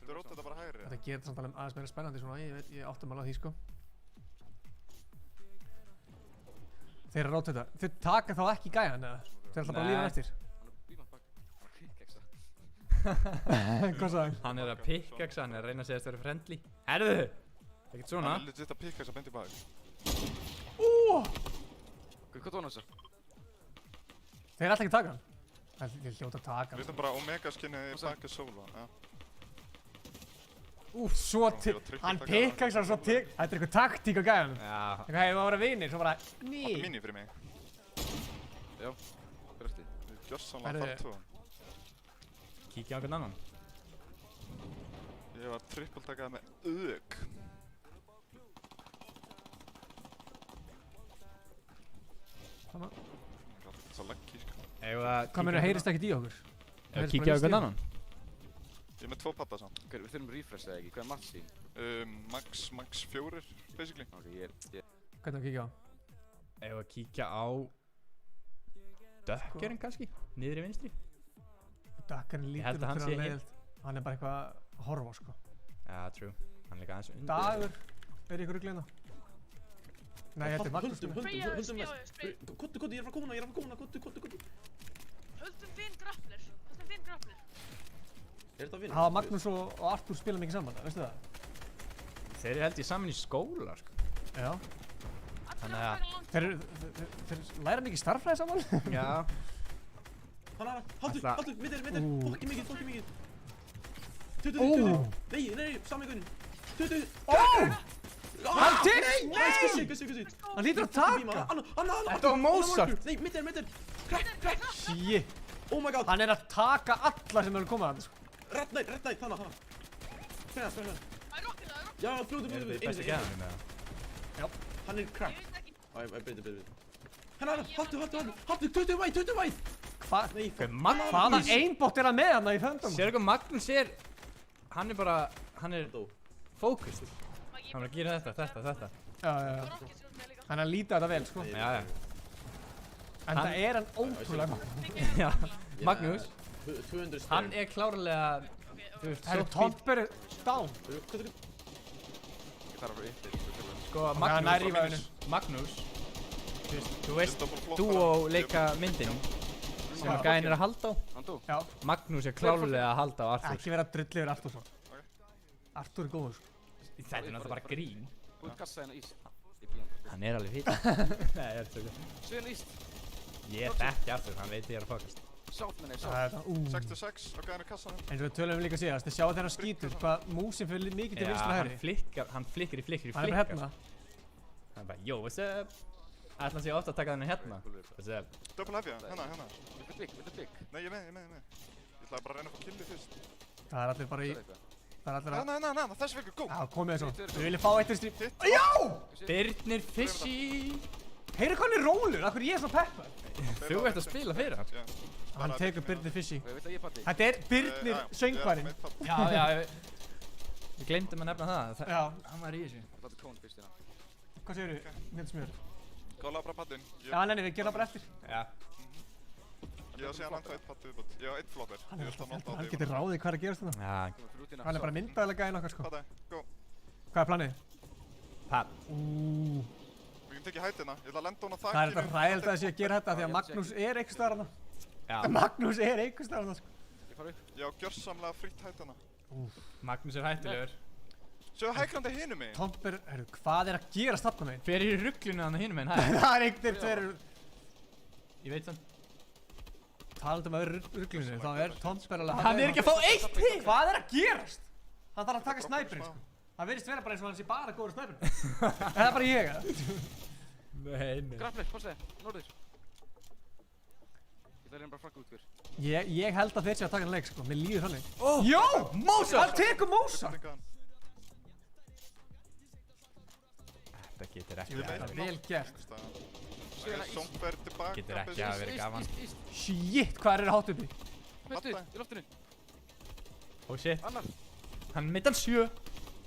Þú rótið þetta bara hægri. Þetta getur samt alveg aðeins meira spennandi svona, ég áttum alveg á því sko. Þeir eru að róta þetta. Þau taka þá ekki gæjan eða? Þeir ætla bara að lífa hann eftir. Hvað sagði hann? Hann er að pickaxa, hann er að reyna að segja að það eru friendly. Herðu! Ekkert svona. Hann er legit að pikka þess að bendi bæði. Hvað tóna þessar? Þeir ætla ekki að taka hann. Þeir hljóta að taka Við hann. ætlum bara Omega skinnið baka solo. Svo hann pickaxar svo Þetta er eitthvað taktík á gæjanum. Já. Eitthvað hefur að vera vinir, svo bara ný. Áttu mini fyrir mig. Já, brösti Við gjörsamlega þar tvo. Kíkja á hvern annan. Ég var trippeltakaði með ÖG. Þannig. Það er svo laggi, sko. Hvað meina, heyrist ekkert í okkur? Kíkja á hvern annan. Ég er með 2 padda samt. Ok, við þurfum refresh eða ekki, hvað er max í? Max 4, basically. Ok, Hvernig að kíkja á? Eða kíkja á Dökkerinn kannski, niður í vinstri. Dökkerinn Ég held lítur að hann út sé fyrir að hér. leiðilt. Hann er bara eitthvað að horfa á sko. Já, true. Hann er líka aðeins undir. Dagur er ykkur ruglina. Nei, þetta er Magnús. Höldum vest. Kottu, ég er að koma, kottu. Höldum þinn grappler. þetta að vinna? Hafa Magnús og Arthur spilað mikið saman, veistu það? Þeir eru held ég saman í skóla, sko. Já. Þannig að... Þeir læra mikið starffræði saman? Já. Haldur, mittir, fokki mikið. 20. Nei, sami gunn. 20. Hann tekur! Gussi. Hann lítur að taka! Þetta var Mozart! Nei, mittir. Crack. Shit. Oh my god. Hann er að taka alla sem eru komað að þetta, sko. Red Knight, þannig. Hvenær. Það er okkur. Já, fljótu. Eru þið best að geða hann með það? Já. Hann er crack. Betur. Hennar, haltu, 20 væt. Hvað? Nei, Hvaða aimbot er hann með hann í föndum? Sér hvað Magnús er... Hann er fókust. Hann er að gera þetta. Já. Hann er að líta þetta vel, sko. Já. En það er hann ótrúlega. Já, Magnús. 200 steg. Hann er klárlega... Þú veist, Það eru Tomber down. Sko, Magnús. Þú veist, Duo leika myndin sem gæinn er að halda á. Já. Magnús er klárlega að halda á Arthur. Ekki vera að drulli yfir Arthur svo. Arthur er góður, sko. Þetta er náttúrulega bara grín. Hann er alveg fín. Nei, ég er þetta. Ég þekki Arthur, hann veit ég er að fokast. 66 og gæðin í kassanum. Eins og við tölum líka síðast, þið sjáu þegar hann skýtur hvað músin fyrir mikið til vinstri og hægri. Hann flikkar í flikkar. Hann er bara hérna. Hann er bara, yo, what's up? Ætla hann sé ofta að taka þennan hérna. What's up? Double heavy, hérna. Viltu bygg? Nei, ég með. Ég ætlaði bara að reyna að fá killi fyrst. Það er allir bara í... Það er allir að... Nei, þessi fylgur, go! Já, komið þess að. Við viljum fá eitt í strím. Já! Birnir Fishy! Heyru hvað hann er rólur, af hverju ég er svo peppar? Þú ert að spila fyrir hann. Hann tekur Birnir Fishy. Þetta er Birnir söngvarinn. Já, við glemdum að nefna það. Já. Hann var í þessu. Hvað segir þú, Nils Mjör? Góðlega bara paddinn. Já, nei, við gerum það bara eftir. Já. Ég á síðan ennþá 1 padd viðbútt. Ég á 1 flopper. Hann getur ráðið hvað er að gerast þetta. Já. Hann er bara myndaðilega gæðin okkar, sko. Paddi, go. Hvað er planið? Padd. Við getum tekið hættina. Ég ætla að lenda hún á þakkinu. Það er þetta ræðilegt að þessi að gera þetta því að Magnús er einhvers staðar hana. Já. Magnús er einhvers staðar hana, sko. Ég á gjörsamlega fritt hættina. Magnús er hættulegur. Sjöðu hægrandi hinum megin. Tomber, hvað er að gerast þarna megin? Hver er í rugglinu hann hinum megin, hæ? Það er einhvern veginn, Ég veit þann. Talandi að vera rugglinu, þá er Tomber alveg... Hann er ekki að fá eitt hit! Hvað er að gerast? Hann þarf að taka snæperinn, sko. Það virðist vera bara eins og hann sé bara góður snæperinn. Er það bara ég, eða? Nei. Grappler, passaði, norður. Ég ætla að reyna bara að flagga út fyrr. Ég held að þeir sé að taka hann leik, sko. Mér líður þannig. Jó! Mozart! Hann tekur Mozart! Þetta getur ekki að vera vel gert. Songberg tilbaka. Getur ekki að vera gaman. Shit, hvað er hátt uppi? Mittu, í loftinu. Oh shit. Annar. Hann mitt hann 7.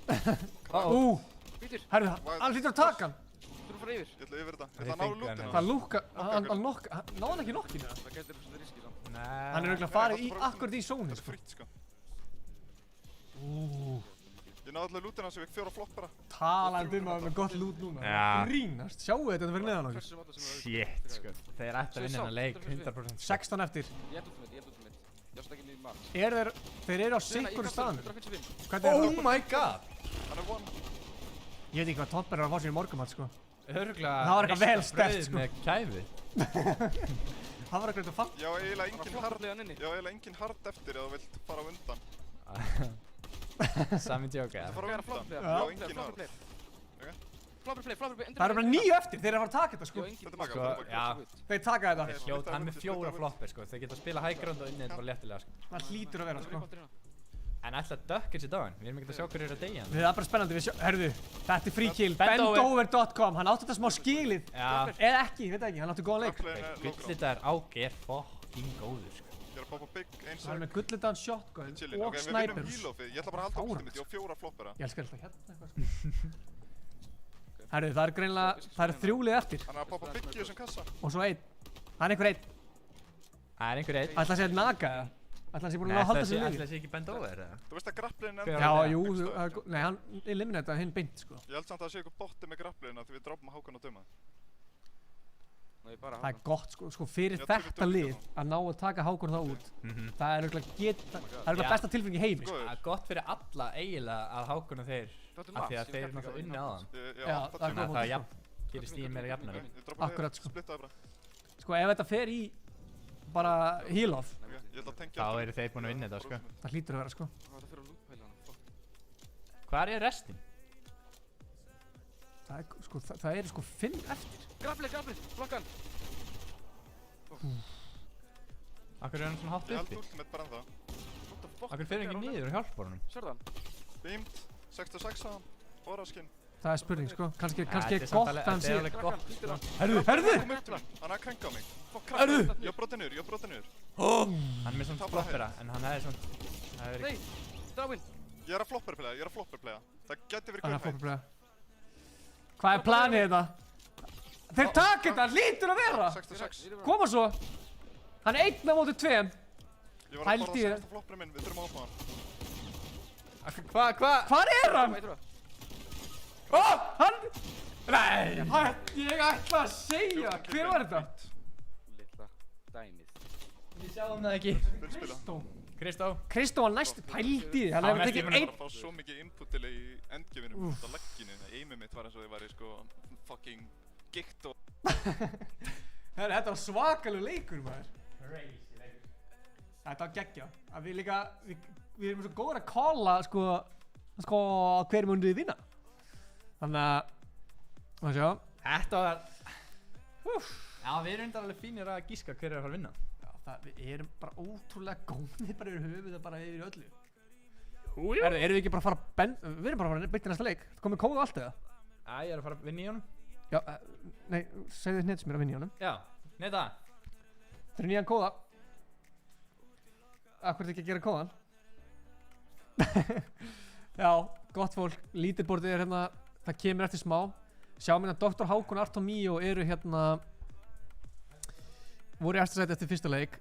Hvítur. Herru, hann hlýtur að taka hann. Þú þurfum að fara yfir. Ég ætla yfir þetta. Ég ætla að ná lútina. Það lúka, hann náði hann ekki nokkinu. Það getur svona riski samt. Hann er auðvitað farið akkurat í zónu, sko. Fritt, sko. Ég náði alltaf lútina sem við 4 floppara. Talandi að með gott lút núna. Grínast, sjáu þetta fyrir neðan okkur. Shit, sko. Þeir ætti að vinna hennar leik 100%. 16 eftir. Ég er ultimate. Ég ást ekki nýjum mark. Þeir eru á sikkur staðan. 155. Oh my god! Hann er one. Ég veit ekki hvað Tomber er að fá sér í morgumat, sko. Örgulega... Það var eitthvað vel sterkt, sko. Með kæfi. Það var eitthvað fann. Já, eiginlega engin hard eftir ef þú vilt fara á undan. Sami djóka, ja. Þú fara á undan. Já, engin hard. Flopper play. Það eru bara 9 eftir, þeir eru að fara að taka þetta, sko. Þeir taka þetta. Hann með 4 flopper, sko. Þeir geta að spila high ground og inni þetta bara léttilega, sko. Það hlýtur að vera, sko. En ætla að dökka þessi dagann. Við erum ekki að sjá hverju eru að deyja. Það er bara spennandi, herðu, þetta er free kill, bendover.com, hann átti þetta smá skilið. Eða ekki, ég veit ekki, hann átti góðan leik. Gullitaðar ági er fucking góður, sko. Ég er að poppa big eins og... Hann er með gullitaðan shotgun og snipers. Ég ætla bara að halda úrstum mitt, ég á 4 floppara. Ég elskar alltaf hérna eitthvað, sko. Herðu, það er greinlega, það eru 3 lið eftir. Hann er að poppa big í þessum kassa. Og svo 1. Það er einhver 1. Ætla að segja Naga, eða? Ætla að sé búin að halda sér liði. Ætla að sé ekki bendover, eða? Þú veist að grapplinn er... Já, jú, nei, hann eliminata hinn beint, sko. Ég held samt að það sé ykkur botti með grapplinn að því við drápum Hákon og Döma. Það er gott sko fyrir þetta lið að ná að taka Hákon það út. Það er örugglega besta tilfinning í heimi sko. Það er gott fyrir alla eiginlega að Hákon og þeir, af því að þeir eru náttúrulega unni á þann. Já, það er það gerir stíðin meira jafnari. Akkurat sko. Sko ef þetta fer í bara heal-off, þá eru þeir búin að vinna þetta sko. það hlýtur að vera sko. Hvar er restin? Það eru sko 5 eftir. Grafli, flokkan! Akkur er hann svona hátt Ég held uppi? ultimate bara ennþá. Akkur fer ekki niður og hjálpar honum? Sérðu hann? Beamed, 66 á hann, Boraskinn. Það er spurning sko, kannski er þetta er gott samt að hann sé. alveg gott sko. Herðu! Kom upp til mín, hann er að krænka á mig. Herðu! Ég er brotið niður. Hann er með svona floppera, en hann hefði svona... Nei, Dráin! Ég er að flopperplaya. Það gæti verið Hann er gullmeitt. flopperplaya. Hvað er planið þetta? Þeir taka þetta, hlýtur að vera! 66. Koma svo! Hann er 1 á móti 2. Ég var að Hældi borða ég. sexta flopperinn minn, við þurfum að opna hann. Hvar er hann? Hann... Nei, ég ætla að segja. Hver var þetta? Lilla dæmið. Við sjáum það ekki. Fyrir spila. Kristó var næst pældi. Hann hefur tekið Ég 1. var að fá svo mikið input til í endgefinu út á legginu. Aimið mitt var eins og ég væri sko fucking gikt og... Þetta var svakalegu leikur maður. Þetta var geggja. Við líka, við erum svo góður að calla sko hver munum við vinna. Þannig að, maður sjá. Þetta var... Já, við erum undar alveg fínir að gíska hver er að fara að vinna. Við erum bara ótrúlega góðir bara yfir höfuð og bara yfir öllu. Erum við ekki bara að fara að við erum bara að fara að byggja næsta leik. Það komið kóð og allt eða? Já, ég er að fara að vinna í honum. Já, nei, segðu þið neitt sem er að vinna í honum. Já, neitt það. Það er nýjan kóða. Akkur er ekki að gera kóðan? Já, gott fólk. Lítilborðið er hérna, það kemur eftir smá. Sjáum hérna Dr. Hákon og Artomíu eru hérna voru í eftir sæti eftir fyrsta leik.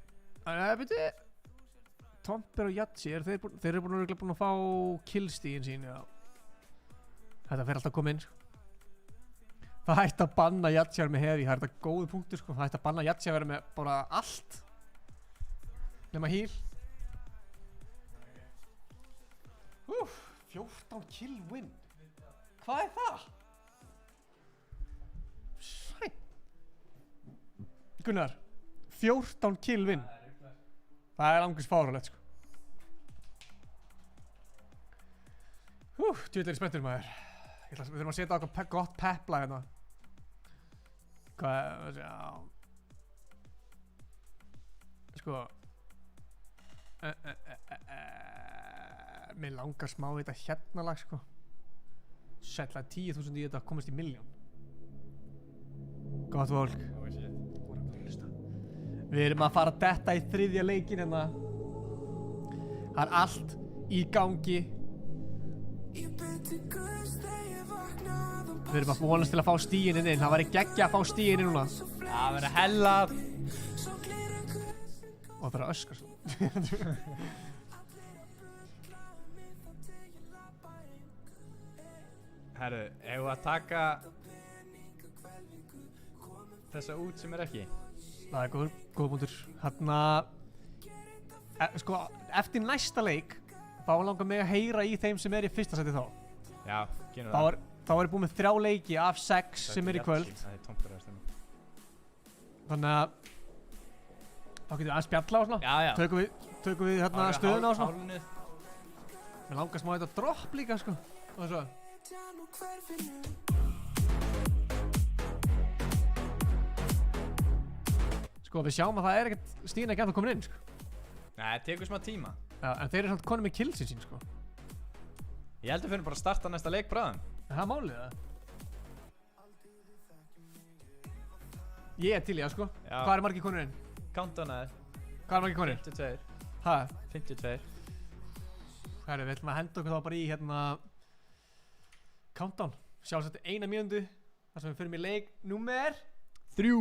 Byrju Tomper og Jatsi, þeir eru búin að fá killstíðin sín, já. Þetta fer alltaf að koma inn. Það hætti að banna Jatsi að vera með heavy, það er þetta góði punktur sko. Það hætti að banna Jatsi að vera með bara allt nema heal. 14 kill win. Hvað er það? Sæt. Gunnar, 14 kill win. Það er angurs fáralegt sko. Djúvill er ég spenntur maður. Við þurfum að setja okkar gott pepla hérna. Hvað, já. Sko. Mér langar smá í þetta hérna lag sko. Sætla 10.000 í þetta komast í milljón. Gott fólk. Við erum að fara að detta í 3. leikin hérna. Það er allt í gangi. Við erum að vonast til að fá stíginn inn. Það væri geggja að fá stíginn inn núna. Það verður hella. Og það er að öskra svo. Herru, hefur að taka þessa út sem er ekki? Það er góð punktur. Hérna, sko, eftir næsta leik þá langar mig að heyra í þeim sem er í fyrsta seti þá. Já, genum það. Þá er ég búinn með 3 leiki af 6 sem er í kvöld. Það er Tomper að stemma. Þannig að þá getum við aðeins spjalla og svona. Já, já. Tökum við hérna stöðuna og svona. Hálnuð. Mér langar smá þetta dropp líka sko. Og svo. Sko við sjáum að það er ekkert stíðin ekki ennþá komin inn sko. Nei, það tekur smá tíma. Já, en þeir eru samt konum með killsin sín sko. Ég heldur fyrir bara að starta næsta leik bráðum. Er það málið það? Ég er til í það sko. Já. Hvað er margir konur inn? Countdown aðeins. Hvað er margir konur? 52. Hæ? 52. Herru, við ætlum að henda okkur þá bara í hérna Countdown. Sjálfsagt 1 mínútu þar sem við förum í leik númer 3.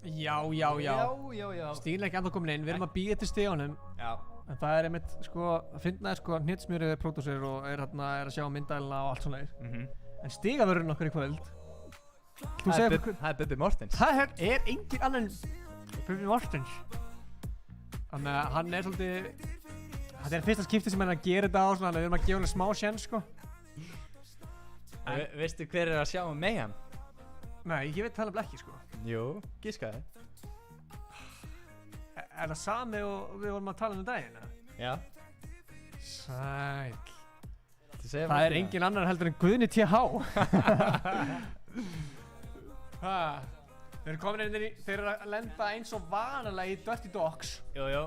Já. Já. Stígurinn er ekki ennþá komin inn, við erum að bíða til stígunum. Já. En það er einmitt, sko, að finna sko, hnitsmjörið pródúsir og er að sjá myndælina og allt svona En stígavörðurinn okkar í kvöld. Það er Bubbi Mortens. Það er engin annan Bubbi Mortens. Þannig að hann er svolítið, þetta er fyrsta skipti sem hann er að gera þetta á svona, við erum að gefa hann smá sjens, sko. Veistu hver er að sjá Mayhem? Nei, ég veit það alveg ekki, sko. Jú, gískaði. Er það sami og við vorum að tala daginn, eða? Já. Sæl. Það er engin annar heldur en Guðni TH. Þeir eru komin inn í, þeir eru að lenda eins og vanalega í Dirty Dogs. Jú.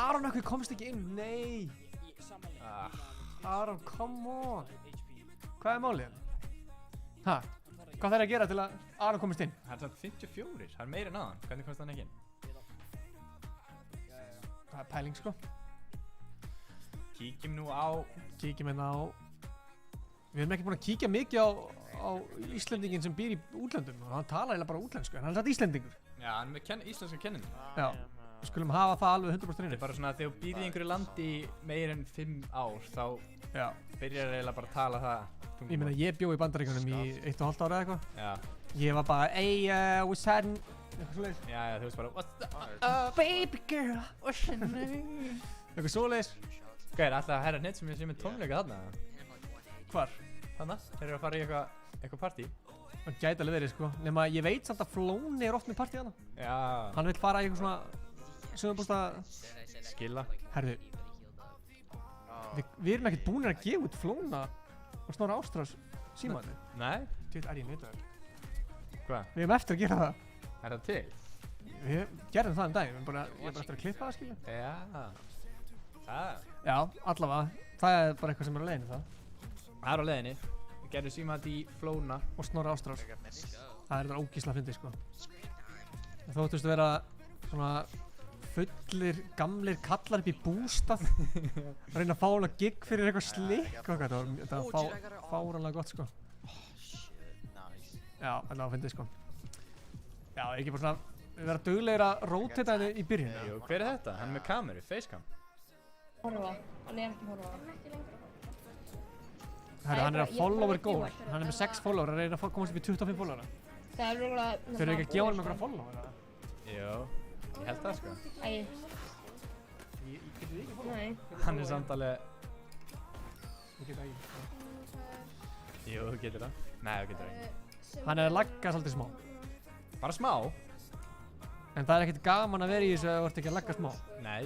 Aron okkur komst ekki inn, nei. Aron, come on. Hvað er málið? Hvað þarf að gera til að Aron komist inn? Það er samt 54, það er meira en aðan. Hvernig komst hann ekki inn? Það er pæling, sko. Kíkjum nú á... Við erum ekki búin að kíkja mikið á Íslendingin sem býr í útlöndum og hann talar eiginlega bara útlensku, en hann er satt Íslendingur. Já, hann er með íslenska kenningu. Já, við skulum hafa það alveg 100% inni. Bara svona að þegar þú býrð í einhverju landi í meir en 5 ár, þá byrjar eiginlega bara að tala það tungumál. Ég meina, ég bjó í Bandaríkjunum í 1,5 ára eða eitthvað. Já. Ég var bara, what's happening? Eitthvað svoleiðis. Já, þú veist bara, what's up, baby girl, what's your name? Eitthvað svoleiðis. Hvað er alltaf að herra hnitt sem ég sé með tónleika þarna? Hvar? Þarna? Þeir eru að fara í eitthvað partí. Það gæti alveg verið, sko. Nema ég veit samt að Flóni er oft með partí þarna. Já. Hann vill fara í eitthvað svona sumarbústað. Skilla. Herðu, við erum ekkert búinir að gefa út Flóna og Snorra Ástrás símanni. Nei. Þetta er ég nýtaður. Hvað? Við erum eftir að gera það. Er það til? Við gerðum það dag, ég er bara eftir að klippa það, skilja. Já. Já, allavega. Það er bara eitthvað sem er á leiðinni það. Það er á leiðinni. Við gerðum símat í Flóna. Og Snorra Ástrás. Það er þetta ógísla að fyndi, sko. Það þóttust að vera svona fullir, gamlir kallar upp í bústað. Að reyna að fá hana gig fyrir eitthvað slikk. Þetta var fáranlega gott, sko. Já, þetta var að fyndi, sko. Já, ekki bara svona, við verðum duglegir að rótita henni í byrjun. Jú, hver er þetta? Hann er með kameru, facecam. Horfa, hann er ekki horfa. Herru, hann er að follower goal. Hann er með 6 follower, hann reyna að komast upp í 25 followera. Það er rúglega... Þeir eru ekki að gefa hann með einhverja followera? Jú, ég held það, sko. Æ. Ég geti þið ekki follower? Nei. Hann er samt alveg... Ég geti það ekki. Jú, þú getur það. Nei, þú getur það ekki. Hann er að lagga svolítið smá. Bara smá? En það er ekkert gaman að vera í þessu að þú ert ekki að lagga smá. Nei.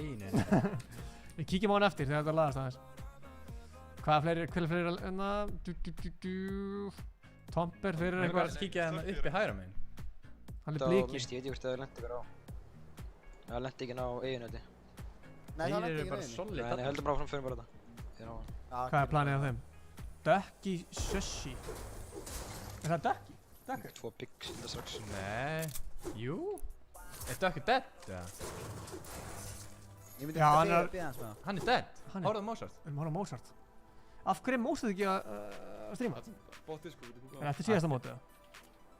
Við kíkjum á hann eftir þegar þetta laðast aðeins. Hver fleiri enna... Tomper, þeir eru eitthvað... Kíkja hérna upp í hægra meginn. Hann er bliki. Þá misti ég hvort það lendi ykkur á. Það lendi ekki ná eiginöti. Nei, það lendi ekki á eiginu. Nei, heldur bara áfram fyrir bara þetta. Hvað er planið á þeim? Ducky Sushi. Er það Ducky? Ducky? 2 byggs þetta strax. Nei. Jú? Er Ducky dead? Já, hann er dead. Hárað Mozart. Við erum hárað Mozart. Af hverju er Mozart ekki að stríma? Bóttið sko. Er eftir síðasta mótið?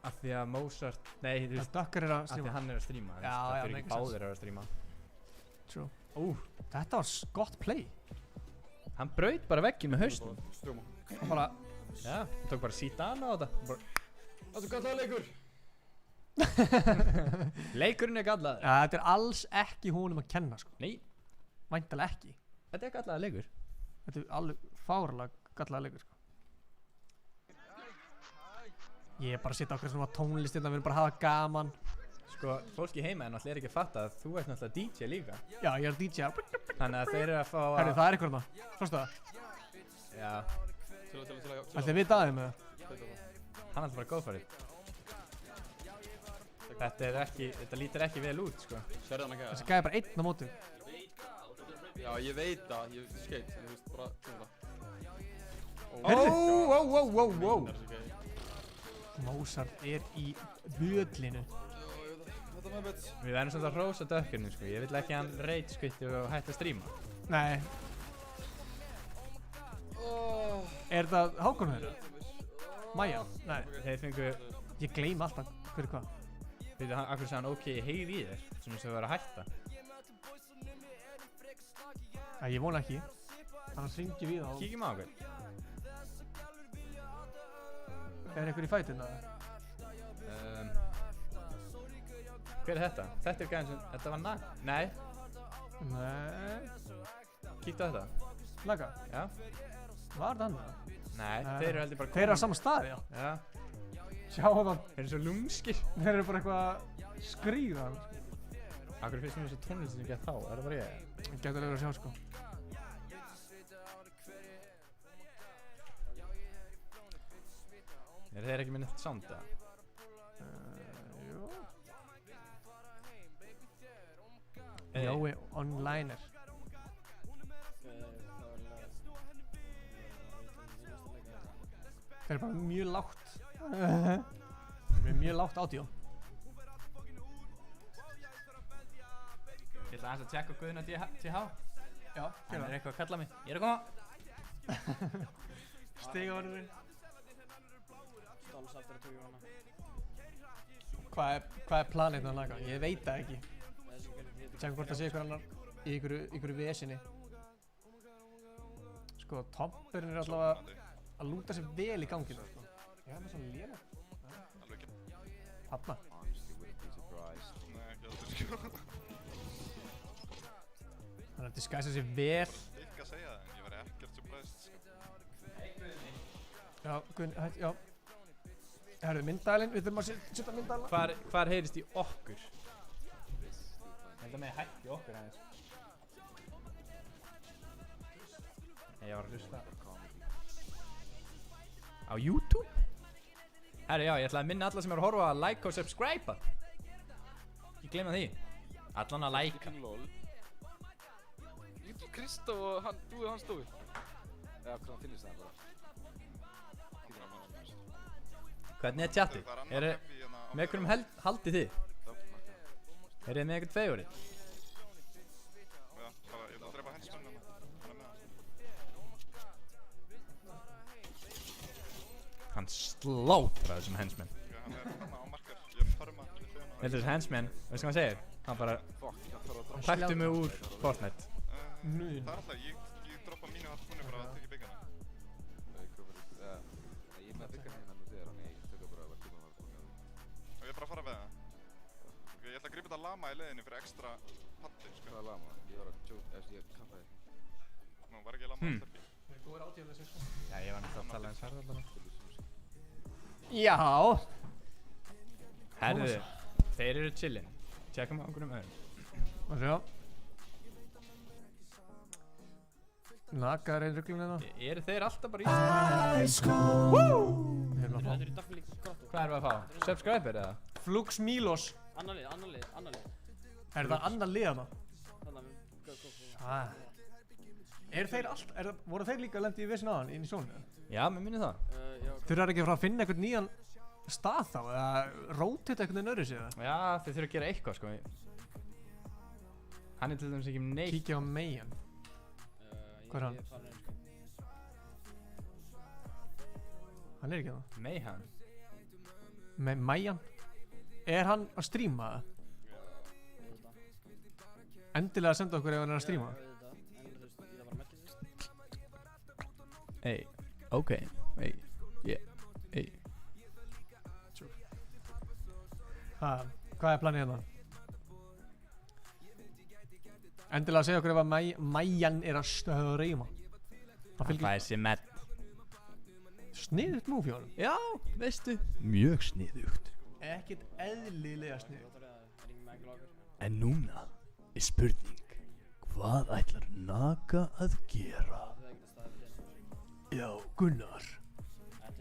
Af því að Mozart... Nei, þú veist... Ducker er að stríma. Af því að hann er að stríma. Já, það fyrir ekki báðir að stríma. True. Þetta var gott play. Hann braut bara vegginn með hausnum. Strjóma. Hann bara... Já, hann tók bara Zidane á þetta. Það er svo gallaður leikur. Leikurinn er gallaður. Já, þetta er alls ekki honum að kenna, sko. Nei. Væntalega ekki. Þetta er gallaður leikur. Þetta er alveg fárlega gallaður leikur, sko. Ég er bara að setja okkur svona tónlist hérna, við erum bara að hafa gaman. Sko, fólki heima er náttúrulega ekki að fatta að þú ert náttúrulega DJ líka. Já, ég er DJ. Þannig að þeir eru að fá að... Herru, það er eitthvað hérna. Sástu það? Já. Ætli við daðið með það? Hann ætla bara að góða farið. Þetta lítur ekki vel út, sko. Þessi gæði bara einn á móti. Já, ég veit það, ég skeit, en þú veist bara, Wow. Mozart er í völlinu. Við verðum svona að hrósa Duckerinu, sko. Ég vil ekki að hann rage-squitti og hætti að stríma. Nei. Er það Hákon þeirra? Maja? Nei. Þeir fengu... Ég gleym alltaf hverju hvað. Býtu, akkur sagði hann ok, ég heyri í þér. Svona sem þau verið að hætta. Ég vona ekki. Annars hringjum við á. Kíkjum á okkur. Er einhver í fætinu? Hver er þetta? Þetta er gæðin sem... Þetta var Naga? Nei. Nei. Kíktu á þetta. Naga? Já. Var það hann? Nei, þeir eru heldur bara... Þeir eru á sama staði, já. Já. Sjá það. Þeir eru svo lúmskir. Þeir eru bara eitthvað skrýða. Akkur finnst mér þessu tónlist sem ég gett þá? Er það bara ég? Gæti alveg að sjá, sko. Er þeir ekki með neitt sound, eða? Jú. Jói onliner. Það er bara mjög lágt. Það er mjög lágt audio. Ég ætla aðeins að tjekka Guðna TH. Já, hann er eitthvað að kalla mig. Ég er að koma. Stigavarurinn. Stálsaftur að tókja hana. Hvað er planið að laga? Ég veit það ekki. Tjekka hvort það sé ykkur annar í ykkur vesinni. Sko, Tomperinn er allavega að lúta sér vel í ganginu, sko. Ég hef með svona lélega. Alveg ekki. Hanna. Nei, ekki aldrei, sko. Hann er að disguisa sér vel. Ekki að segja það, en ég var ekkert surprised, sko. Já, Gunn, já. Herru, myndalinn, við þurfum að setja myndalinn. Hvar heyrist í okkur? Þetta með hætti okkur aðeins. Nei, ég var að hlusta. Á YouTube? Herru, já, ég ætla að minna alla sem eru að horfa að like og subscribe. Ég glemma því. Allan að like. Lítil Kristó og hann, þú og hann stóðu. Já, hvað finnst það bara? Hvernig er tjatti? Með hverjum haldið þið? Er þið með eitthvað favorite? Já, bara, ég ætla að drepa hensmenn hann er með það. Hann slátra þessum hensmenn. Já, hann er hann á markar, ég farma til hliðina. Þessi hensmenn, veistu hvað hann segir? Hann bara... Taktu mig úr Fortnite. Það er alltaf, ég droppa mínu harpunni bara að tekja byggana. Ég með byggana hérna nú þegar, þannig ég tökka bara að vera tíma að vera búin. Og ég er bara að fara við það. Ok, ég ætla að gripa þetta lama í leiðinni fyrir ekstra patti, sko. Hvað er lama? Ég var að tjóta, eftir ég kappaði. Nú, var ekki lama alltaf ekki. Það er góður átíð þessu, sko. Já, ég var náttúrulega að tala eins harðar bara. Já. Herðu, þeir eru chillin. Tjekkum á einhverjum öðrum. Og sjá. Naga er einn ruglun eða? Eru þeir alltaf bara í Þetta er í dagfélík gott. Hvað erum við að fá? Subscriber eða? Flux Milos. Annar lið. Er það annar lið hana? Þannig Er þeir alltaf, voru þeir líka lendi í vissin aðan inn í sónu? Já, mér minnir það. Þurfa ekki að fara að finna einhvern nýjan stað þá, eða rótita einhvern veginn öðru sig eða? Já, þeir þurfa að gera eitthvað sko. Hann er til dæmis ekki neitt. Kíkja á Mayan. Hvað er hann? Hann er ekki það. Mayhem? Mayan? Er hann að stríma það? Endilega að senda okkur ef hann er að stríma. Ey, ok, ey, yeah, ey. Hvað er planið hérna? Endilega að segja okkur ef að Mayan er að strýma. Hvað er sem með? Sniðugt múf hjá hann. Já, veistu. Mjög sniðugt. Ekkert eðlilega sniðugt. En núna er spurning, hvað ætlar Naga að gera? Já, Gunnar.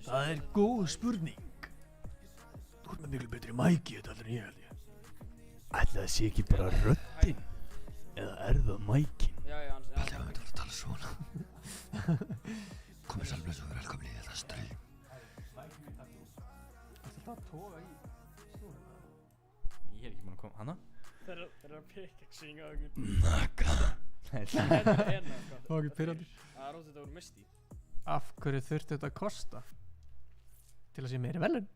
Það er góð spurning. Þú ert með miklu betri mæki þetta en ég held ég. Ætla það sé ekki bara röddin? Eða er það mækin? Já, hans... Palli, það myndi að tala svona. Komið sælblöðs og verið velkomni í þetta stream. Þetta að toga í snúruna? Ég er ekki búinn að koma, hana? Þeir eru að pickaxinga okkur. Naga. Það er ekki pirrandi. Það er ótt þetta voru misti. Af hverju þurfti þetta að kosta? Til að sé meiri velun.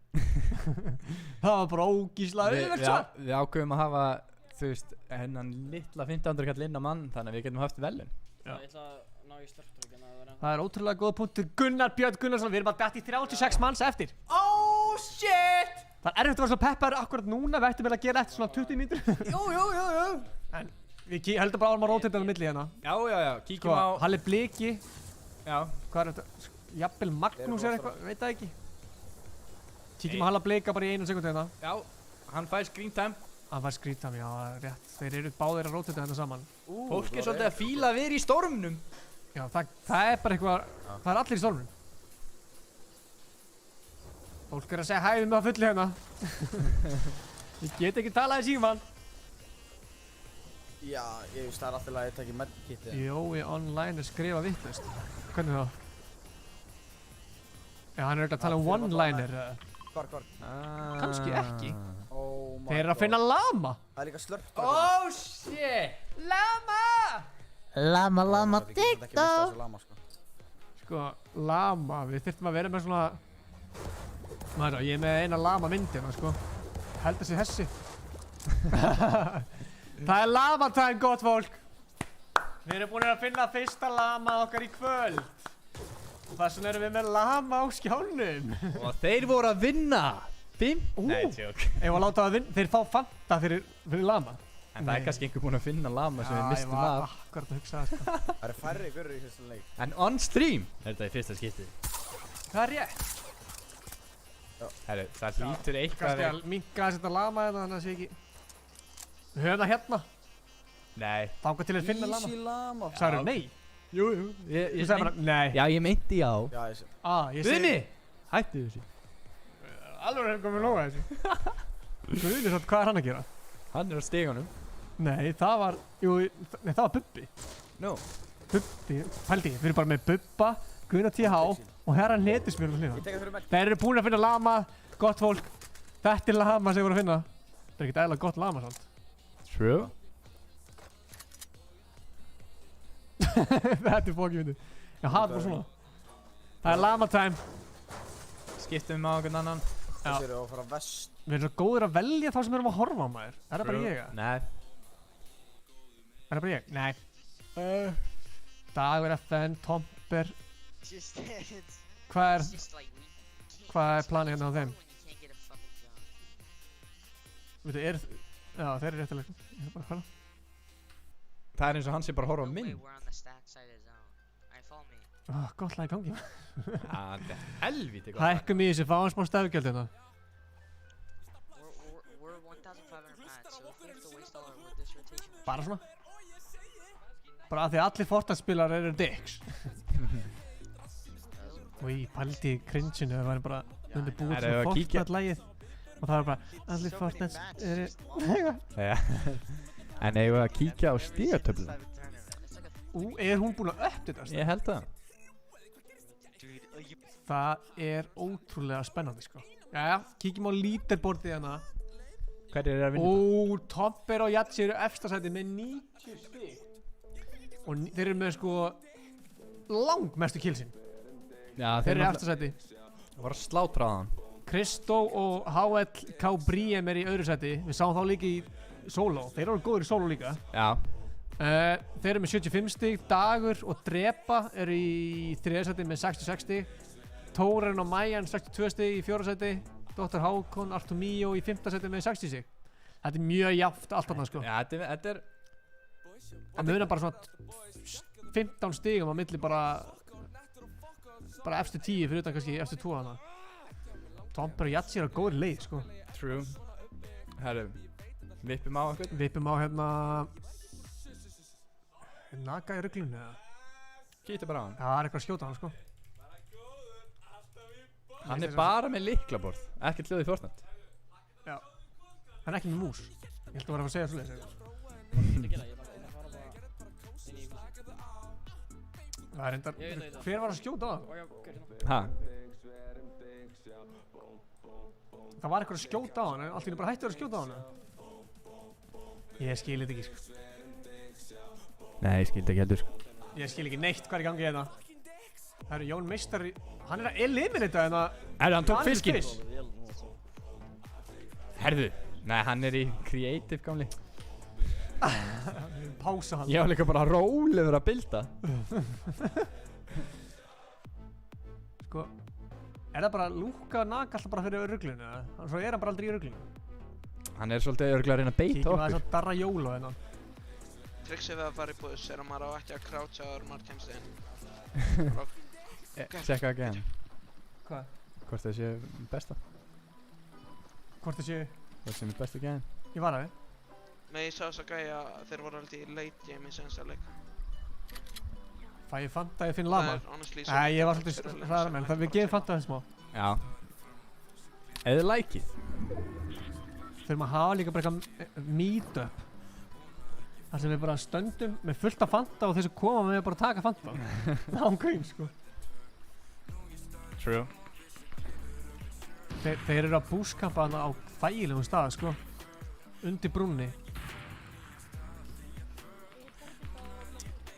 Það var bara ógíslega auðvelt Við ákveðum að hafa, þú veist, hennan litla 1500 kall inn á mann, þannig að við getum haft velun. Ég ætla að ná í startdröggina að vera. Það er ótrúlega góð punktur. Gunnar Björn Gunnarsson, við erum bara dætt í 36 manns eftir. Oh shit! Það er erfitt að vera svo peppar akkurat núna, við ættum vel að gera eftir svona 20 mínútur. Jú. En við heldum bara árum að rótita á milli hérna. Já, kíkjum á... Halli Bliki. Já. Hvað er þetta? Jafnvel Magnús eitthvað, veit það ekki. Kíkjum á Halla Blika bara í 1 sekúndu hérna. Já, hann fær screen time. Hann fær screen time, já, rétt. Þeir eru báðir að rótita hérna saman. Fólk er svolítið að fíla að vera í stormnum. Já, það er bara eitthvað, það er allir í stormnum. Fólk er að segja hæ við mig að fulli hérna. Ég get ekki talað í síman. Já, ég veist það er alltaf að ég tekja medkitið. Jói online er skrifa vitlaust. Hvernig þá? Já, hann er auðvitað að tala um one-liner. Hvar? Kannski ekki. Oh my god. Þeir eru að finna lama. Það er líka slörpt. Oh shit! Lama! Lama TikTok! Sko, lama, við þurftum að vera með svona... Maður, ég er með eina lama myndina, sko. Held að sé hessi. Það er lama time, gott fólk. Við erum búin að finna fyrsta lama okkar í kvöld. Og þess vegna erum við með lama á skjálnum. Og þeir voru að vinna 5? Nei, tjók. Ef að láta það vinna, þeir fá Fanta fyrir lama. En það er kannski einhver búinn að finna lama sem við mistum af. Já, ég var akkurat að hugsa það, sko. Það eru færri ykkur í fyrsta leik. En on stream er þetta í fyrsta skiptið. Það er rétt. Herru, það hlýtur eitthvað... Kannski að minka að setja lama hérna, þannig að það sé ekki... Við höfum það hérna. Nei. Þangað til að finna lama. Easy lama. Sagður nei? Jú. Þú sagði bara nei. Já, ég meinti já. Já, ég sé. Ég segi... Guðni! Hættu þessu. Alveg hefur komið nóga þessu. Guðni, svo hvað er hann að gera? Hann er á stegunum. Nei, það var... Nei, það var Bubbi. Nú? Bubbi, pældi ég. Við erum bara með Bubba, Gunnar TH og herra Netismjörn að hlýna. Þeir eru búin að finna lama, gott fólk. Þetta er lama sem við vorum að finna. Það er ekkert eðla gott lama, sant? True. Þetta er fókið myndið. Já, það er bara svona. Það er lama time. Skiptum á einhvern annan. Já. Þeir eru að fara vest. Við erum svo góðir að velja þá sem erum að horfa á maður. Er það bara ég, eða? Nei. Er það bara ég? Nei. Dagur FN, Tomper. Hvað er planið hérna á þeim? Veitu, já, þeir eru réttilega. Ég er bara að hvala. Það er eins og hann sé bara að horfa á minn. Gott lag í gangi. Það er helvíti gott lag. Hækkum í þessu, fáum smá stefgjöld hérna. Bara svona. Bara af því að allir Fortnite-spilar eru dicks. Og í pældi cringe-inu, það væri bara undir búið svona Fortnite-lagið. Og það var bara, allir Fortnite eru... En eigum við að kíkja á stigatöfluna? Er hún búin að uppdatast? Ég held það. Það er ótrúlega spennandi, sko. Jæja, kíkjum á leaderboardið hérna. Hverjir eru að vinna? Tomper og Jatsi eru efstasæti með 90 stig. Og þeir eru með, sko, langmestu killsinn. Já, þeir eru efstasæti. Það var að slátra á hann. Kristó og HLK Briem er í öðru sæti. Við sáum þá líka í solo. Þeir eru góður í solo líka. Já. Þeir eru með 75 stig. Dagur og Drepa eru í þriðja sæti með 66 stig. Tóren og Majan 62 stig í fjóra sæti. Dr. Hákon, Artumíó í 5. sæti með 60 stig. Þetta er mjög jafnt allt þarna, sko. Já, þetta er... Það munar bara svona 15 stigum á milli bara efstu 10 fyrir utan kannski efstu 2 hana. Tomper og Jatsi eru á góðri leið, sko. True. Herru, vippum á einhvern? Vippum á hérna... Naga í ruglunni, eða? Kíktu bara á hann. Já, það er eitthvað að skjóta hann, sko. Hann er bara með lyklaborð, ekkert hljóð í Fortnite. Já. Hann er ekki með mús. Ég held að vera að segja svoleiðis. Það er reyndar... Hver var að skjóta á hann? Hæ? Það var eitthvað að skjóta á hann, allt í henni bara hætti að skjóta á hann. Ég skil þetta ekki, sko. Nei, ég skil þetta ekki heldur, sko. Ég skil ekki neitt hvað er í gangi hérna. Það eru Jón Meistari... Hann er að eliminata hérna... Hann tók fiskinn. Herðu, nei, hann er í creative gamli. Pása hann. Ég var líka bara rólegur að builda. Sko, er það bara Lúka Nag alltaf bara fyrir ruglinu eða? Svo er hann bara aldrei í ruglinu. Hann er svolítið örugglega að reyna að beita Kíkjum okkur. aðeins að darra jóla þennan. Trixið við að fara í buss er að maður á ekki að croucha áður en maður kemst inn. Tjekka ekki hann. Hvað? Hvort það sé besta. Hvort það séu? Hvort sem er besta gæðin. Ég var að við. Nei, ég sá þess að gæja þeir voru alltaf í late game í sensta leik. Fæ ég Fanta ég finn lama? Nei, ég var svolítið hraðar með það. Við gefum Fanta þess smá. Já. Eða likeið. Þurfum að hafa líka bara eitthvað meet-up. Þar sem við bara stöndum með fullt af Fanta og þeir sem koma með bara taka Fanta. Án grín, sko. True. Þeir eru að búskampa hana á þægilegum stað, sko. Undir brúnni.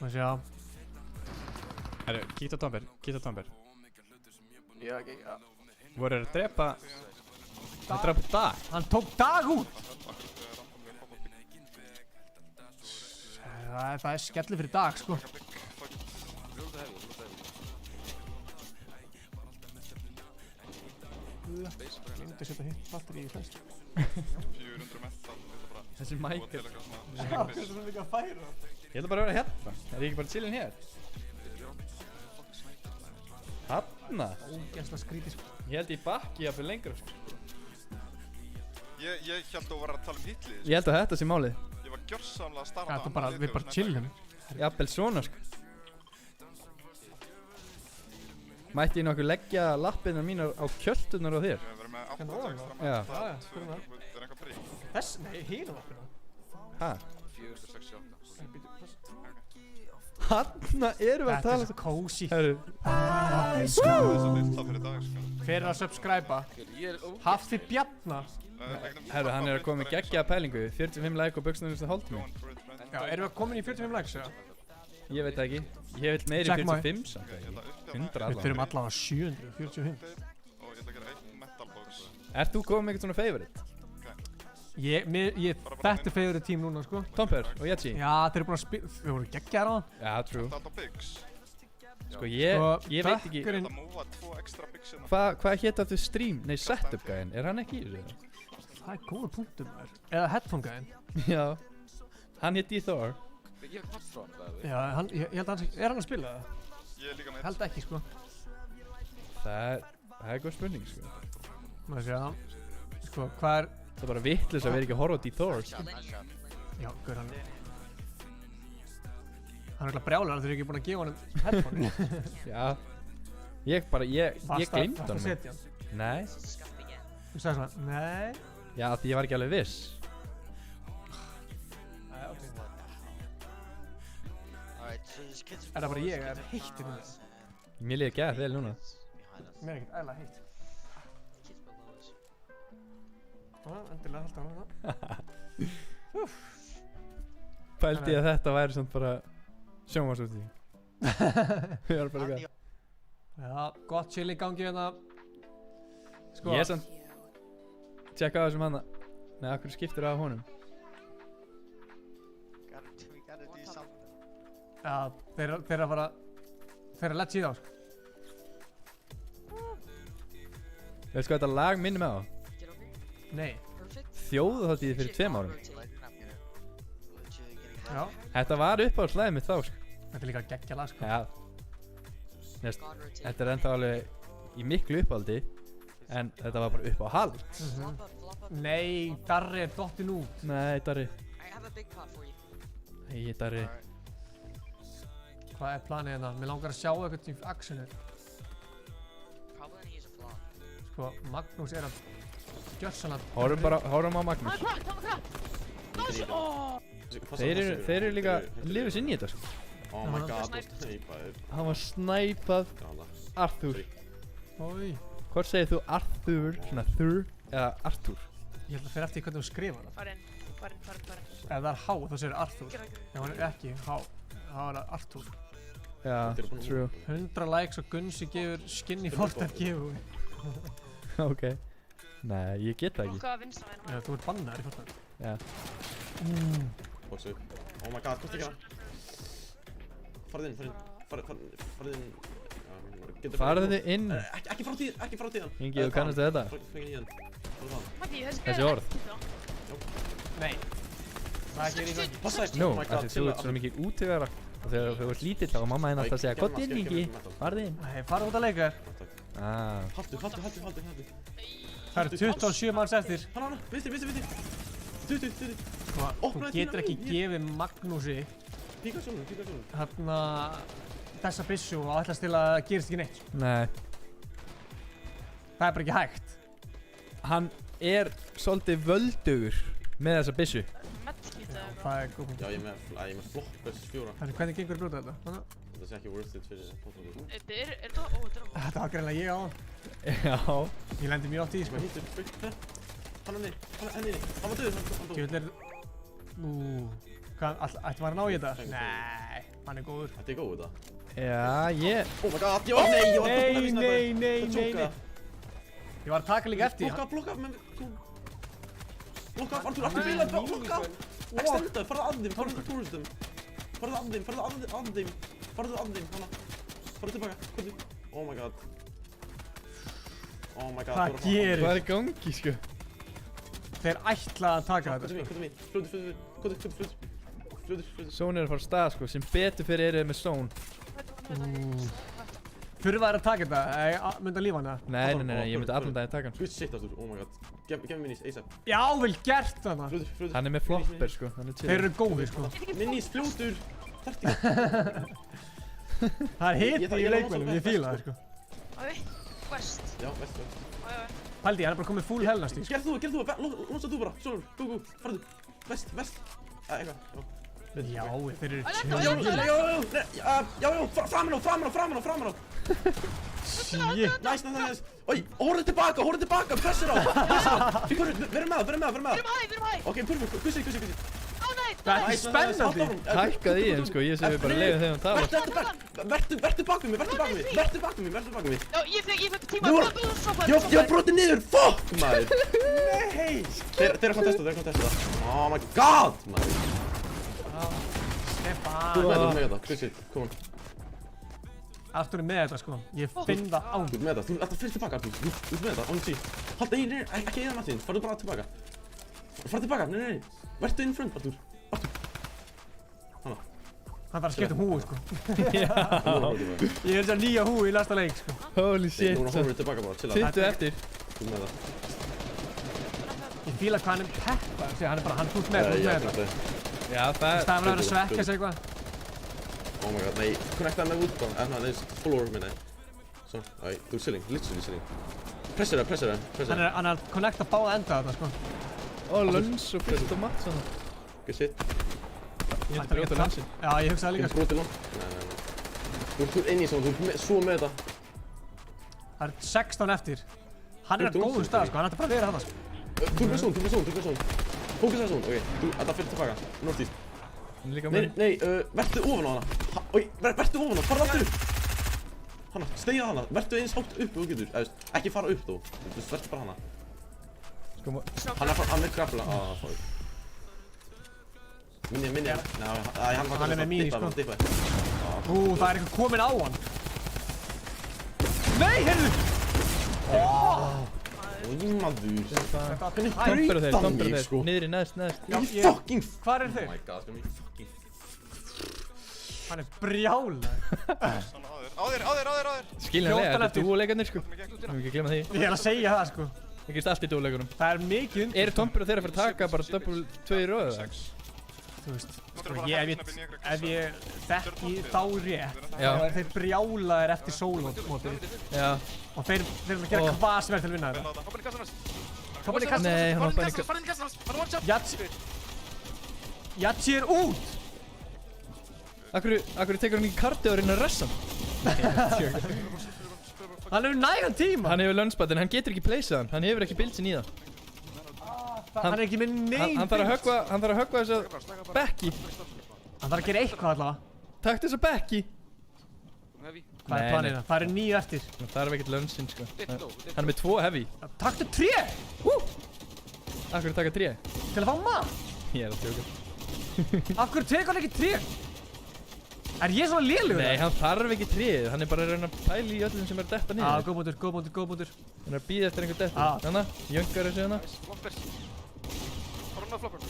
Má sjá. Herru, kíktu á Tomber. Já. Voru að drepa... Hann drepa Dag. Hann tók Dag út! Það er skellir fyrir Dag, sko. Gleymdi að setja hitt batteri í fæst. 400 metal, Þessi Michael. Það er svo mikið að færa. Ég ætla bara að vera hérna. Er ég ekki bara chillin hér? Hanna? Ógeðslega skrítið, sko. Ég held ég bakki jafnvel lengra, sko. Ég held að þú var að tala um hitlið. Ég held að þetta sé málið. Ég var gjörsamlega að starfa Þetta bara, við bara chillum. Jafnvel svona, sko. Mætti ég nokkuð leggja lappirnar mínar á kjöltunar á þér? Við verðum með 8 ekstra Já. metal, 2 er eitthvað brík. Þess? Nei, hínu lappirna. Hæ? 468. Hanna erum við að tala Þetta er svo cozy. Herru. Það er svo litla fyrir dag, sko. Fyrir að subscriba. Hafði Bjarna. Herru, hann er að koma með geggjaða pælingu. 45 like og buxnum næstu hálftíma. Já, erum við komin í 45 likes, eða? Ég veit ekki. Ég vil meiri 45 samt ekki. 100 allavega. Við þurfum allavega 745. Og ég ætla að gera 1 metal box. Ert þú komið með eitthvað svona favorite? Þetta er favorite team núna, sko. Tomper og Yetzi? Já, þeir eru búin að spila, við vorum geggjaðar á hann. Já, true. Þetta er alltaf bigs. Sko ég veit ekki. Ég ætla að múa 2 extra bigs hérna. Hvað hétt aftur stream? Nei, setup gæðin. Er hann ekki í þessu? Það er góða punktum þar. Eða headphone gæðin. Já. Hann hétt D-Thor. Ég hef hatt frá hann, það Já, ég held að hann, er hann að spila það? Ég er líka með Held ekki, sko. Það er góð spurning, sko. Má sjá. Sko, hvað er... Það er bara vitlaus að vera ekki að horfa á D-Thor, sko. Já, gaur hann. Hann er alltaf brjálar þegar ég ekki búin að gefa honum headphone. Já. Ég gleymd Varstu að setja hann? Nei. Þú sagði svona, nei. Já, því ég var ekki alveg viss. Er það bara ég, er heitt í núna? Mér líður gæð vel núna. Mér er ekkert ægilega heitt. Endilega halda á hana. Pældi ég að þetta væri samt bara sjónvarsúti. Við erum bara gæð. Já, gott chill í gangi hérna. Sko. Ég er samt... Tjekka á þessum hana. Nei, akkur skiptir af honum. Já, þeir eru að fara... Þeir eru að leta síða á, sko. Veistu hvað þetta lag minnir mig á? Nei. Þjóðhátíð fyrir 2 árum. Já. Þetta var upp á slæðið mitt þá, sko. Þetta er líka geggja lag, sko. Já. Þetta er ennþá alveg í miklu uppáldi. En þetta var bara upp á hald. Nei, Darri er dottinn út. Nei, Darri. Nei, Darri. Hvað er planið hérna? Mér langar að sjá eitthvað í actionu. Sko, Magnús er að gjörsanlega... Horfum á Magnús. Þeir eru líka lifis inn í þetta, sko. Oh my god, þú snæpaðir. Hann var snæpað Arthur. Ói. Hvort segir þú Arthur, svona Thur, eða Arthur? Ég held að fyrir eftir hvernig þú skrifar það. Farin. Ef það er H, þá segir Arthur. Ef hann er ekki H, þá er það Arthur. Já, true. 100 likes og Gunsi gefur skinny Fortnite giveaway. Ok. Nei, ég get það ekki. Blokkaða vinstra megin á Já, þú ert bannaður í Fortnite. Já. Bóksu. Oh my god, hvað er það? Farðu inn. Farðu inn. Ekki frá tíðan. Ingi, þú kannast þetta? Þessi orð. Nei. Það er ekki í gangi. Nú, þú ert svo mikið útvegara. Og þegar þú ert lítill þá var mamma henni alltaf að segja gott inn, Ingi. Farðu inn. Nei, farðu út að leika þér. Haltu. Það eru 27 manns eftir. Hanna, vinstri. 20. Þú getur ekki gefið Magnúsi Píka sjónum. hérna þessa byssu og ætlast til að gerist ekki neitt. Nei. Það er bara ekki hægt. Hann er svolítið völdugur með þessa byssu. Það er góð punkt. Já, ég er með flokk versus 4. Þannig hvernig gengur að brjóta þetta? Það sé ekki worth it fyrir fólkvöldu. Þetta var greinlega ég á hann. Já. Ég lendi mjög oft í því, sko. Henni, hann var döður, hann dó. Kjöldin Hvað, ætti maður að ná í þetta? Nei, hann er góður. Þetta er góð þetta. Já, ég... Oh my god, ég var Nei. Ég var að taka líka eftir. Blokka, Artur, bilað, blokka. Extenda, farðu að þeim, farðu túristum. Farðu að þeim, hana. Farðu tilbaka, hvernig? Oh my god. Hvað gerir? Hvað er í gangi, sko? Þeir ætla að taka þetta, sko. Fljótur. Zone er að fara af stað, sko, sem betur fyrir er með zone. Þurfa þær að taka þetta? Myndi að lífa hann, eða? Nei, ég myndi allan daginn taka hann. Good shit, Artur, oh my god. Gef mér minis, ASAP. Já, vel gert þarna. Fljótur. Hann er með flopper, sko. Þeir eru góðir, sko. Minis, fljótur. Það er hiti í leikmennum, ég fíla það, sko. West. Já, vest. Paldi, hann er bara komið full hellnast í, sko. Gerð þú, lósa þú bara, Sólur, go, farðu. Vest. Eitthvað, Já, þeir eru Já, framan á. Shit. Nice. Oi, horfðu tilbaka, pressur á. Verið með. Við erum hæg. Ok, perfect, kussi. Það er spennandi. Hækkaði í þeim, sko, ég segi bara leiði þeim að tala. Vertu bak við mig. Já, ég fekk tíma að ég var brotið niður, fuck, maður. Nei. Þeir eru að testa það. Oh my god, maður. Stefán. Þú með þetta, kussi, kom on. Artur er með þetta, sko. Ég finn það á. Þú ert með þetta, þetta fyrir tilbaka, Artur. Þú ert með þetta, on G. Halda ekki eina Martin, farðu bara tilbaka. Farðu tilbaka, nei. Vertu inn front, Artur. Hanna. Hann þarf að skipta húi, sko. Já. Ég er þess nýja húi í næsta leik, sko. Holy shit. Núna horfum við tilbaka bara, chilla. 20 eftir. Þú með það. Ég fíla hvað hann er peppar. Hann er bara, hann út með þetta. Já, það er... Það er að vera að svekka sig eitthvað. Oh my god, nei, connecta með út bara. Nei, follower minni. Svo, þú er chilling, literally chilling. Pressur það. Hann er að connecta báða enda þetta, sko. Ó, lönns og fullt og matt svona. Good shit. Ég hefði brjóta lönnsinn. Já, ég hugsaði líka, sko. Nei. Þú ert inn í svona, þú ert svo með þetta. Það er 16 eftir. Hann er að góðu stað, sko. Hann ætti bara að vera þarna, sko. Þú er zone. Fókus að zone, ok. Þetta fyrir tilbaka. Northeast. Nei, vertu ofan á hana. Oi, vertu ofan á, farðu aftur upp. Hanna, stegja hana. Vertu eins hátt upp og þú getur. Ekki fara upp þó. Vertu bara hana. Hann er grappla. Fuck. Minni. Nei, hann er með mín, sko. Það er eitthvað komin á hann. Nei, heyrðu! Maður. Hvernig tomper þeir, sko. Niðri, neðst. Fucking. Hvar er þeir? Oh my god, sko, fucking. Hann er brjálaður. Á þér. Skiljanlega, þetta er dúoleikarnir, sko. Við erum ekki að glemma því. Ég er að segja það, sko. Það gerist allt í dúoleikurum. Það er mikið undir. Eru tomper og þeir að fara að taka bara double 2 í röðu, eða? Þú veist, ef ég þekki þá rétt, þá er þeir brjálaðir eftir solo-mótið. Já. Og þeir eru að gera hvað sem er til að vinna þetta. Hoppa inn í kassan. Nei, hann hoppa inn í kassan. Jatsi er út! Akkur tekur hann ekki kartið og reyna að ressa hann? Hann hefur nægan tíma! Hann hefur lönnspatt en hann getur ekki pleysað hann. Hann hefur ekki bildsin í það. Hann er ekki með neyn. Hann þarf að höggva þessa Becky. Hann þarf að gera eitthvað allavega. Takk þessa Becky. heavy. Hvað er planið það? Það eru 9 eftir. Það þarf ekkert lönnsinn sko. Ditto. Hann er með 2 heavy. Taktu 3! Af hverju taka 3? Til að fá mat. Ég er að tjóka. Af hverju tekur hann ekki 3? Er ég svona lélugur? Nei, hann þarf ekki 3. Hann er bara að reyna að pæla í öllum sem er að detta niður. Góð búndur. Hann er að bíða eftir einhver detti. Þannig, jöngar þessu hana. Floppers. Horfum að floppers.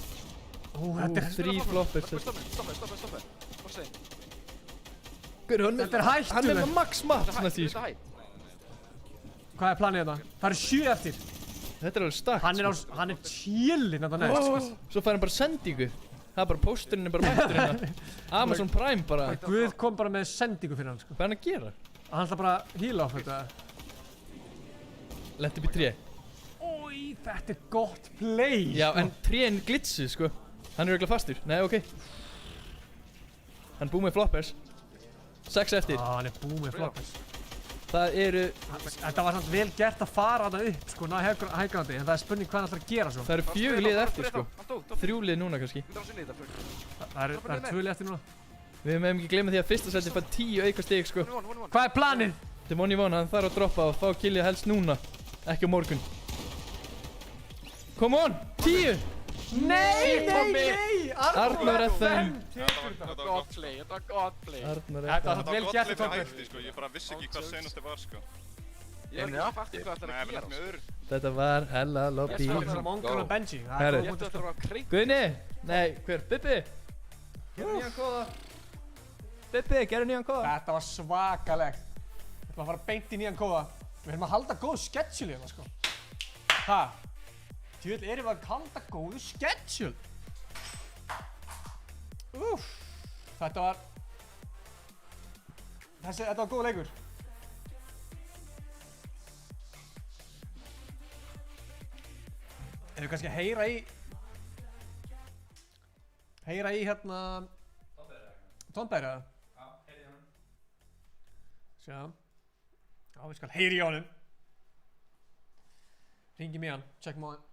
Þetta er 3 floppers. Stoppa. Hvað segir? Þetta er hættulegt. Hann er með max mat næst í sko. Hvað er planið þetta? Það eru 7 eftir. Þetta er alveg stakkt. Hann er chillinn þetta næst. Svo fær hann bara sendingu. Það er bara pósturinn er bara mættur hérna. Amazon Prime bara. Guð kom bara með sendingu fyrir hann sko. Hvað er hann að gera? Hann ætla bara að heala á þetta. Lent upp í 3. Ói, þetta er gott play. Já, en 3 glitsu sko. Hann er örugglega fastur. Nei, ok. Hann búið með floppers. 6 eftir. Hann er búið með floppers. Það eru... Þetta var samt vel gert að fara þarna upp sko, ná hægrandi, en það er spurning hvað hann ætlar að gera svo. Það eru 4 lið eftir sko. 3 lið núna kannski. Það eru 2 lið eftir núna. Við meðum ekki glemma því að fyrsta seti fær 10 auka stig sko. Hvað er planið? Þetta er Money One, hann þarf að droppa og fá killið helst núna. Ekki á morgun. Come on! 10! Nei! Arnór FM. Þetta var gott play. Arnór Þetta FM. var vel gert Gott play hætti sko, ég bara vissi ekki hvað senast var sko. Ég er ekki fattið hvað það er að gera. Þetta var hella lobby. Þetta er Mongol og Benji. Herru. Ég ætti að vera að kreika. Guðni! Nei, hver? Bibbi! Gerðu nýjan kóða. Bibbi, gerðu nýjan kóða. Þetta var svakalegt. Þetta var að fara beint í nýjan kóða. Við erum að halda góðu schedule hérna sko. Ha? Tjóðil erum við að halda góðu schedule. Þetta var... Þetta var góð leikur. Ef við kannski að heyra í hérna... Tónberg eða? Já, heyri í honum. Sjá. Já, við skal heyri í honum. Ringjum í hann, checkum á hann.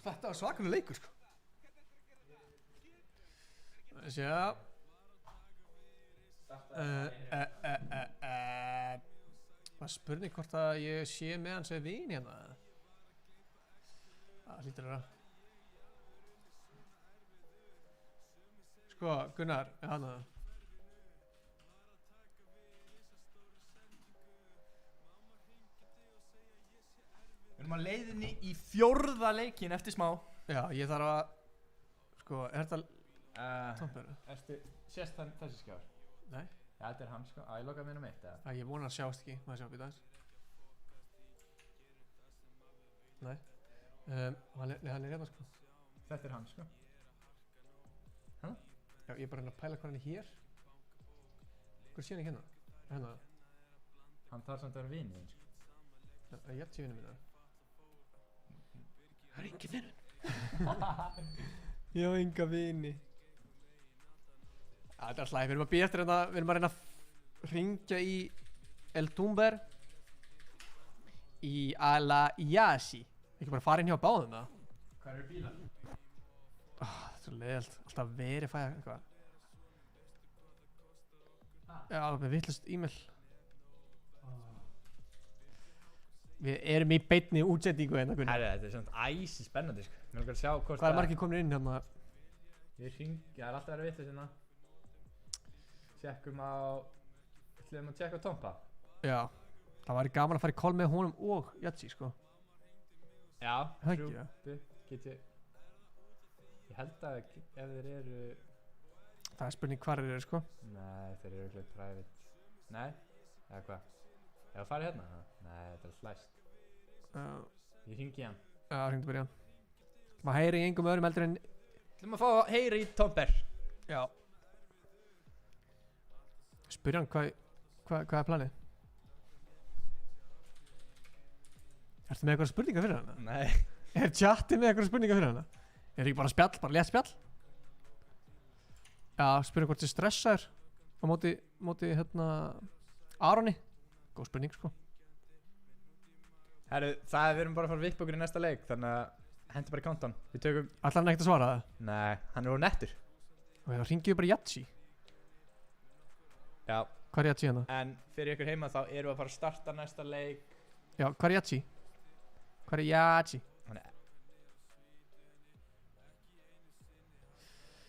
Þetta var svakalega leikur sko. Sjá. Það spurning hvort að ég sé með hann sem vin hérna. Það hlýtur að vera. Sko, Gunnar, hana. Við erum á leiðinni í 4. leikinn eftir smá. Já, ég þarf að... Sko, er þetta... Tónberg? Sést hann þessi skjár? Nei. Já, þetta er hann sko. Ég lokaði mér eitt eða? Ég vona að sjást ekki, maður sjá býta hans. Nei. Hann er hérna sko. Þetta er hann sko. Hæ? Já, ég er bara að pæla hvað hann er hér. Hvað sé hann ekki hérna? Hérna. Hann þarf samt að vera vinið sko. Ég held sé vinið minna. Það er engin vinur. Ég á enga vini. Þetta er slæm, við erum að býja eftir hérna, við erum að reyna að hringja í El Tumber í Ala Yasi. Ekki bara fara inn hjá báðum það. Hvað eru bílar? Þetta er svo leiðilt, alltaf verifæja eitthvað. Já, með vitlaust e-mail. Við erum í beinni útsendingu hérna, Gunnar. Herri, þetta er svona æsi spennandi sko. Mér langar að sjá hvort Hvað er margir komin inn hérna? Ég er alltaf verið vitlaust hérna. Tjekkum á... ætlum að tjekka á Tompa. Já, það væri gaman að fara í call með honum og Jatsi, sko. Já, Hækki, já. Get ég held að ef þeir eru... Það er spurning hvar þeir eru, sko. Nei, þeir eru örugglega private. Nei? Eða hvað? Ef að fara hérna? Nei, þetta er hlæst. Ég hringi í hann. Já, hringdu bara í hann. Maður heyri í engum öðrum heldur en... Ætlum að fá að heyra í Tomber. Já. Spyrja hann hvað er planið? Ertu með eitthvað spurningar fyrir hana? Nei. Er chatið með eitthvað spurningar fyrir hana? Er ekki bara spjall, bara létt spjall? Já, spyrja hvort þið stressaður á móti hérna Aroni. Góð spurning, sko. Herru, við erum bara að fara að vippa okkur í næsta leik, þannig að hendur bara í countdown. Við tökum... Ætlar hann ekkert að svara það? Nei, hann er úr nettur. Og þá ringjum við bara Yachi. Já. Hvað er Yachi hérna? En fyrir ykkur heima þá erum við að fara að starta næsta leik. Já, hvað er Yachi? Hvað er Yachi?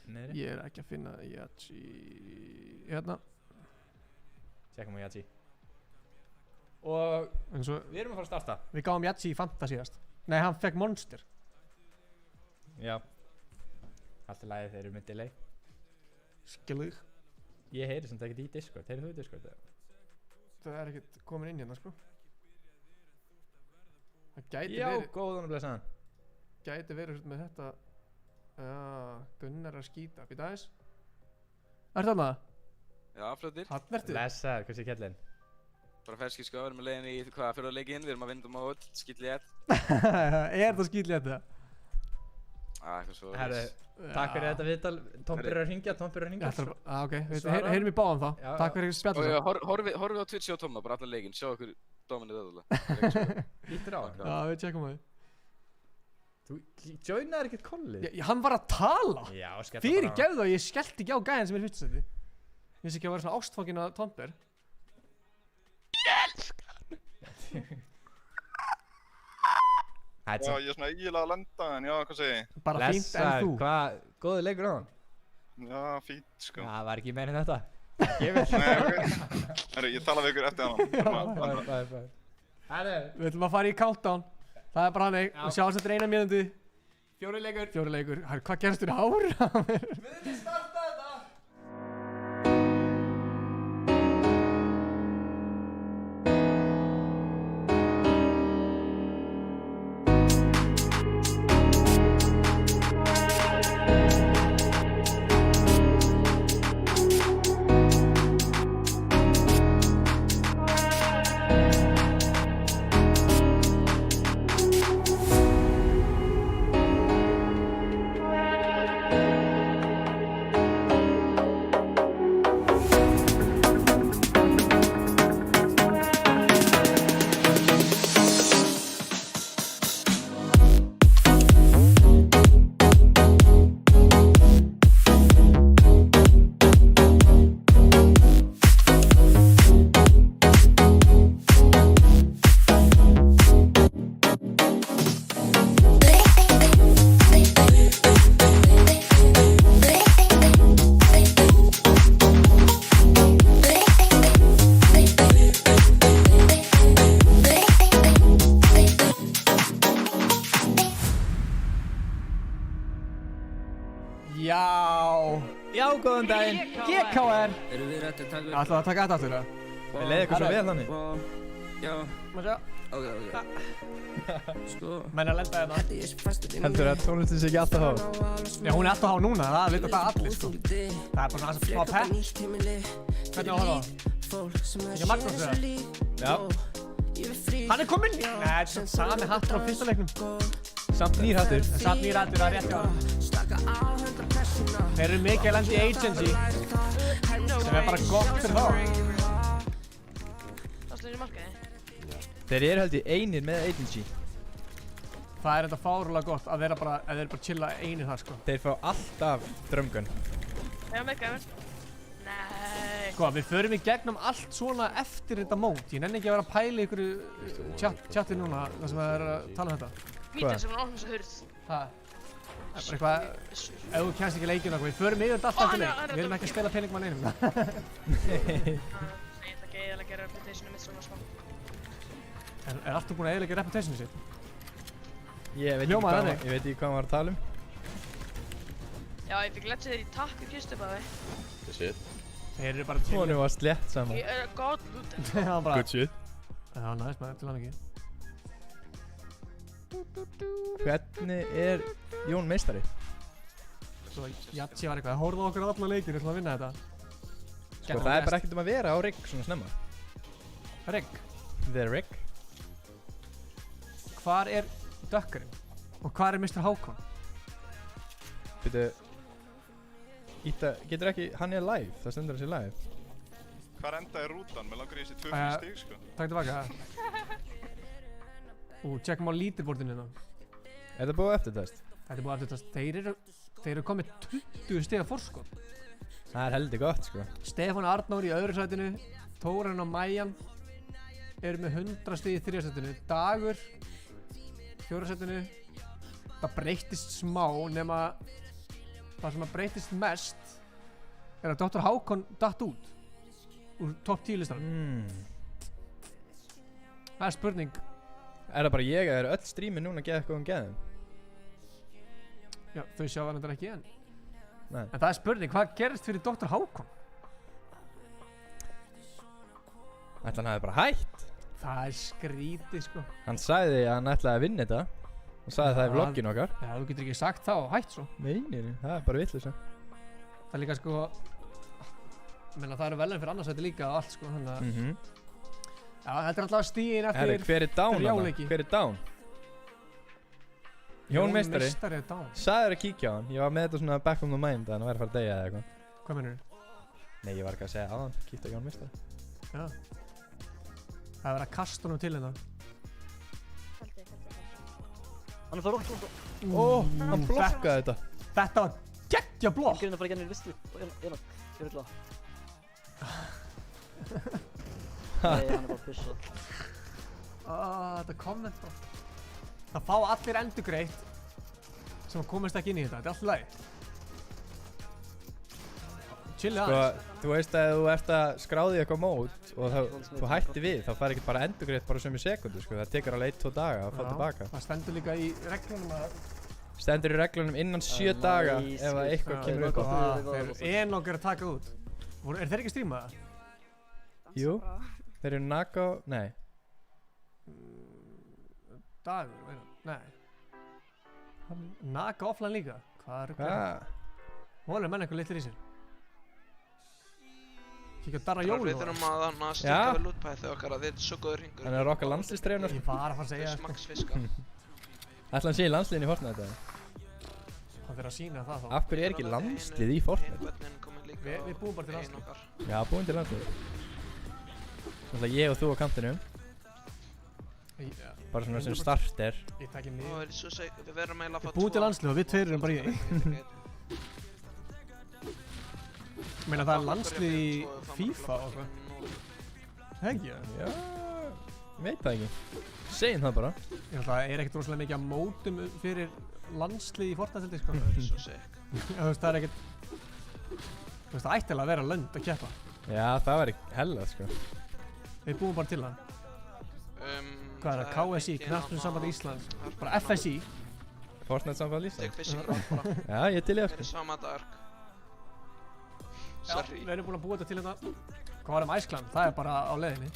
Niðri? Ég er ekki að finna Yachi. Hérna. Tjekkum á Yachi. Og við erum að fara að starta. Við gáum Yachi í Fanta síðast. Nei, hann fekk Monster. Já. Allt í lagi, þeir eru með delay. Skilur. Ég heyri samt ekkert í Discord. Heyrið þú í Discord? Það er ekkert komin inn hérna, sko. Það gæti Já, verið... góðan og blessaðan. Gæti verið með þetta... Gunnar að skýta. Býta aðeins. Ertu þarna? Já, flottir. Hann ertu? Blessaður, hversu er kjellin? Bara ferski sko, við erum að leiðin í hvaða fyrir að leikinn, við erum að vinda mót, skýtlétt. Er það skýtlétt það? Eitthvað svo. Herru, takk fyrir þetta viðtal. Tom byrjar að hringja, Ok, heyrum í báðum þá. Takk fyrir spjallum þá. Horfið á Twitch og Tomma, bara allan leikinn, sjá okkur dominið öðvöldlega. Ítir á hann? Já, við tjekkum á því. Þú joinaði ekkert kollið? Hann var að tala! Já, skella bara á. Fyrirgefðu og ég skellti ekki á gæðin sem er fyrst seti. Ég vissi ekki að vera svona ástfangin að Tomber. Já, ég er svona eiginlega að lenda, en já, hvað segi ég? Bara fínt en þú. Hvað, góður leikur á hann? Já, fínt, sko. Já, það var ekki meira en þetta. Nei, ok. Herru, ég tala við ykkur eftir hann. Við ætlum að fara í countdown. Það er bara hannig. Við sjáum þetta eina mínútu. 4 leikur. Herru, hvað gerst þú í hára á mér? Við starta þetta! Já, góðan daginn. GKR. Erum við rætt að taka upp? Ætlaðu að taka þetta aftur, eða? Við leiðum eitthvað svo vel þannig. Já. Má sjá. Ok. Sko. Menn að lenda hérna. Heldur að tónlistin sé ekki alltaf há? Já, hún er alltaf há núna, það vita það allir, sko. Það er bara svona smá pepp. Hvernig á það? Ekki að Magnús eða? Já. Hann er kominn! Nei, þetta er sami hattur á fyrsta leiknum. Samt nýr hattur. Samt nýr hattur, það er rétt hjá hann. Þeir eru mikið að lenda í agency, sem er bara gott fyrir þá. Það slur í markaði. Þeir eru held í einir með agency. Það er þetta fárulega gott að þeir bara chilla einir þar, sko. Þeir fá alltaf drömgun. Já, með gæmur. Nei. Sko, við förum í gegnum allt svona eftir þetta mót. Ég nenni ekki að vera að pæla ykkur chati núna, þar sem það er að tala um þetta. Vítar sem er ofnins að hurð. Það er bara eitthvað, ef þú kennst ekki leikinu okkur, við förum yfir þetta allt eftir leik. Við erum ekki að spila peningmann einum. Nei, ég ætla ekki að gera reputationum mitt svona smá. Er alltaf búin að eyðileggja reputationu sitt? Ég veit ekki hvað maður var að tala um. Já, ég fikk letsa þér í takk í kistu bara. Shit. Þeir eru bara til. Hún var slétt saman. Ég er god lúten. Good shit. Já, næst maður, til hann ekki. Hvernig er Jón meistari? Svo Yachi var eitthvað, horfðu okkur á alla leikir, við ætlum að vinna þetta. Sko það er bara ekkert að vera á rigg svona snemma. Rigg? The rigg. Hvar er Dökkurinn? Og hvar er Mr. Hákon? Býtu, getur ekki, hann er live, það stendur hann sé live. Hvar endaði rútan? Mér langar í þessi 2-4 stig, sko. Takk tilbaka. Tjekkum á leaderboardinu hérna. Er þetta búið eftir test? Þetta er búið eftir test. Þeir eru komið 20 stiga forskot. Það er heldur gott, sko. Stefán Arnór í öðru sætinu, Þórarinn og Mæjan eru með 100 stig í þriðja sætinu. Dagur, fjóra sætinu. Það breyttist smá nema það sem að breyttist mest er að Dr. Hákon datt út úr topp 10 listanum. Það er spurning. Er það bara ég eða eru öll strími núna að geða eitthvað geðum? Já, þau sjá það náttúrulega ekki enn. Nei. En það er spurning, hvað gerist fyrir Dr. Hákon? Ætli hann hafi bara hætt? Það er skrítið, sko. Hann sagði að hann ætlaði að vinna þetta og sagði það í vlogginu okkar. Já, þú getur ekki sagt það og hætt svo. Nei, það er bara vitleysa. Það er líka, sko, menna það eru velin fyrir annarsæti líka og allt, sko, þannig að já, þetta er alltaf stígin eftir hver er down hana? Hver er down? Jón Meistari er down. Sagður að kíkja á hann. Ég var með þetta svona back of the mind að hann væri að fara að deyja eða eitthvað. Hvað meinarðu? Nei, ég var ekki að segja á hann. Kíkta á Jón Meistari. Já. Það er verið að kasta honum til hérna. Hann er fyrir okkur. Hann blokkaði þetta. Þetta var geggja blokk. Hann grunnar bara gennir visslu. Ég vil það. Nei, hann er bara pissað. Þetta komment bara. Það fá allir endurgreitt sem komast ekki inn í þetta. Þetta er alltaf lagi. Chillið aðeins. Þú veist að þú ert að skráði eitthvað mót og þú hætti við, þá fær ekki bara endurgreitt bara sömu sekundu, sko. Það tekur alveg 1-2 daga að fá tilbaka. Það stendur líka í reglunum að stendur í reglunum innan 7 daga ef að eitthvað kemur upp á. Þeir Enok er að taka út. Er þeir ekki streamað? Jú, þeir eru Naga, nei. Dagur, nei. Naga offline líka. Hvað er það? Hólir menn eitthvað litlir í sér. Kíkja Darra Jólu. Við þurfum að stikka við lootpæði okkar að þið er svo góður hringur. Þannig að rocka landslýstreifnar. Ég var að fara að segja það. Max fiska. Ætla hann sé í landsliðin í Fortnite eða? Það fyrir að sína það þá. Af hverju er ekki landslið í Fortnite? Við búum bara til landslið. Já, búum til landslið. Þannig að ég og þú á kantinum. Bara svona sem starter. Ég takk í mig. Við verðum eiginlega að fá 2. Við búum til landslið og við tveir erum bara í einn. Ég meina það er landslið í FIFA og eitthvað. Hegja? Já, veit það ekki. Segjum það bara. Ég held að það er ekkert rosalega mikið að mótum fyrir landslið í Fortnite, sko. Það er svo sick. Þú veist, það er ekkert... Þú veist, það ættilega að vera lönd að keppa. Já, það væri hella, sko. Við búum bara til það. Hvað er það? KSI, Knattspyrnusamband Íslands. Bara FSI. Fortnite samband Íslands. Já, ég til í eftir. Það er sama dark. Já, við erum búin að búa þetta til þetta. Hvað var Iceland? Það er bara á leiðinni.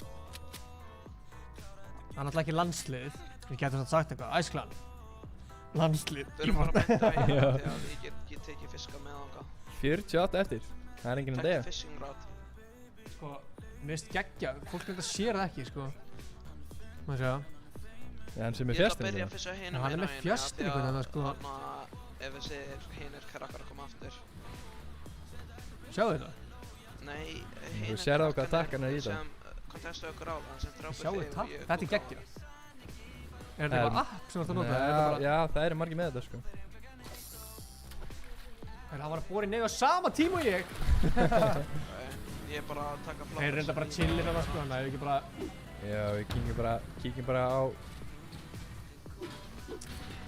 Það er náttúrulega ekki landsliðið. Við getum svona sagt eitthvað. Iceland. Landslið. Við erum bara að betta í það. Ég tekið fiska með þánga. 48 eftir. Það er enginn að deyja. Takk fishing rod. Sko, mér finnst geggja. Fólk þetta sér það ekki, sko. Má sjá. Já, hann sem er Ég ætla að fjastinn. byrja að fissa hinum hann er með fjastinn einhvern veginn, sko. Ef þessi hinir krakkar að koma aftur. Sjáu þetta? Nei, Þú sér á hvað takkan er í það. Hvað testu okkur á það sem drápa Sjáu takk, þetta er geggja. Er þetta bara app sem þú ert að nota? Já, það eru margir með þetta, sko. Það var að bóra í nefn á sama tíma og ég. Ég er bara að taka flott. Þeir reynda bara að chillir þarna, sko, þannig að við ekki bara... Já, við kíkjum bara á...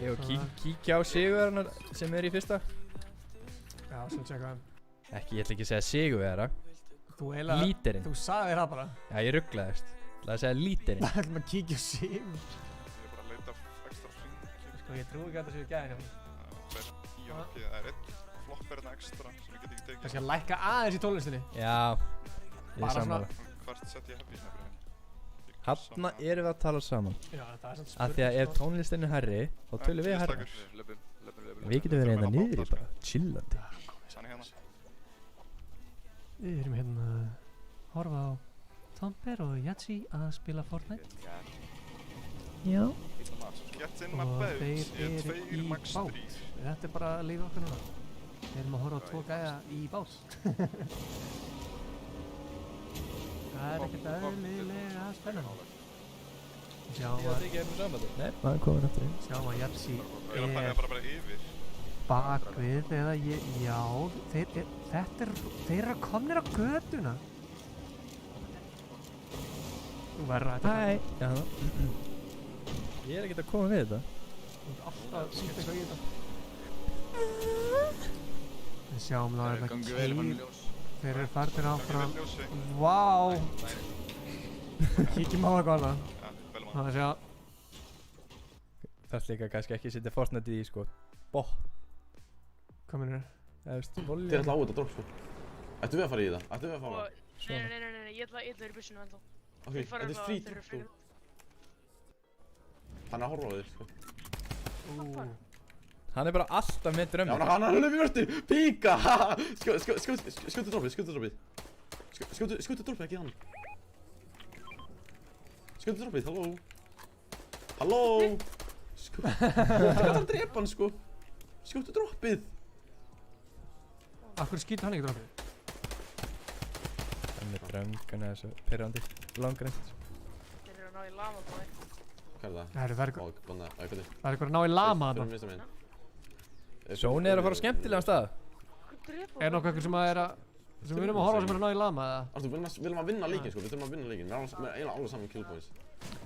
Ég og kíkja á sigurverðarnar sem er í fyrsta. Já, sem tjekka þeim. Ekki, ég ætla ekki að segja sigurverðara. Líterinn. Þú sagði það bara. Já, ég rugglaðist. Það er að segja líterinn. Það ætlum að kíkja á sigur. Ég er bara að leita ekstra hring. Sko, ég trúi ekki að þetta séu gæðin hjá mér. Það er einn flopper en ekstra sem ég get ekki tekið. Það sé að lækka aðeins í tónlistinni. Já, ég er sammála. Hvert sett ég hefði snabbrið? Hanna erum við að tala saman. Já, það er svona spurning. Af því að ef tónlistin er herri, þá tölum við herri. Við getum verið hérna niðri bara, chillandi. Við erum hérna að horfa á Tomber og Yatsi að spila Fortnite. Já. Og þeir eru í bát. Þetta er bara lífið okkar núna. Við erum að horfa á 2 gæja í bát. Það er ekkert eðlilega spennandi. Sjá að... Nei, maður komið náttúrulega. Sjá að Yatsi er... bara yfir. bakvið eða ég, já, þeir eru komnir á götuna. Þú verður að þetta. Hæ. Já, ég er ekkert að koma við þetta. Þú ert alltaf að sýta eitthvað í þetta. Við sjáum það er þetta kýr. Þeir eru farnir áfram. Vá. Kíkjum á eitthvað annað. Það er sjá. Það er líka kannski ekki setja Fortnite í sko bot. Hvað minnur? Þeir ætla á þetta drop sko. Ættu við að fara í það? Ættu við að fara? Nei, ég ætla að vera í bussinu ennþá. Ok, þetta er free drop sko. Hann er að horfa á þér sko. Hann er bara alltaf með drömmir. Já, hann er alveg í vörti! Píka! Skjótu droppið, skjótu droppið. Skjótu droppið, ekki hann. Skjótu droppið, halló. Halló! Þú gæti að drepa hann sko. Skjótu droppið. Akkur skýtur hann ekki droppið? Hann er drömgan eða þessu pirrandi. Langrænt. Þeir eru að ná í lama på þig. Hvað er það? Það er eitthvað að ná í lama þarna. Sóni er að fara á skemmtilegan stað. Er nokkuð eitthvað sem að sem við erum að horfa sem er að ná í lama eða? Artur, við viljum að vinna leikinn sko, við þurfum að vinna leikinn. Við erum eiginlega alveg saman kill points.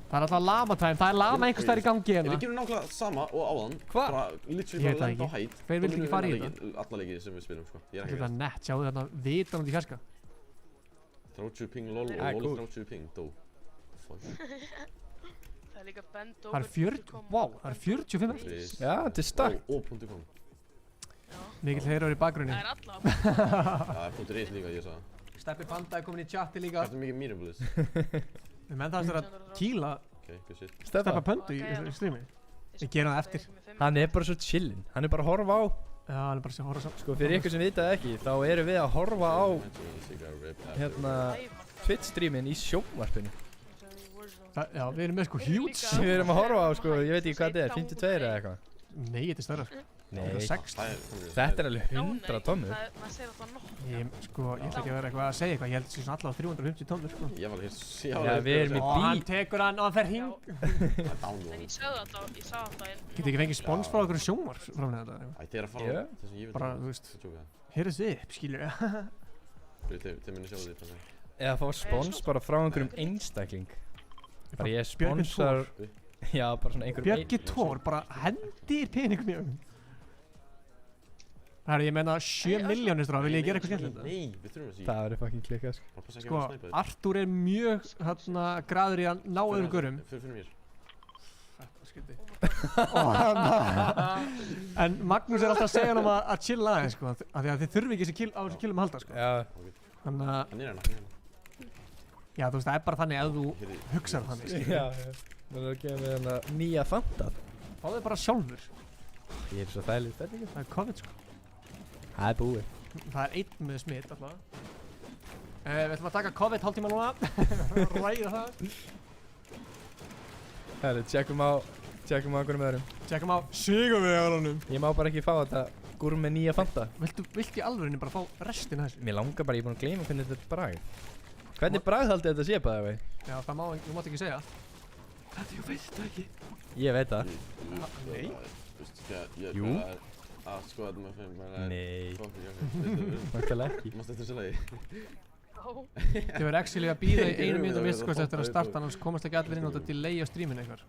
Það er alltaf lama-time, það er lama einhvers staðar í gangi hérna. Við gerum nákvæmlega sama og áðan. Hva? Bara literally bara lenda á hætt. Hver vill ekki fara í þetta? Alla leikið sem við spilum sko. Það er nett, sjáu þarna vitan út í fjarska. 30 ping lol og lol 30 ping dó. Það er líka bend Það er 40, wow, það er 45 eftir. Já, þetta er stakk. Og.com. Mikill heyrar í bakgrunni. Það er alla. Það er .is líka, ég sagði. Steppi Panda er komin í chatti líka. Þetta er mikið mínumbulis. Við menn það að kýla Steppa Pöndu í streami. Við gerum það eftir. Hann er bara svo chillin. Hann er bara að horfa á. Já, hann er bara að horfa saman. Sko, fyrir ykkur sem vitað ekki, þá erum við að horfa á Twitch streamin í sjónvarpinu. Já, við erum með sko huge. Við erum að horfa á sko, ég veit ekki hvað þetta er, 52 eða eitthvað. Nei, þetta er stærra sko. Nei, 60. þetta er alveg 100 tommur. Maður segir alltaf nokkuð. Ég ætla ekki að vera eitthvað að segja eitthvað, ég held að það sé svona allavega 350 tommur sko. Ég var hér Já, við erum í Og hann tekur hann og hann fer hing. En ég sagði alltaf, Getið ekki fengið spons frá okkur sjónvar framlega þetta? Æ, þeir að fara á það sem ég vil. Bara, þú veist, heyrðist þið upp, skilur ég. Þeir muni sjá því. Eða fá spons bara frá einhverjum einstakling. Bara ég sponsar. Já, bara svona einhverjum Björgi Tór bara hendir peningum í ögnum. Það er, ég menna 7 milljónir strá, vil ég gera eitthvað skemmtilegt? Nei, við þurfum að Það verður fucking klikkað sko. Artúr er mjög graður í að ná öðrum görum. Fyrir mér. Þetta skildi. En Magnús er alltaf að segja hann að chilla aðeins sko, af því að þið þurfi ekki á þessu killum að halda sko. Já. Þannig að Já, þú veist, það er bara þannig að þú hugsar þannig skilur. Já, það er að gefa mig hérna nýja Fanta. Fá þig bara sjálfur. Ég er svo þægileg spenningum. Það er COVID sko. Það er búið. Það er einn með smitt alltaf. Við ætlum að taka COVID hálftíma núna. Ræða það. Herri, tjekkum á einhverjum öðrum. Tjekkum á Sigurvegaranum. Ég má bara ekki fá þetta gúr með nýja Fanta. Viltu í alvörinni bara fá restina þessu? Mér langar bara, ég er búinn að gleyma hvernig þetta er bragð. Hvernig bragð haldið þetta sé bæði vei? Já, það þú mátt ekki segja. Þú veist það ekki. Ég veit það. Nei. Jú. Sko þetta maður fyrir maður Nei. Nákvæmlega ekki. Mást eftir þessu lagi. Þið verður actually að býða í 1 mínútu minnst kosti eftir að starta, annars komast ekki allir inn út að delay á streaminu eitthvað.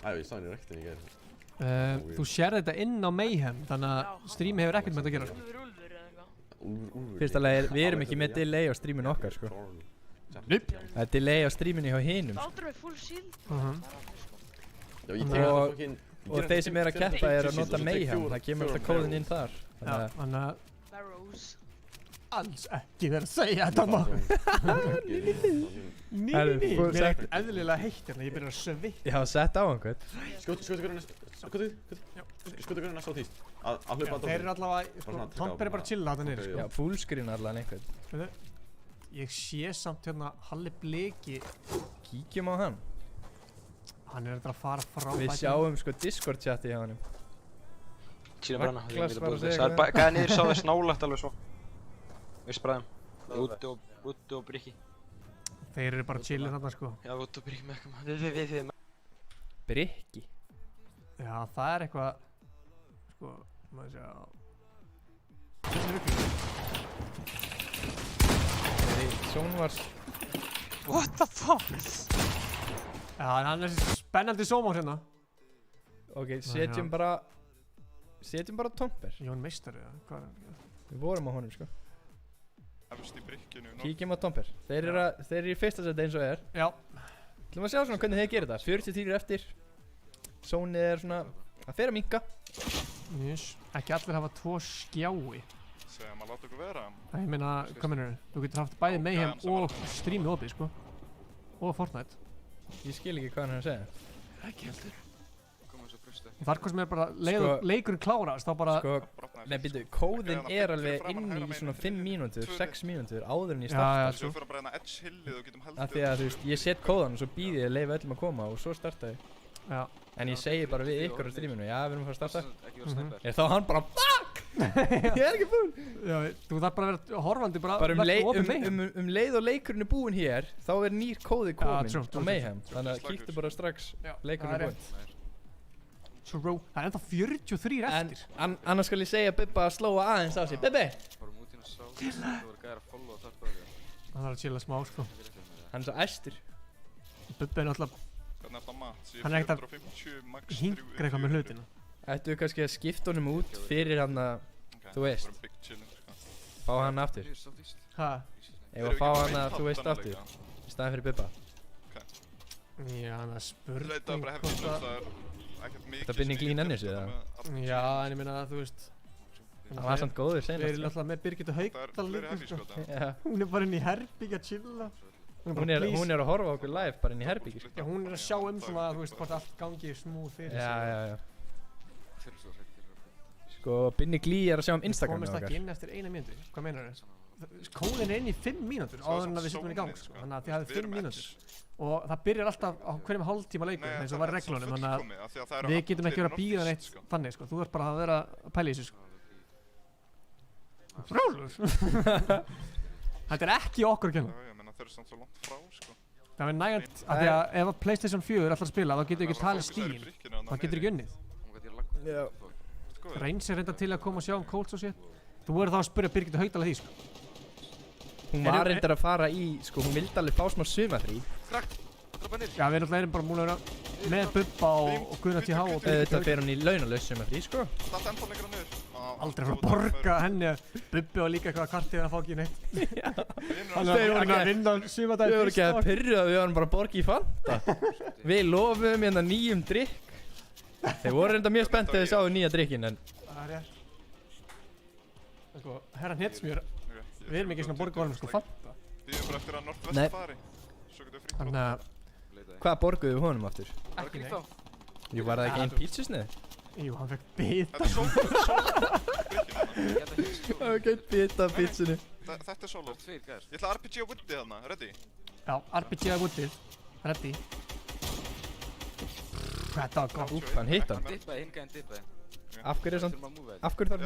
Ég sá hann í rektinni í gær. Þú sér þetta inn á Mayhem, þannig að streami hefur ekkert með þetta að gera sko. Fyrsta lagi, við erum ekki með delay á streaminu okkar sko. Það er delay á streaminu hjá hinum sko. Aldrei full shield. Já, ég tek það fokkin. Og þeir sem er að keppa er að nota Mayhem, það kemur alltaf kóðinn inn þar. Þannig að Barrows. alls ekki verið að segja þetta maður. Ný, mér er ekkert eðlilega heitt hérna, ég byrjar að svitna. Já, sett á einhvern. Skjótu hverju næst á tíst. Að hlaupa að Þeir eru allavega, Tomper er bara að chilla þetta niður sko. Já, fullscreen allavega einhvern. Ég sé samt hérna Halli Bliki. Kíkjum á hann. Hann er að fara frá Við sjáum sko Discord chati hjá hann. Chilla bara hana. Niklas var að segja Það er gæði niður sá þess nálægt alveg svo. Við spræðum. Úti og Briki. Þeir eru bara chillið þarna sko. Já, úti og Briki með eitthvað. Við. Briki? Já, það er eitthvað, sko, Maður sjá. Þessi ruggur. Sónvars. What the fuck? Já, en hann er þessi spennandi sómás hérna. Ok, setjum bara Tomper. Jón meistari, eða? Hvað er það? Við vorum á honum, sko. Efst í brikkinu. Kíkjum á Tomper. Þeir eru í fyrsta seti eins og er. Já. Þú maður sjá svona hvernig þeir gerir þetta. 40 eftir. Sónið er svona að fer að minnka. Yes. Ekki allir hafa 2 skjái. Segja maður láta okkur vera. Ég meina, hvað mennur þau? Þú getur haft bæði Mayhem og streamið opið, sko. Og Fortnite. Ég skil ekki hvað hann er að segja. Ekki heldur. Þar hvað sem er bara leið og leikurinn klárast, þá bara... Nei, býtu, kóðinn er alveg inn í svona 5 mínútur, 6 mínútur áður en ég starta. Svo fyrir bara hérna edge hillið og getum haldið. Af því að, þú veist, ég set kóðan og svo býði ég að leifa öllum að koma og svo starta ég. Já. En ég segi bara við ykkur á streaminu, já, við erum að fara að starta. Er þá hann bara, FUCK! Ég er ekki búinn! Já, þú þarf bara að vera horfandi, bara um leið og leikurinn er búinn hér, þá er nýr kóði kominn á Mayhem. Þannig að kíktu bara strax leikurinn er búinn. Það er ennþá 43 eftir. En annars skal ég segja Bibba að slóa aðeins á sig. Bibbi! Hann þarf að chilla smá, sko. Hann er svo æstur. Bibbi er náttúrulega... Hann er ekkert að hingra eitthvað með hlutina. Ættu við kannski að skipta honum út fyrir hann að, þú veist, fá hann aftur. Hæ? Ef að fá hann að, þú veist, aftur, í staðin fyrir Bibba. Já, það er spurning Þetta binni glín ennis við það? Já, en ég meina að þú veist Það var samt góður senast. Við erum alltaf með Birgitta Haugdal líka, sko. Hún er bara inn í herbyggja að chilla. Hún er að horfa okkur live bara inn í herbyggja, sko. Já, hún er að sjá svona að, þú veist, hvort allt gangi smúð fyrir sig. Já. Sko, Binni Glí er að sjá Instagram með okkar. Við komumst ekki inn eftir 1 mínútu. Hvað meinar þau? Kóðin er inn í 5 mínútur áður en að við setjum henni í gang, sko. Þannig að þið hafið 5 mínútur. Og það byrjar alltaf á hverjum hálftíma leikur eins og var í reglunum, þannig að við getum ekki verið að bíða neitt þannig, sko. Þú ert bara að vera að pæla í þessu, sko. Rólur! Þetta er ekki okkur að kenna. Já, ég meina þeir eru samt svo langt frá, sko. Það er nægant, af því að ef að PlayStation 4 er alltaf að spila, þá getur ekki talið stíginn. Það getur ekki unnið. Reynsi er reynda til að koma og sjá Colts og sér. Þú verður þá að spyrja Birgitta Haugdal að því, sko. Hún var reyndar að fara í, sko, hún vildi alveg fá smá sumafrí. Já, við erum bara múin að vera með Bubba og Gunnar TH og Þetta fer hún í launalaus sumafrí, sko. Aldrei fyrir að borga henni. Bubbi var líka eitthvað kartið að fá ekki neitt. Hann var ekki að vinna sumardaginn. Við vorum ekki að pyrra, við vorum bara að borga í Fanta. Við lofum hérna nýjum drikk. Þeir voru reynda mjög spennt þegar þið sáðu nýja drikkin, en... Það er rétt. Sko, herra Hnetsmjör, við erum ekki svona borgarvarum sko Fanta. Við erum bara eftir að Northwest fari. Svo getum við frítt. Þannig að... Hvað borguðu við honum aftur? Ekki neitt. Jú, var það ekki einn pítsusnið? Jú, hann fekk bita. Þetta er solo. Það fekk einn bita af pítsunni. Þetta er solo. Ég ætla RPG á Woodið þarna, ready? Já, RPG á Woodið. Ready. Þetta var gott. Úpp, hann hitt hann. Af hverju þarf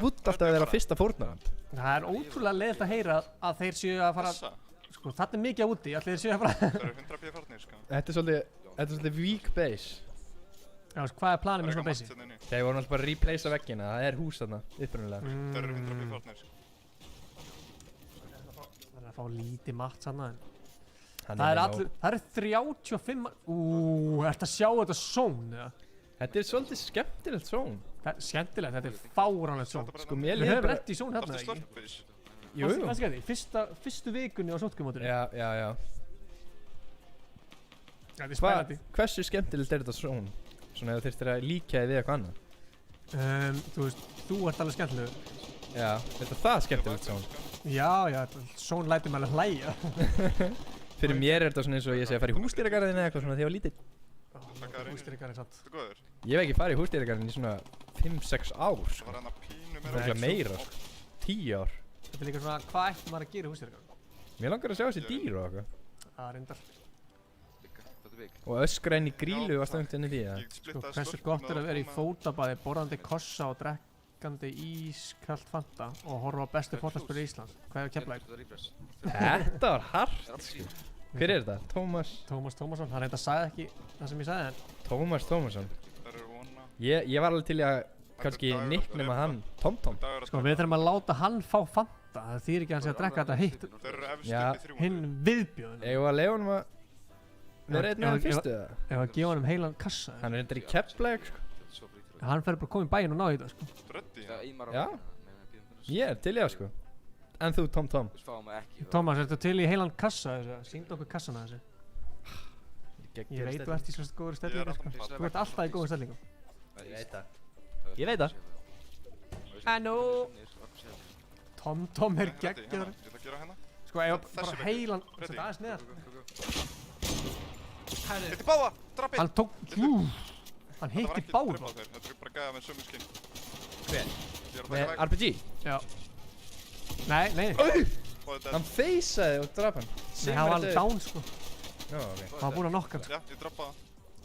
Wood alltaf að vera fyrsta fórnarland? Það er ótrúlega leiðilegt að heyra að þeir séu að fara... Sko, þetta er mikið á Woodið, allir þeir séu að fara... Það eru 100 p farnir, sko. Þetta er svolítið weak base. Já, hvað er planið með svona base? Þeir voru alltaf bara að replacea veggina, það er hús þarna, upprunalega. Það eru 100 p farnir, sko. Það er að fá lítið matt sann aðeins. Það eru 35... Ertu að sjá þetta són, eða? Þetta er svolítið skemmtilegt són. Skemmtilegt, þetta er fáránlegt són. Sko, mér líður bara... Við höfum rétt í són hérna, ekki? Jú. Það skemmt því, fyrstu vikunni á sótkjumóturinn. Já. Þetta er spennandi. Hversu skemmtilegt er þetta són? Svona ef þú þyrstir að líka þig við eitthvað annað? Þú veist, þú ert alveg skemmtilegur. Já, þetta er það skemmtilegt són. Já, són lætur mig alveg hlæja. Fyrir mér er þetta svona eins og ég segi að fara í húsdýragarðin eða eitthvað svona þegar ég var lítill. Húsdýragarðin satt. Þetta er góður. Ég hef ekki farið í húsdýragarðin í svona 5-6 ár, sko. Það var hérna pínu meira, sko. 10 ár. Þetta er líka svona, hvað ætti maður að gera í húsdýragarðin? Mér langar að sjá þessi dýr og eitthvað. Það er reyndar. Og öskra inn í grílu var stönd inn í því, Sko, hversu gott er að vera í fótabæði, borðandi kossa og drekkandi ískalt Fanta og horfa á bestu fótboltaspilari Íslands. Hvað er Keflavík? Þetta var hart, sko. Hver er þetta? Tómas Tómasson, hann reynda sagði ekki það sem ég sagði en Tómas Tómasson. Ég var alveg til að kannski nicknema hann TomTom. Sko, við þurfum að láta hann fá Fanta. Það þýðir ekki að hann sé að drekka þetta heitt. Þeir eru efst Já. upp í 300. Hinn viðbjóðin. Ég var að leiða honum að vera einn með það fyrstu eða? Ef að gefa honum heilan kassa. Hann er reyndar í Keflavík sko. Hann fer bara að koma í bæinn og ná í þetta sko. Reddi? Já. Ég til í það sko. En þú TomTom? Tómas, ertu til í heilan kassa þessu? Sýndu okkur kassana þessu. Ég veit þú ert í svona góður stellingar sko. Þú ert alltaf í góður stellingum. Ég veit það. Ég veit það. Hello. TomTom er geggjaður. Ég ætla að gera hérna. Sko, ef bara heilan, þetta aðeins neðar. Hitti báða, drappið. Hann tók, hann hitti báða. Þetta er bara gæða með sömu skinn. Hver? Ég er að Með taka RPG? Já. Nei. Hann feysaði og draf hann. Nei, hann var down sko. Já, ok. Hann var búinn að knocka hann. Já, ég droppa það.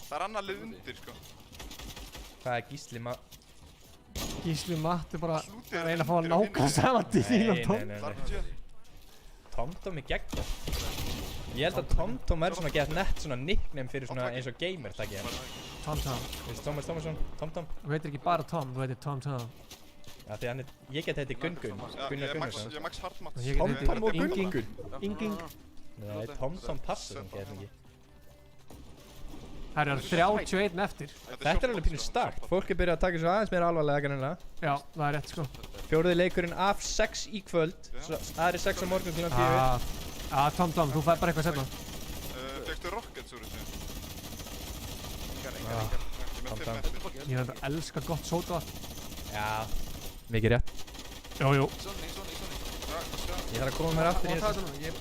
Það er annar lið undir sko. Hvað er Gísli Gísli Matt er bara að reyna að fá að nákvæmlega saman til þín og Tom. Nei. TomTom er geggjað. Ég held að TomTom er svona gett nett svona nickname fyrir svona eins og gamer takk ég. TomTom. Veist Tómas Tómasson, TomTom? Þú heitir ekki bara Tom, þú heitir TomTom. Já, því hann er, ég get heiti Gungun, Gunnar Gunnarsson. Ég er Max Hartmann. TomTom og Gungun? Inging. Nei, TomTom passar sem getur ekki. Það eru 31 eftir. Þetta er alveg pínu stakt. Fólk er byrjað að taka svo aðeins meira alvarlega kannilega. Já, það er rétt sko. Fjóruði leikurinn af 6 í kvöld. Það er 6 á morgun kl. 4. TomTom, þú fær bara eitthvað setna. Fékkstu Rockets úr þessu? Ég er að elska gott sódavatn. Já, mikið rétt. Jú. Ég þarf að koma mér aftur í þessu. Ég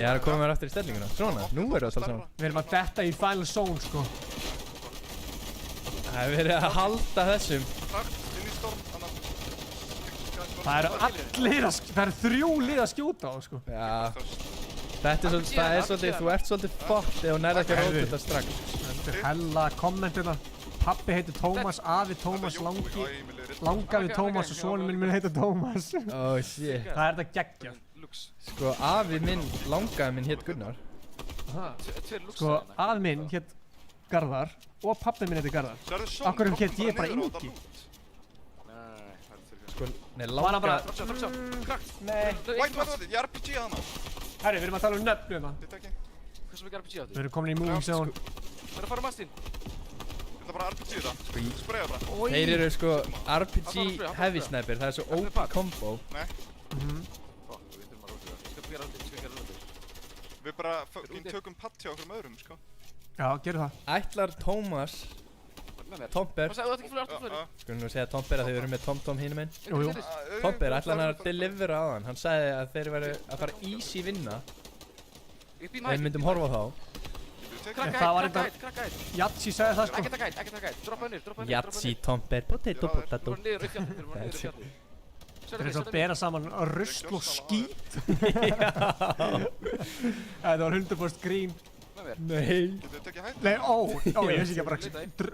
þarf að koma mér aftur í stellinguna. Svona, nú er það alltaf svona. Við erum að detta í final zone sko. Það hefur verið að halda þessum. Það eru allir að, það eru 3 lið að skjóta á sko. Já. Þetta er svolítið, þú ert svolítið fokkt ef þú nærði ekki að róta þetta strax. Þetta er hella kommentina. Pappi heitir Tómas, afi Tómas, langafi Tómas og sonur minn heita Tómas. Oh shit. Það er þetta geggjað. Sko, afi minn, langafi minn hétt Gunnar. Sko, afi minn hétt Garðar og pappi minn heiti Garðar. Akkur hétt ég bara Ingi. Sko, nei, langafi... Nei. White, ég RPG hana. Herri, við erum að tala um nöfnu hérna. Hversu mikið RPG áttu? Við erum komin í moving zone. Það er að fara mastinn. Þetta er bara RPG þetta. Spraya bara. Þeir eru sko RPG heavy sniper, það er svo OP combo. Nei. Við bara tökum patt hjá okkur öðrum, sko. Já, gerum það. Ætlar Tómas Tomper Hvað sagði þú þetta ekki fyrir aftur fyrir? Skulum nú segja Tomper að þið eru með TomTom hinum einn. Jú. Tomper, ætlar hann að delivera á hann. Hann sagði að þeir væru að fara easy vinna. Við myndum horfa á þá. Það var þetta... Jatsi sagði það sko. Ekki taka hætt, droppa niður. Jatsi, Tomper, potato, potato. Við erum niður í fjall. Það er svo að bera saman rusl og skít. Það var 100% grín. Nei. Nei, ég veist ekki að bara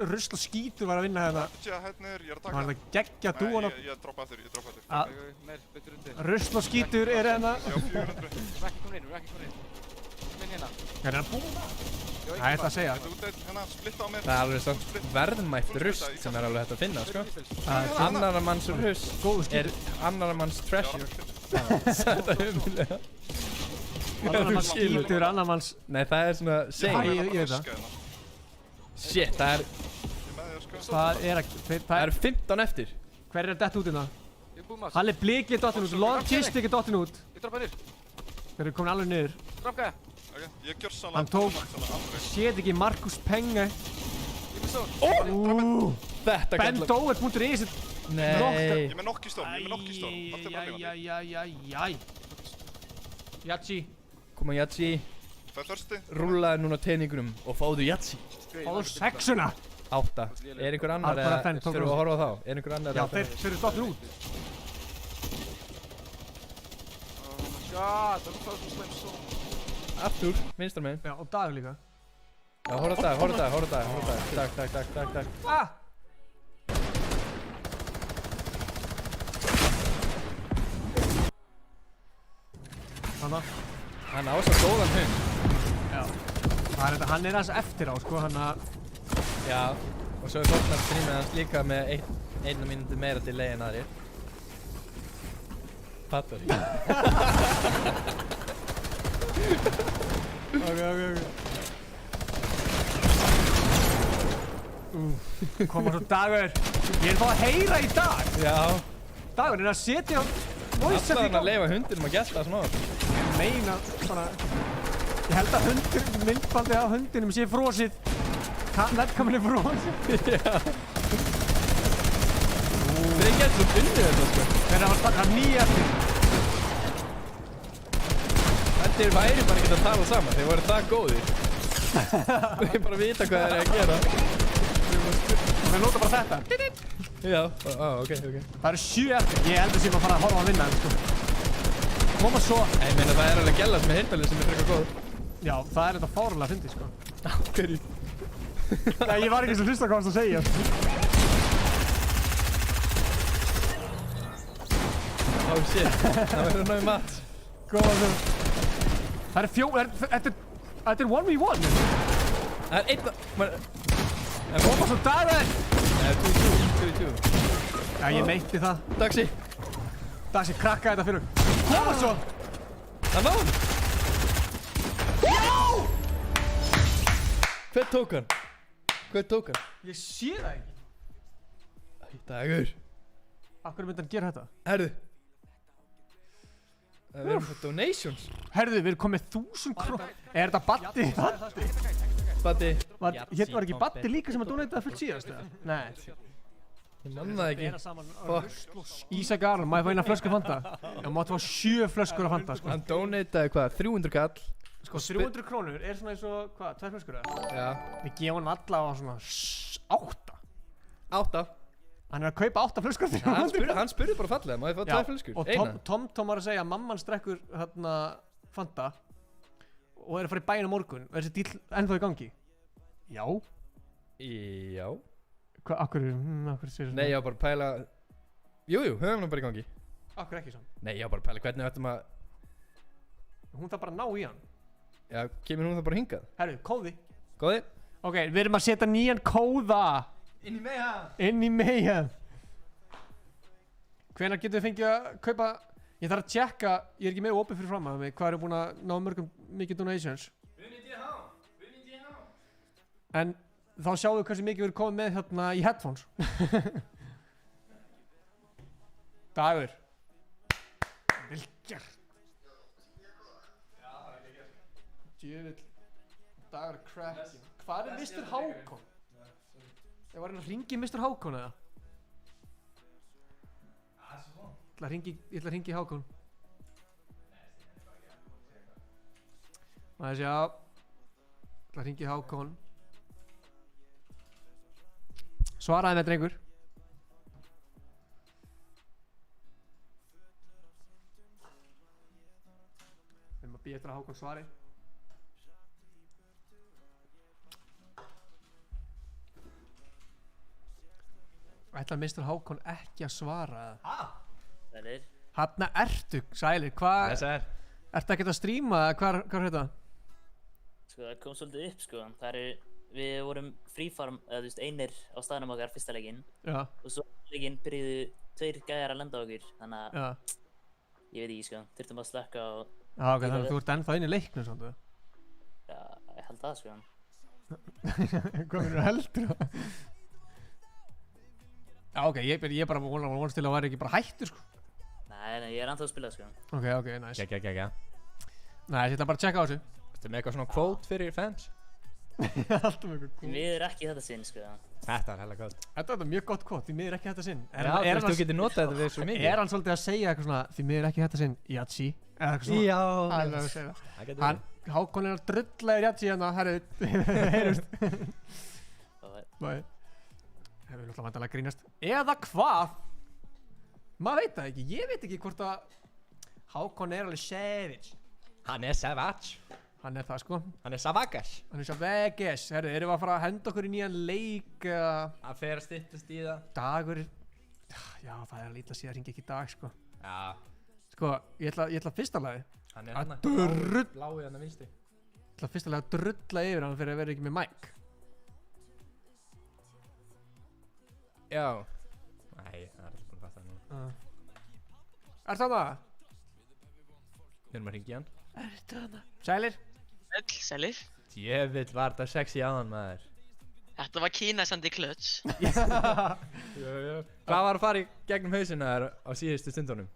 rusl og skítur var að vinna hérna. Það var þetta geggja dúan á... Ég droppa aftur. Rusl og skítur er hérna. Já, 400. Við erum ekki komin inn. Minn hérna. Hvað er hann búinn? Það er þetta að segja. Það er alveg svona verðmætt rust sem er alveg hægt að finna, sko. Annara manns rust er annara manns treasure. Þetta er umulega. Annar manns skítur, annar manns... Nei, það er svona seging. Ég veit það. Shit, það er... Það er ekki... Það eru 15 eftir. Hver er dett út hérna? Halli Blikið dottin út, Lord Kisti ekki dottin út. Ég droppa niður. Þeir eru komin alveg niður. Droppa. Hann tók... Sétt ekki Markus Penge. Þetta Bendowet.is. Nei. Ég er með nokkistorm. Jatsi. Koma Jatsi. Það er þörsti. Rúllaði núna teningunum og fáðu Jatsi. Fáðu 6-una. 8. Er einhver annar eða þurfum við að horfa á þá? Er einhver annar eða? Já, þeir eru dottir út. God, það er það svo sleim svo. Aftur, vinstar meginn. Já, og Dagur líka. Já, horfa Dag. Takk. Ah! Hann á svo góðan hund. Já. Hann er hans eftir á, sko, hann að... Já. Og svo er Fortnite streamið hans líka með 1 mínútu meira til leið en aðrir. Fattar ekki. Ok. Koma svo Dagur. Ég er bara að heyra í dag. Já. Dagur er að setja voice Alltaf hann að leifa hundinum að gesta smá. Ég meina bara, ég held að myndbandið á hundinum sé frosið. Netkamin er frosið. Já. Þeir getur svo unnið þetta sko. Þeir hafa stakað 9 eftir. Þeir væri bara ekki að tala saman, þeir voru það góðir. Þeir bara vita hvað þeir eru að gera. Þeir nota bara þetta. Já, ok. Það eru 7 eftir. Ég heldur sem að fara að horfa að vinna þeim sko. Koma svo. Ég meina það er alveg gellas með heyrnarlið sem er frekar góð. Já, það er þetta fárlega að fyndi sko. Hverju? Nei, ég var ekki sem hlusta hvað það segja. Oh shit, það verður náðu mat. Góða svo. Það er þetta er 1v1. Það er einn... Koma svo Dagur! Það er 2-2. Já, ég meinti það. Daxi. Daxi, krakka þetta fyrir. Koma svo! Það má hann! Já! Hvern tók hann? Ég sé það ekki. Dagur. Af hverju myndi hann gera þetta? Herðu. Það verður fyrir donations. Herðu, við erum komið 1000 krónur. Er þetta Batti? Batti. Hérna var ekki Batti líka sem að donata fullt síðast, eða? Nei. Ég mann það ekki. Fuck. Ísak Aron, má ég fá eina flösku Fanta? Já, máttu fá 7 flöskur af Fanta, sko. Hann donataði hvað, 300 kall. Sko, 300 krónur er svona eins og, hvað, 2 flöskur, eða? Já. Við gefum hann alla á svona 8. 8. Hann er að kaupa 8 flöskur fyrir 100. Hann spurði bara fallega, má ég fá 2 flöskur? Og Tom var að segja að mamman strekkur hérna Fanta og er að fara í bæinn á morgun og er þessi díl ennþá í gangi. Já. Já. Hvað, akkur sér þetta? Nei, ég var bara að pæla... Jú, höfum hann bara í gangi. Akkur ekki sann? Nei, ég var bara að pæla hvernig við ættum að... Hún þarf bara að ná í hann. Já, kemur hún það bara hingað? Herru, kóði. Kóði? Ok, við erum að setja nýjan kóða. Inn í Mayhem. Inn í Mayhem. Hvenær getum við fengið að kaupa... Ég þarf að tjekka, ég er ekki með opið fyrir fram að mig, hvað eru búin að ná mikið donations. En þá sjáum við hversu mikið við erum komið með hérna í headphones. Dagur. Vel gert. Djöfull. Dagur er cracking. Hvað er Mr. Hákon? Ég var að hringi Mr. Hákon eða? Ég ætla að hringi Hákon. Maður sjá. Ég ætla að hringi Hákon. Svaraði með drengur. Við erum að bíða eftir að Hákon svari. Ætla Mr. Hákon ekki að svara. Sælir. Hanna ertu, sælir, hvað? Þessar. Ertu ekkert að stríma, hvað er þetta? Sko það kom svolítið upp sko, við vorum frífarm, eða þú veist einir á staðnum okkar fyrsta leikinn. Já. Og svo leikinn byrjuðu 2 gæjar að lenda á okkur, þannig að ég veit ekki sko, þurftum að slökka og... Já, ok, þannig að þú ert ennþá inn í leiknum svona. Já, ég held það sko. Hvað er heldur það? Já, ok, ég bara vonast til að væri ekki bara hættur sko. Nei, ég er ennþá að spila sko. Ok, nice. Gekka. Nei, ég ætla bara að checka á þessu. Ertu með eitthvað svona quote fyrir fans? Alltaf með eitthvað quote. Við erum ekki þetta sinn sko. Þetta er hella gott. Þetta er mjög gott quote, því miður ekki þetta sinn. Já, þú getur notað þetta við svo mikið. Er hann svolítið að segja eitthvað svona, því miður ekki þetta sinn, Jatsi? Eða eitthvað svona? Já. Hákon er að drulla í Jatsi hérna, heyrust. Bæ. Við erum alltaf vantilega að grínast. Eða hvað? Maður veit það ekki. Ég veit ekki hvort að Hákon er alveg savage. Hann er savage. Hann er það sko. Hann er savages. Herru, erum við að fara að henda okkur í nýjan leik? Það fer að styttast í það. Dagur. Já, það er að lítið að sé að hringi ekki í dag sko. Já. Sko, ég ætla fyrsta lagi. Hann er hann blái hann að vinstri. Ég ætla fyrsta lagi að drulla yfir hann fyrir að vera ekki með mic. Já. Nei, það er alltaf búin að fatta það núna. Ertu þarna? Við erum að hringja hann. Ertu þarna? Sælir? Sælir. Djöfull var þetta sexy áðan maður. Þetta var kínasandi klöts. Hvað var að fara í gegnum hausina þér á síðustu stundunum?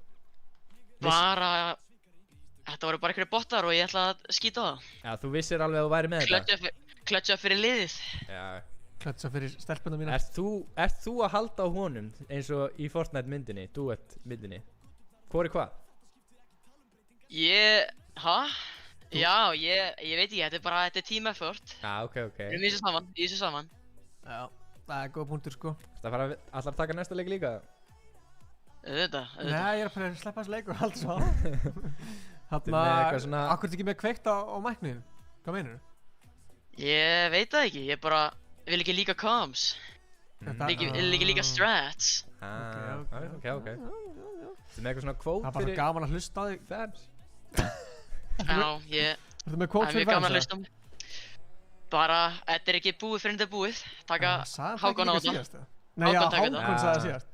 Bara... Þetta voru bara einhverju bottar og ég ætlaði að skýta á það. Já, þú vissir alveg að þú væri með þetta. Klötsa fyrir liðið. Já. Klötsa fyrir stelpuna mína. Ert þú að halda á honum eins og í Fortnite myndinni, duet myndinni? Hvor er hvað? Já, ég veit ekki, þetta er team effort. Já, ok. Við erum í þessu saman. Já, það er góð punktur sko. Það fara allar að taka næsta leik líka? Auðvitað. Nei, ég er að sleppa þessu leik og halda svo á. Akkur er ekki með kveikt á mækniðinu? Hvað meinur þú? Ég veit það ekki, ég bara vil ekki líka comms. Vil ekki líka strats. Ok. Þetta er með eitthvað svona kvót fyrir... Það er bara gaman að hlusta á þig. Fans. Já, Ertu með kvót fyrir fans? Gaman að hlusta á mig. Bara, þetta er ekki búið fyrir þetta búið. Taka Hákon á þetta. Nei, já, Hákon sagði það síðast.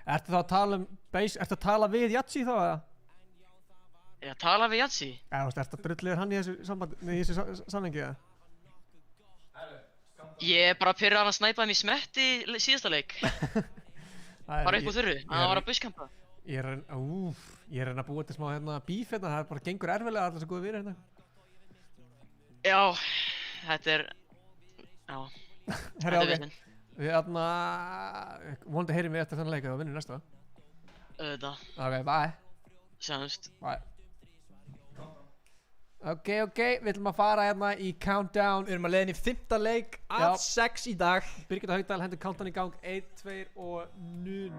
Ertu þá að tala um base, ertu að tala við Jatsi þá eða? Ég tala við Jatsi? Já, ertu að drulliður hann í þessu samlengi eða? Ég bara pyrraði hann að snæpa hann í smetti síðasta leik. Bara upp á þurru, hann var að busskampa. Ég er að reyna að búa til smá bíf hérna, það bara gengur erfilega allar sem góði vinir hérna. Já, þetta er, þetta er vissinn. Við vonandi heyrim við eftir þannig leika og vinnum næsta. Auðvitað. Ok, bye. Sjáumst. Bye. Ok, við ætlum að fara hérna í countdown. Við erum að leiðin í 5. leik af 6 í dag. Birgitta Haugdal hendur countdown í gang 1, 2 og 0.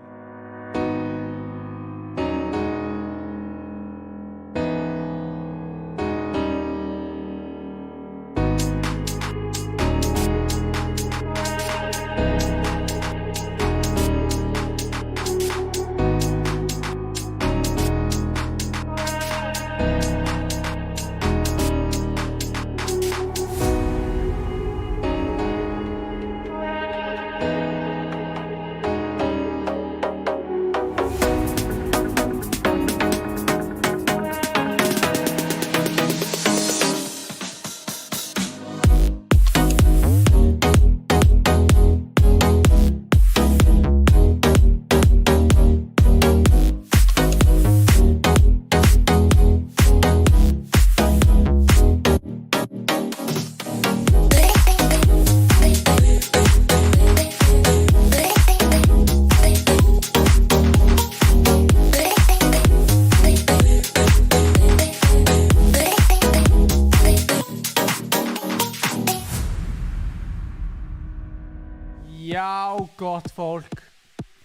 Já, gott fólk.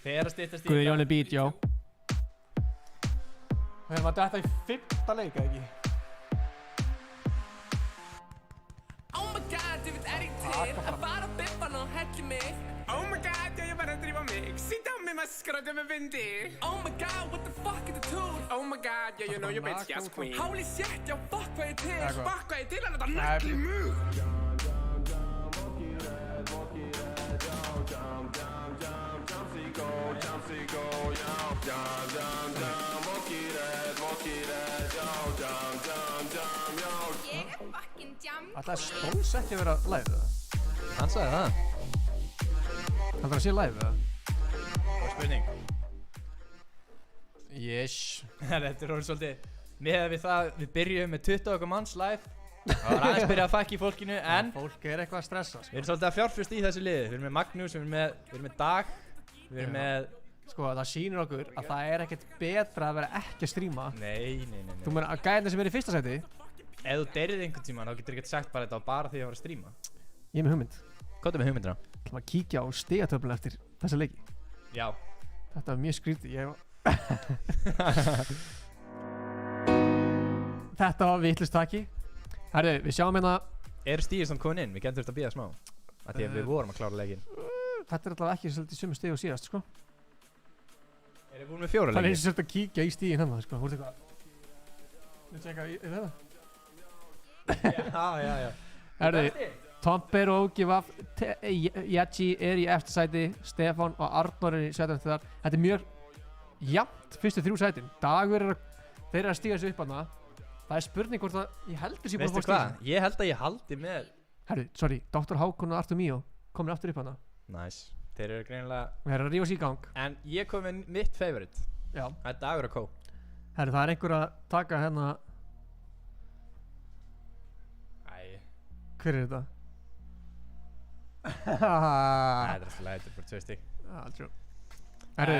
Þeir að styttast í Guðjón er beat, já. Við erum að detta í 5. leik, eða ekki? Oh my god, ég veit til að fara á bibban og helli mig. Oh my god, ég var að drífa mig. Sýta á mig maskráti með vindi. Oh my god, what the fuck er þetta túr? Oh my god, yeah, you know your bitch gas queen. Holy shit, já, fuck hvað ég til. Fuck hvað ég til að þetta negli mjög. Alltaf Stóns ekki að vera live eða? Hann sagði það. Hann þarf að sé live eða? Góð spurning. Yes. Þetta er orðið svolítið, með við það, við byrjum með 20 okkar manns live. Það var aðeins byrjað að fækka í fólkinu, en fólk er eitthvað að stressa. Við erum svolítið að fjárfesta í þessu liði. Við erum með Magnús, við erum með Dag, við erum með... Sko, það sýnir okkur að það er ekkert betra að vera ekki að stríma. Nei. Þú meina að gæðina sem er í fyrsta sæti? Ef þú deyrið einhvern tíma, þá getur ekki sagt bara þetta bara því að vera að stríma. Ég er með hugmynd. Hvað er með hugmyndina? Þú ætlum að kíkja á stigatöfluna eftir þessa leiki. Já. Þetta var mjög skrítið, Þetta var vitlustaki. Herri, við sjáum hérna... Eru stígir samt komin inn? Við getum þurft að bíða smá. Af því að við vorum að klára leikinn. Þetta er alltaf ekki svolítið sömu stig og síðast, sko. Erum við búin með 4 leiki? Það er eins og svolítið að kíkja í stíginn hérna, sko. Þú veist eitthvað... Við tjekka í þetta. Já. Herri, Tomper og Ógivaf, Yachi er í eftir sæti, Stefán og Arnór er í sæti þar. Þetta er mjög jafnt fyrstu 3 sætin. Dagur þeir eru að stíga þessu upp hana. Það er spurning hvort að ég heldur sér búin að fá stíga. Veistu hvað? Ég held að ég haldi með. Herru, sorry, Dr. Hákon og Artur Míó komin aftur upp hana. Nice. Þeir eru greinilega. Þeir eru að rífa sig í gang. En ég kom með mitt favorite. Já. Það er Dagur og Kó. Herru, það er einhver að taka hérna. Hver er þetta? Nei, það er alltaf lætur fyrir 2 stík. Trú. Herru.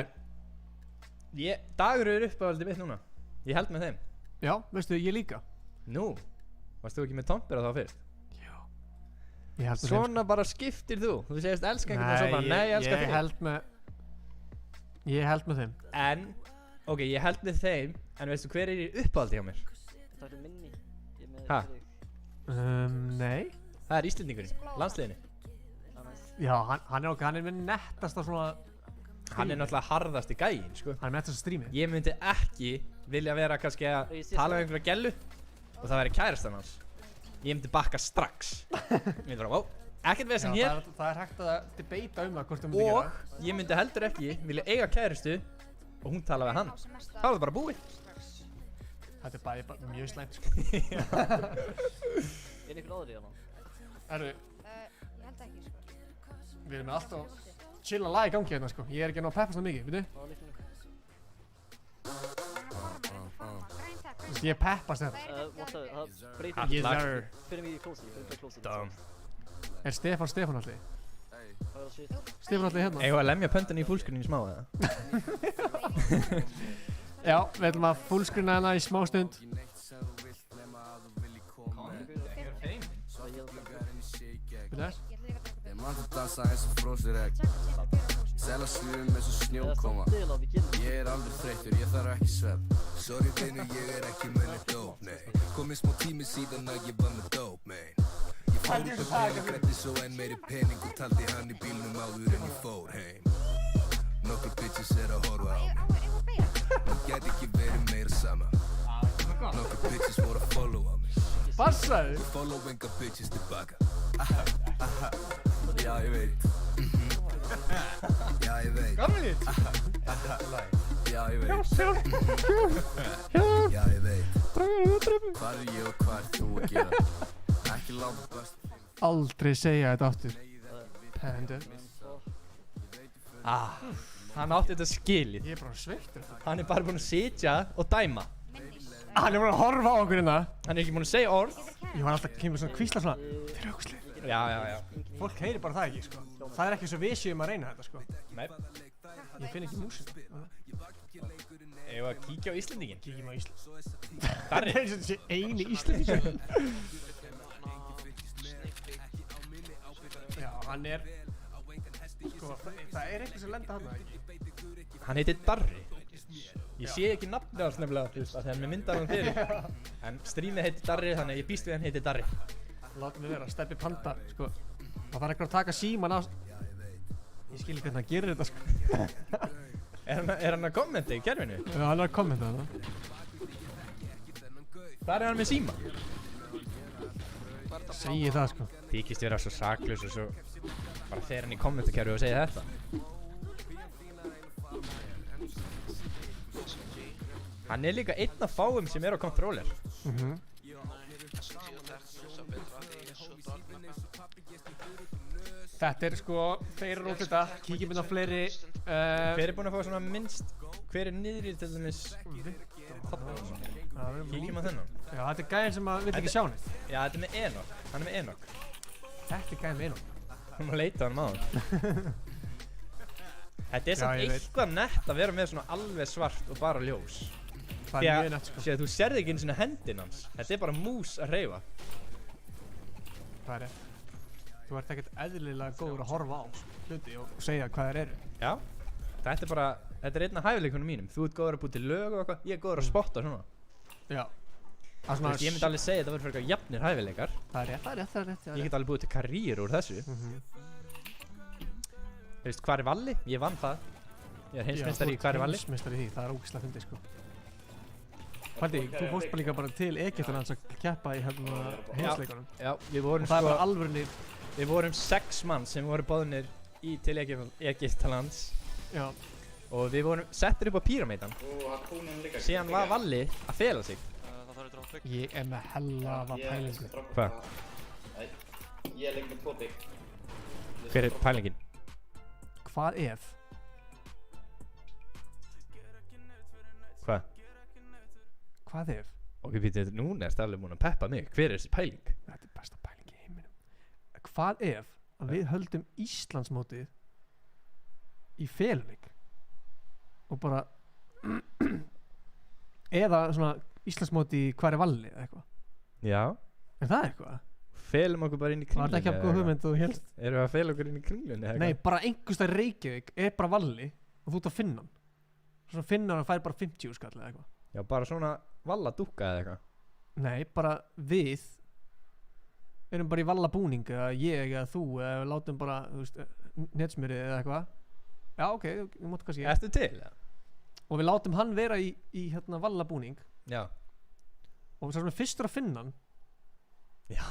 Dagur eru uppáhaldið mitt núna. Ég held með þeim. Já, veistu, ég líka. Nú, varst þú ekki með Tomper á þá fyrst? Já. Ég held með Svona bara skiptir þú. Þú segist elska einhvern veginn og svo bara nei, elska þig. Ég held með þeim. En, ok, ég held með þeim, en veistu hver er í uppáhaldið hjá mér? Það er minni. Ha? Nei. Það er Íslendingurinn, landsliðinni. Já, hann er með nettasta svona. Hann er náttúrulega harðasti gæinn, sko. Hann er með þess að strími. Ég myndi ekki vilja vera kannski að tala um einhverja gellu og það væri kærastan hans. Ég myndi bakka strax. Ég myndi bara, ekkert vesen hér. Það er hægt að debeita um það hvort þú myndi gera. Og ég myndi heldur ekki vilja eiga kærastu og hún tala við hann. Það var það bara búið. Þetta er bara mjög slæmt, sko. Er ykkur áður í hana? Herru. Ég held ekki, sko. Við erum með alltaf chilla lag í gangi hérna, sko. Ég er ekki að ná að peppast það mikið, veitu? Ég peppast þetta. Það breytir Yes sir. Fyrir mig í klósi. Er Stefán allir? Stefán allir hérna? Eigum við að lemja pöntan í fullscreen í smá eða? Já, við ætlum að fullscreena hérna í smá stund. Manta dansa eins og frósir egg Sela svifum eins og snjókoma Ég aldrei þreyttur, ég þarf ekki svepp Sorry vinnu, ég ekki með neitt dóp, nei Komið smá tími síðan að ég var með dóp, mein Ég fór út af pening, grætti svo enn meiri pening Og taldi hann í bílnum áður en ég fór heim Nokkur bitches að horfa á mig Það gæti ekki verið meira sama Nokkur bitches voru að follow á mig Passaðu! Follow enga bitches tilbaka Já, ég veit Já, ég veit Gamlit Já, ég veit Já, ég veit Hvað ég og hvað þú að gera Ekki láta best Aldrei segja þetta aftur Pendur Hann átti þetta skilið. Ég er bara sveittur. Hann er bara búinn að sitja og dæma. Hann er búinn að horfa á okkur hérna. Hann er ekki búinn að segja orð. Ég var alltaf kemur svona kvísla svona Þeir eru auksli. Já. Fólk heyrir bara það ekki, sko. Það er ekki svo við séum að reyna þetta, sko. Nei. Ég finn ekki músík. Eigum við að kíkja á Íslendinginn? Kíkjum á Ísland. Það er eins og þessi eini Íslendingur. Já, hann er... Sko, það er eitthvað sem lenda hann, ekki? Hann heitir Darri. Ég sé ekki nafnið hans nefnilega, þú veist, að þegar mér myndar hann fyrir. En strímið heitir Darri, þannig að ég býst við hann heitir Darri. Látum við vera, Steppi Panda, sko. Það þarf eitthvað að taka síman á... Ég skil ekki hvernig hann gerir þetta, sko. Er hann að kommenta í kerfinu? Já, hann er að kommenta það. Hvað er hann með síma? Segji það, sko. Þykist vera svo saklaus og svo bara fer hann í kommentakerfi og segja þetta. Hann er líka einn af fáum sem er á controller. Þetta er sko, þeir eru út þetta, kíkjum inn á fleiri Hver er búinn að fá svona minnst, hver er niðri til dæmis Kíkjum á þennan. Já, þetta er gæðin sem að vill ekki sjá neitt. Já, þetta er með Enoch, hann er með Enoch. Þetta er gæðin með Enoch. Þú má leita hann maður. Þetta er samt eitthvað nett að vera með svona alveg svart og bara ljós. Það er mjög nett, sko. Því að þú sérði ekki einu svona hendin hans. Þetta er bara mús að hreyfa. Það er rétt. Þú ert ekkert eðlilega góður að horfa á hluti og segja hvað þeir eru. Já, þetta er bara, þetta er einn af hæfileikunum mínum. Þú ert góður að búi til lög og eitthvað, ég er góður að spotta svona. Já. Þú veist, ég myndi alveg segja þetta verður fyrir eitthvað jafnir hæfileikar. Það er rétt. Ég get alveg búið til karríur úr þessu. Þú veist, hvar er Valli? Ég vann það. Ég er heimsmeistari í hvar er Valli. Heimsmeistari í því, það er ógeðslega fyndið, sko. Paldi, þú fórst bara líka bara til Egyptalands að keppa í hérna heimsleikunum. Já, við vorum og það bara alvörunni. Við vorum 6 mann sem voru boðnir til Egyptalands. Já. Og við vorum settir upp á píramídan. Síðan var Valli að fela sig. Það þarf að droppa bygg. Ég með hella pælingu. Hvað? Ég legg með 2 bygg. Hver pælingin? Hvað ef? Hvað? Hvað ef? Ok, býttu, núna er Stafli múin að peppa mig. Hver þessi pæling? Þetta besta pæling í heiminum. Hvað ef að við höldum Íslandsmótið í feluleik og bara eða svona Íslandsmóti í hvar Valli eða eitthvað? Já. Er það eitthvað? Felum okkur bara inn í kringlunni. Var þetta ekki að góð hugmynd og helst? Erum við að fela okkur inn í kringlunni eða eitthvað? Nei, bara einhverstað Reykjavík er bara Valli og þú ert að finna hann. Svona finna hann og fær bara 50 skall eða eitthvað. Já, bara svona Valla dúkka eða eitthvað? Nei, bara við erum bara í Valla búning eða ég eða þú eða við látum bara, þú veist, netsmjörið eða eitthvað. Já, ok, þú mátt kannski. Ertu til, já? Og við látum hann vera í hérna Valla búning. Já. Og svo sem við fyrstur að finna hann. Já.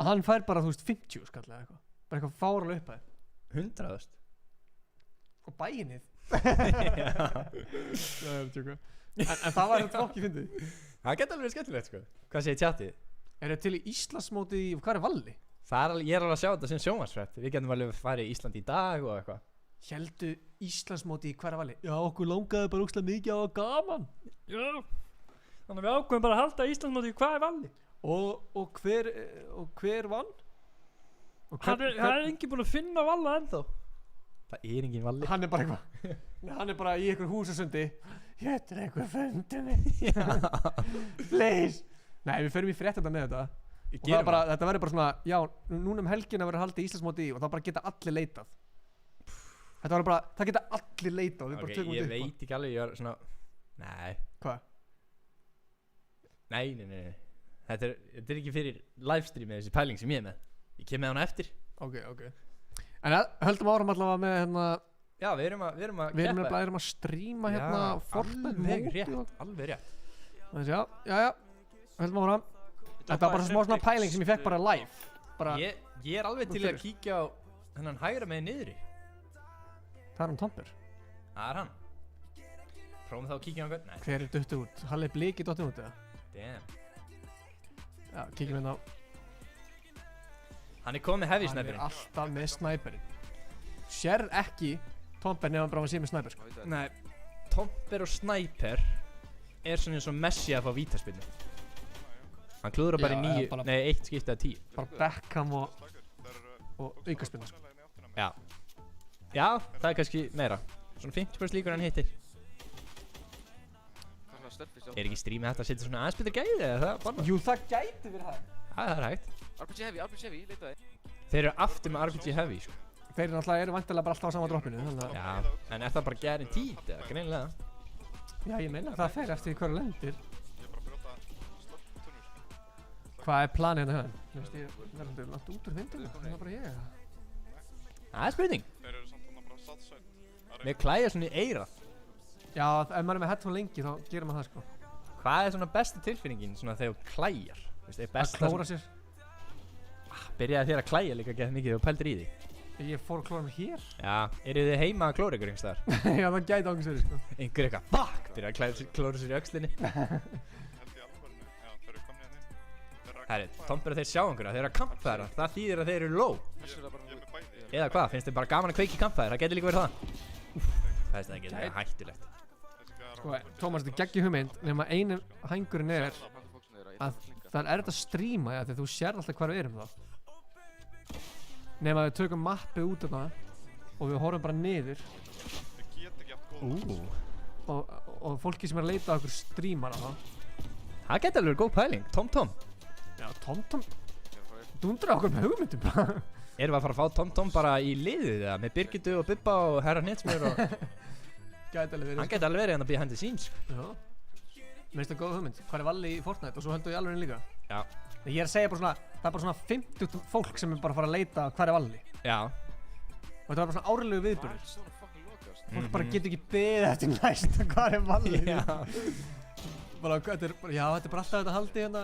Hann fær bara, þú veist, 50 skall eða eitthvað. Bara eitthvað fáralega upphæð. 100.000. Og bæinnið. Já. Það er tjóka. En það var þetta fokki fyndið. Það geta alveg skemmtilegt, sko. Hvað segir tjatið? Er þetta til í Íslandsmóti í, hvað er Valli? Ég er alveg að sjá þetta sem sjónvarpsfrétt. Við getum alveg farið í Ísland í dag og eitthvað. Héldu Íslandsmóti í hvar er Valli? Já, okkur langaði bara ógeðslega mikið á að gaman. Já. Þannig að við ákveðum bara að halda Íslandsmóti í hvar er Valli. Og hver vann? Það er enginn búinn að finna Valla ennþá. Það er enginn Valli. Hann er bara eitthvað. Hann er bara í einhver húsasundi. Þetta er einhver fundinni. Please. Nei, við förum í fréttina með þetta. Og það bara, þetta verður bara svona, já, núna helgina verður haldið Íslandsmóti í og þá bara geta allir leitað. Þetta verður bara, það geta allir leitað. Ok, ég veit ekki alveg, ég var svona, nei. Hvað? Nei. Þetta er ekki fyrir livestreamið þessi pæling sem ég er með. Ég kem með hana eftir. Ok. En höldum áram allavega með hérna. Já, við erum að keppa. Við erum að stríma hérna Fortnite móti. Alveg rétt. Þannig að já, höldum áram. Þetta var bara smá svona pæling sem ég fekk bara live. Ég er alveg til að kíkja á hennan hægra megin niðri. Það er hann Tomper. Það er hann. Prófum þá að kíkja á hann. Nei. Hver er duttu út? Halli Bliki duttu út eða? Damn. Já, kíkjum hérna á. Hann er komið með heavy snæperinn. Hann er alltaf með snæperinn. Sérð ekki Tomper nefnum bara að sé með snæper sko. Nei, Tomper og snæper er svona eins og Messi að fá vítaspilnu. Hann klúður bara í 1 skipti að 10. Bara Beckham og aukaspilna sko. Já, það er kannski meira. Svona 50% líkur hann hittir. Er ekki streamið hægt að setja svona aðeins betur gæði eða það banna? Jú, það gæti verið hægt. Það er hægt. RPG heavy, leitaði. Þeir eru aftur með RPG heavy sko. Þeir eru vantilega bara alltaf á sama droppinu. Já, en er það bara guaranteed eða greinilega? Já, ég meina það fer eftir hverju lendir. Hvað er planið hérna hérna? Þú veist ég verður langt út úr vindinu, það er bara ég. Það er spurning. Þeir eru samt hann bara satsætt. Mér klæjar svona í eyrað. Já, ef maður er með headphone lengi þá gerir maður það sko. Hvað er svona besta tilfinningin svona þegar þú klæjar? Að klóra sér. Byrjaði þér að klæja líka gett mikið og pældir í því? Ég fór að klóra mig hér. Já, eru þið heima að klóra ykkur einhvers staðar? Já, það gæti ákveðs verið sko. Einhver eitthvað, fuck, byrjaði að klóra sér í öxlinni. Herri, Tomper og þeir sjá einhverja, þeir eru að kampfæra, það þýðir að þeir eru low. Eða hvað, finnst þið bara gaman að kveiki kampfæra, það getur líka verið það. Það er ekki verið hættulegt. Sko, Tómas, þetta er geggi hugmynd, nema einu hængurinn er að það er erfitt að stríma því að þú sér alltaf hvar við erum þá. Nema við tökum mappi út af það og við horfum bara niður. Og fólki sem er að leita á okkur strímar á það. Það getur alveg góð pæling, TomTom. Já, TomTom dundrar okkur með hugmyndum bara. Erum við að fara að fá TomTom bara í liðið eða með Birgitu og Bubba og herra Netsmjör og hann geti alveg verið hann að behind the scenes. Já. Mér finnst það góð hugmynd. Hvað er Valli í Fortnite og svo höldum við alveg líka. Já. Ég er að segja bara svona, það er bara svona 50 fólk sem er bara að fara að leita hvað er Valli. Já. Og þetta var bara svona árlegu viðburður. Fólk bara getur ekki beðið eftir næsta hvað er Valli. Já. bara, þetta er bara alltaf þetta haldi hérna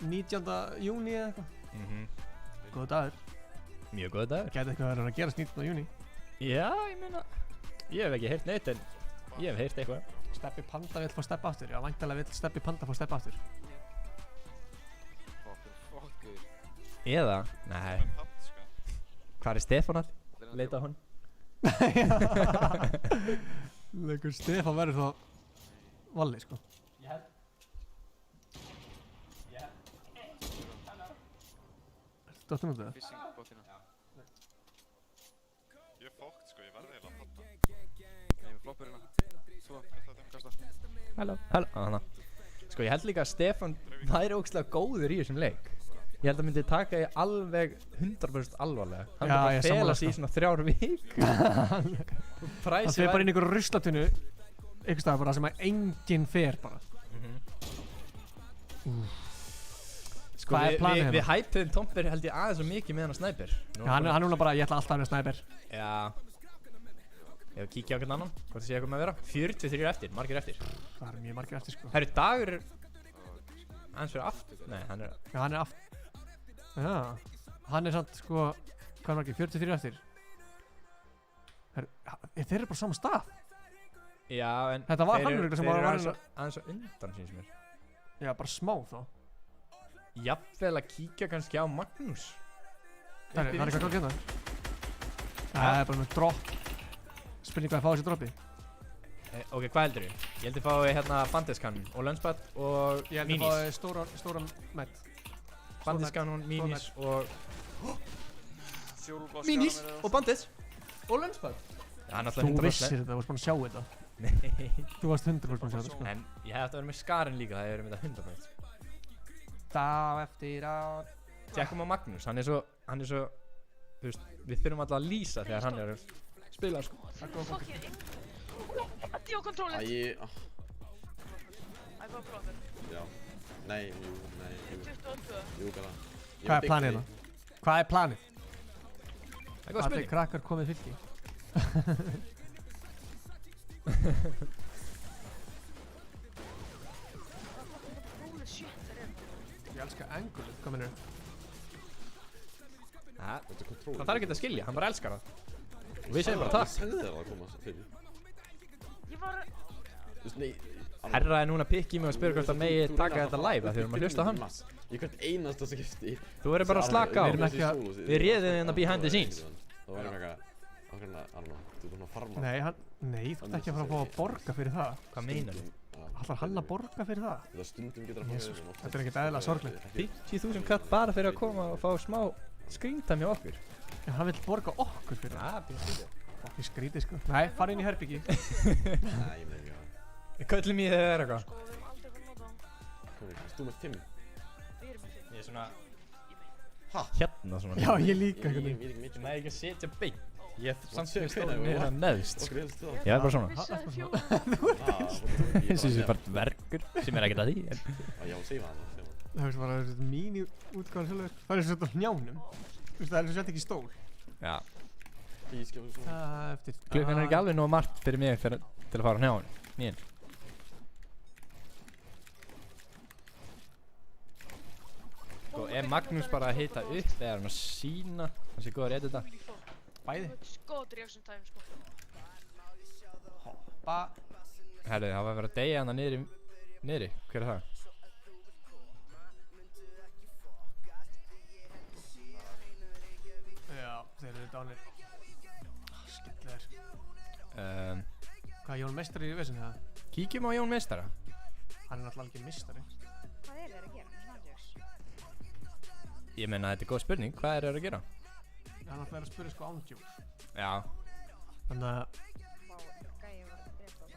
19. júni eða eitthvað. Góða dagur. Mjög góða dagur. Gæti eitthvað verið að gerast 19. júni. Já, ég meina, ég hef ekki heyrt neitt en ég hef heyrt eitthvað. Steppi Panda vill fá Steppa aftur. Já, væntanlega vill Steppi Panda fá Steppa aftur. Eða, nei. Hvar er Stefán all? Leita á hann. Leikur Stefán verður þá Valli, sko. Dottin út það? Ég er fókt sko, ég verði eiginlega að fatta. Ég er með floppur hérna. Svo, kasta. Halló. Hana. Sko, ég held líka að Stefán væri ógeðslega góður í þessum leik. Ég held að myndi taka ég alveg 100% alvarlega. Hann er bara að fela sig í svona 3 vikur. Hann fer bara inn í einhverju ruslatunnu einhvers staðar bara sem að enginn fer bara. Sko, við hæpum Tomper held ég aðeins svo mikið með hann að snæper. Já, hann er núna bara, ég ætla alltaf að vera snæper. Já. Ég vil kíkja á hvern annan, hvort það sé eitthvað með að vera. 43 eftir, margir eftir. Það er mjög margir eftir, sko. Herru, Dagur er aðeins fyrir aftur. Nei, hann er... Já, hann er aftur. Já, hann er samt, sko, hvað er margir, 43 eftir. Þeir eru bara saman stað. Já, en... Þetta var hann sem var aðeins svo undan síns mér. Já, bara smá þá. Jafnvel að kíkja kannski á Magnús. Það er eitthvað gangi hérna. Það er bara með dropp. Spurning hvað að fá þessi droppi. Ok, hvað heldur þið? Ég held að fái hérna bandiskann og lunchpad og ég held að fái stóran met. Bandiskann, minis og... Minis og bandis og lunchpad. Já, þú vissir þetta, þú varst búinn að sjá þetta. Nei. Þú varst 100% að sjá þetta, sko. En ég hef eftir að vera með skarinn líka, það hefur verið með þetta 100%. Þá eftir á... Tjekkum á Magnús, hann er svo, þú veist, við þurfum alltaf að lýsa þegar hann er að spila, sko. Fucking Addi á kontrólet. Æ, Það er bara flottur. Já. Nei. 22. Jú, gala. Hvað er planið hérna? Hvað er planið? Það er góð spurning. Allir krakkar komið fylki. Ég elska Angular, hvað minnur? Það þarf ekki að skilja, hann bara elskar það. Og við segjum bara takk. Ég sagði þér að koma fyrir. Ég var... Þú veist, nei. Herra er núna að pikka í mig og spyrja hvort að megi taka þetta live af því við erum að hlusta á hann. Ég hvert einasta skipti. Þú verður bara að slaka á. Við réðum hérna behind the scenes. Það var eitthvað, þú ert að farma. Nei, þú ert ekki að fara að fá að borga fyrir það. Hvað meinar þú? Ætlar hann að borga fyrir það? Það stundum getur að fá Jesus, þetta er ekkert eðlilega sorglegt. 50.000 katt bara fyrir að koma og fá smá screentime hjá okkur. En hann vill borga okkur fyrir það? Já, býðum skrítið. Okkur skrítið, sko. Nei, fara inn í herbyggi. Nei, ég með ekki að. Við köllum í þegar það er eitthvað. Sko, við erum aldrei fyrir að nota hann. Hvað er þú með 5? Við erum með 5. Ég er svona... Hæ? Hérna svona. Já, ég líka. Ég næði ekki að setja beint. Ég er samt sem stóðum með það neðst. Ég er bara svona. Þessi sem bara dvergur sem er ekkert að því. Já, segja það. Það er bara mín útgáðan sjálfur. Það er svona hnjánum. Þú veist, það er svona ekki stól. Já. Eftir... Klukkan er ekki alveg nóg margt fyrir mig til að fara á hnjánum. Nýjan. Sko, er Magnús bara að hita upp eða er hann að sína? Hann sé góð að reyta þetta. Bæði. Góð reaction time, sko. Hoppa. Herðu, það var að vera að deyja hana niðri. Hver er það? Já, þeir eru dánir. Skemmtilegar. Hvað er Jón Meistari í vesinu það? Kíkjum á Jón Meistara. Hann er náttúrulega algjör meistari. Hvað þeir að gera? Ég meina, þetta er góð spurning. Hvað þeir að gera? Hann er alltaf að spyrja sko ándjóks. Já. Þannig að...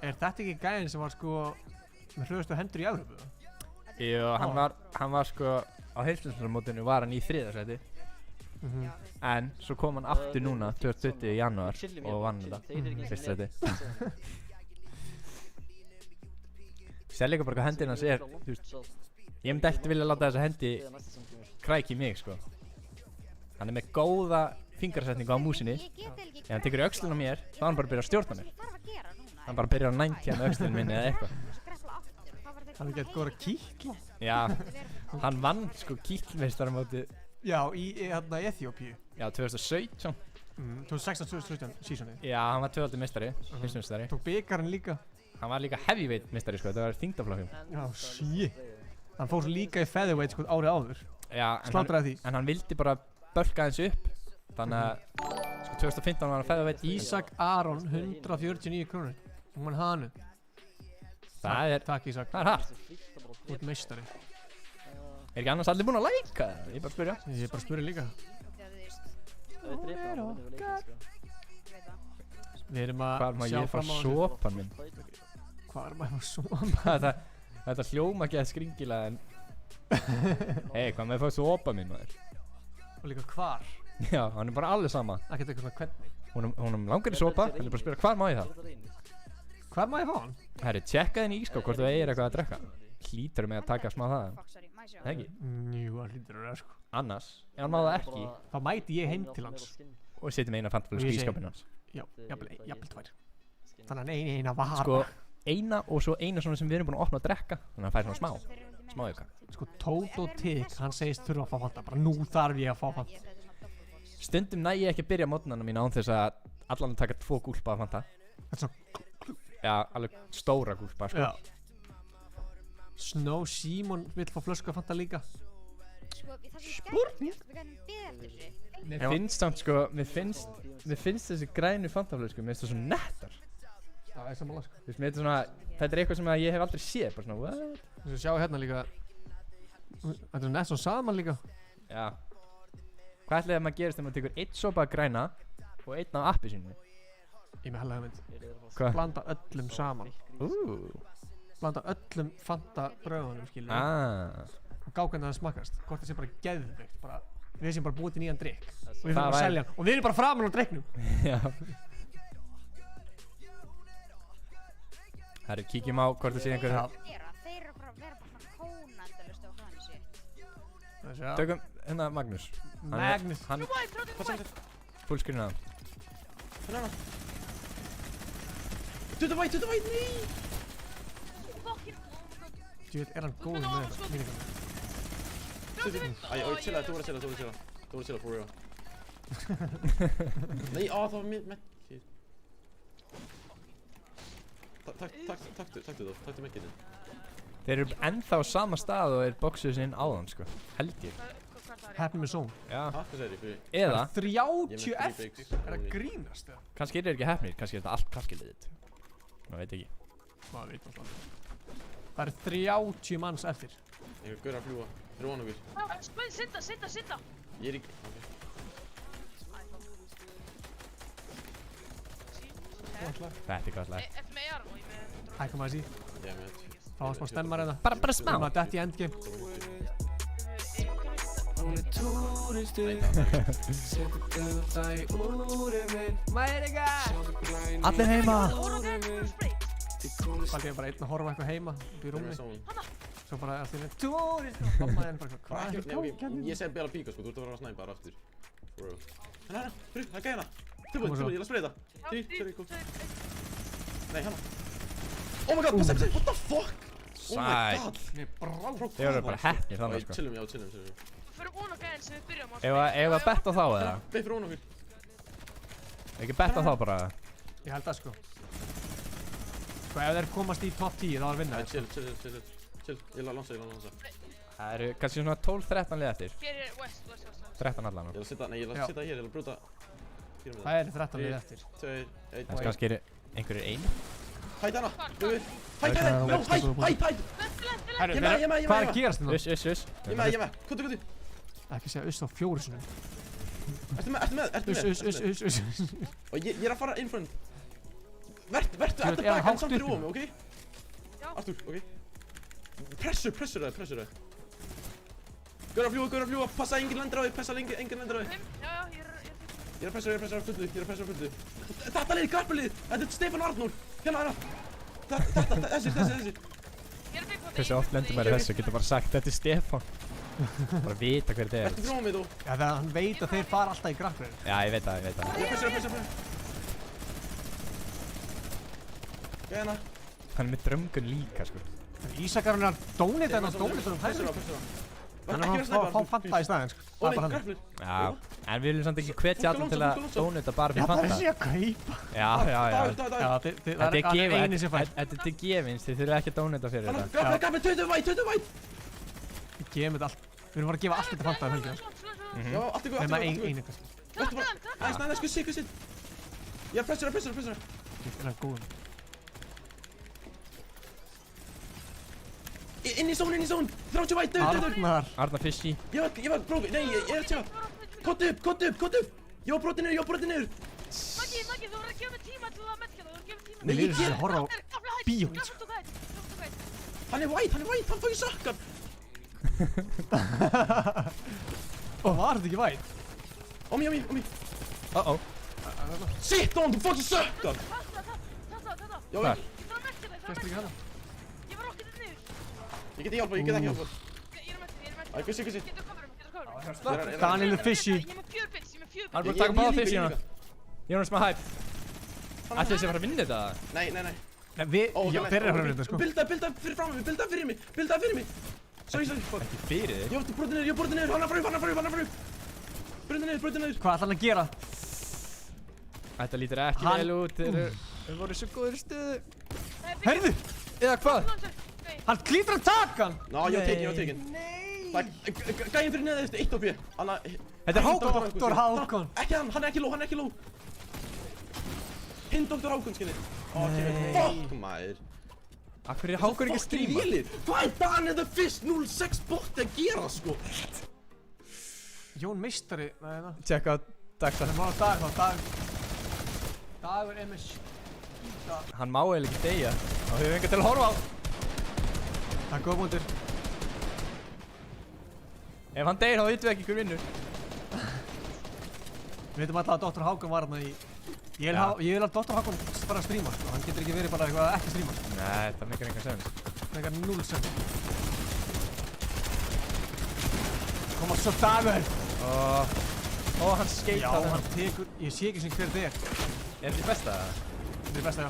Er þetta ekki gæðin sem var sko með hljóðustu hendur í Evrópu? Jú, hann var sko á heimsmeistaramótinu var hann í 3. sæti. En svo kom hann aftur núna 2020 í janúar og vann þetta 1. sæti. Sér líka bara hvað hendin hans er, þú veist. Ég myndi ekkert vilja láta þessa hendi krækja í mig sko. Hann er með góða fingrasetningu á músinni. Ef hann tekur í öxlun á mér, þá hann bara byrja að stjórna mér. Hann bara byrja að næntja með öxlun minni eða eitthvað. Hann er gett góður að kýtla. Já, hann vann sko kýtlmeistaramótið. Já, í hérna Eþíópíu. Já, 2017. 2016-2017 seasonið. Já, hann var tvöfaldur meistari, heimsmeistari. Tók bikarinn líka. Hann var líka heavyweight meistari sko, það var þyngdaflokkum. Já, shit. Hann fór svo líka í featherweight sko árið áður. Já, Slátraði því. En hann vildi bara bölka aðeins upp. Þannig að sko 2015 var hann featherweight í. Ísak Aron, 149 krónur. Hún mann hanu. Það er, takk Ísak. Það er hart. Þú ert meistari. Er ekki annars allir búin að læka það? Ég er bara að spyrja. Ég er bara að spyrja líka. Við erum að sjá fram á sopan minn? Hvað er maður að fá sopan? Þetta hljóma ekki að skringilega en Hei, hvað með að fá sopan minn maður? Og líka hvar? Já, hann er bara alveg sama. Ekkert eitthvað svona hvernig? Hún langar í sopa, hann er bara að spyrja hvar má ég það? Hvar má ég fá hann? Herri, tjekka þinn í ískáp hvort þú eigir eitthvað að drekka. Hlýtur með að taka smá það. Það ekki? Jú, það hlýtur að vera sko. Annars, ef hann má það ekki þá mæti ég heim til hans og setjum eina fantaflösku í ískápinn hans. Já, jafnvel tvær. Þannig að eina vara. Sko, eina og svo eina svona sem við erum búin að opna og drekka. Þannig að það fær svona smá auka. Sko, Tóto Tick, hann segist þurfa að fá fanta. Bara nú þarf ég að fá fanta. Stundum næ ég ekki að byrja mótnana mína án þess að allan að taka 2 gúlpa af fanta. Þetta er svona Já, alveg stóra gúlpa sko. Snow Simon vill fá flösku af fanta líka. Mér finnst samt sko, mér finnst þessi grænu fantaflösku, mér finnst það svo nettar. Það er samanlega sko. Þú veist, mér finnst svona, þetta er eitthvað sem ég hef aldrei séð, bara svona, what? Þú veist, sjá hérna líka, þetta er nett svo saman líka. Já. Hvað ætlaði að maður gerist þegar maður tekur 1 sopa græna og 1 af appelsínu? Ég með hella hugmynd. Hvað? Blanda öllum saman. Blanda öllum fanta brauðunum, skiljið. Og gá hvernig það smakast. Hvort það sé bara geðveikt, bara við sem bara búið til nýjan drikk og við þurfum að selja hann og við erum bara framan á drikknum. Já. Herru, kíkjum á hvort það sé einhver. Þeir eru bara að vera bara svona kónandalust og hvaðan þessi. Tökum hérna Magnús. Magnús. Hann fullscreen á. Hérna. Tuttu væt, nei! Þú veit, er hann góður með þetta míningum? Oj, chilla, þú voru að chilla, for real. Nei, það var með Taktu mekkinu. Þeir eru ennþá á sama stað og boxuðu sinni inn áðan, sko. Held ég. Happy með zone. Já. Eða 30 eftir. Er það grínast eða? Kannski er þeir ekki heppnir, kannski er þetta allt krakkilið þitt. Ná veit ekki. Maður veit alltaf. Það eru 30 manns eftir. Ég gaur að fljúa. Þeir eru von okkur. Sitta. Ég er ekki. Þetta er gott lag. Eftir með Aron og ég með... Hæ, koma að sí. Ég með þetta. Fá smá stemmar eða. Bara smá. Við erum að detta í endgame. Hún er túristi. Setur döður það í úrið minn. Mæringa! Allir heima. Baldi ég bara einn að horfa eitthvað heima upp í rúmi. Svo bara allt í einu túristi. Og mamma henni bara hvað er þetta? Ég segi bela píka sko, þú ert að fara að snæpa þar aftur. Hérna, það er gæna. Tilbúið, ég ætla að spreyta. 3, 2, 1. Nei, hana. Oh my god, passa, what the fuck? Oh my god. Þeir eru bara heppnir þannig sko. Chillum. Fyrir von og gæðin sem við byrjum á. Ef að betta þá eða? Beð fyrir von okkur. Ekki betta þá bara? Ég held það sko. Sko ef þeir komast í top 10 þá er vinna. Chill, ég lansa. Það eru kannski svona 12-13 lið eftir. Hér er West. 13 allan. Ég ætla að sitja hér, ég ætla að brúta. Það eru 13 lið eftir. 2, 1. En kannski eru einhverjir einu. Hætt hana, hætt. Herru, hvað er að gerast þetta? Uss. Ég með, kottu. Ekki segja uss á 4 sinum. Ertu með? Uss. Og ég er að fara in front. Vertu at the back en samt fyrir ofan, ok? Artur, ok? Pressure það. Gaur að fljúa, passa enginn lendir á þig, Já, ég er að pressa á fullu. Þetta liði, grappulið, þetta er Stefán Arnór. Hérna. Þessi. Hversu oft lendur maður í þessu, getur bara sagt þetta er Stefán. Bara vita hver þetta er. Ertu frá mig þú? Já, það hann veit að þeir fara alltaf í grappulið. Já, ég veit það. Ég er að pressa. Gæna. Hann er með drömgun líka, sko. Ísakar hann er að dónita hann og dónita hann Pressur á. Hann er að fá Fanta í staðinn sko. Ó nei, graflur. Já, en við viljum samt ekki hvetja allan til að dónita bara fyrir Já, Fanta. bara sé að kaupa. Já. Það er eini sem fær. Þetta er til gefins, þið þurfum ekki að dónita fyrir þetta. Graflur, 20 væt. Við gefum þetta allt. Við erum bara að gefa allt þetta Fanta helgina sko. Já, allt er góð. Nema eini kannski. Vertu bara, næst, skvist. Ég er pressur. Þetta er hann góðum. Inn í zón. 30 væt, döð. Arnar Fischi. Ég var brófið, nei, ég er að sjá. Kottu upp. Ég var brotið niður. Maggi, þú verður að gefa mig tíma til að medka það, þú verður að gefa mig tíma. Mér líður sem að horfa á bíó. Hann er væt, hann fóði sakkan. Og var þetta ekki væt? Á mig. Uh-oh. Sit on, þú fucking sakkan. Tata. Já, Hvar? Ég þarf að medka það, Fyrst ekki hana. Ég var okkið niður. Ég get ekki hjálpað. Ég er að medka. Æ, kvissi. Getur cover mig. Daniel Fischi. Ég er með 4 bits. Hann er búinn að taka báða Fischi hérna. Ég er smá hæp. Ætli þessi að fara að vinna þetta? Nei. Þeir eru að fara að vinna þetta sko. Bilda fyrir frá mig, bilda fyrir mig. Sorry. Ekki fyrir þig. Ég var brotið niður. Hann er frá upp. Brotið niður. Hvað ætla hann að gera? Þetta lítur ekki vel út, þeir voru svo góður í stöðu. Heyrðu! Eða hvað? Hann klítur að taka hann! Ná, ég var tekinn. Nei! Gæinn fyrir neðið eftir 1 og B. Þetta er Hákon. Dr. Hákon. Ekki hann er ekki low. Hinn Dr. Hákon, skinnir. Fuck, maður. Akkur er Hákon ekki að stríma? Hvað er Daniel the Fish 06 bot að gera, sko? Jón Meistari, Tjekka á Dagsar. Dagur MS. Hann má eiginlega ekki deyja. Þá hefur við enga til að horfa á. Það er góð múndur. Ef hann deyr þá vitum við ekki hver vinnur. Við veitum alltaf að Dr. Hákon var hérna í... Ég vil að Dr. Hákon fara að stríma sko. Hann getur ekki verið bara eitthvað ekki stríma sko. Nei, það meikar engan sens. Það meikar 0 sens. Koma svo Dagur! Ó, hann skeit það. Já, hann tekur... Ég sé ekki sem hver þetta er. Er þetta besta það? Þetta er besta, já.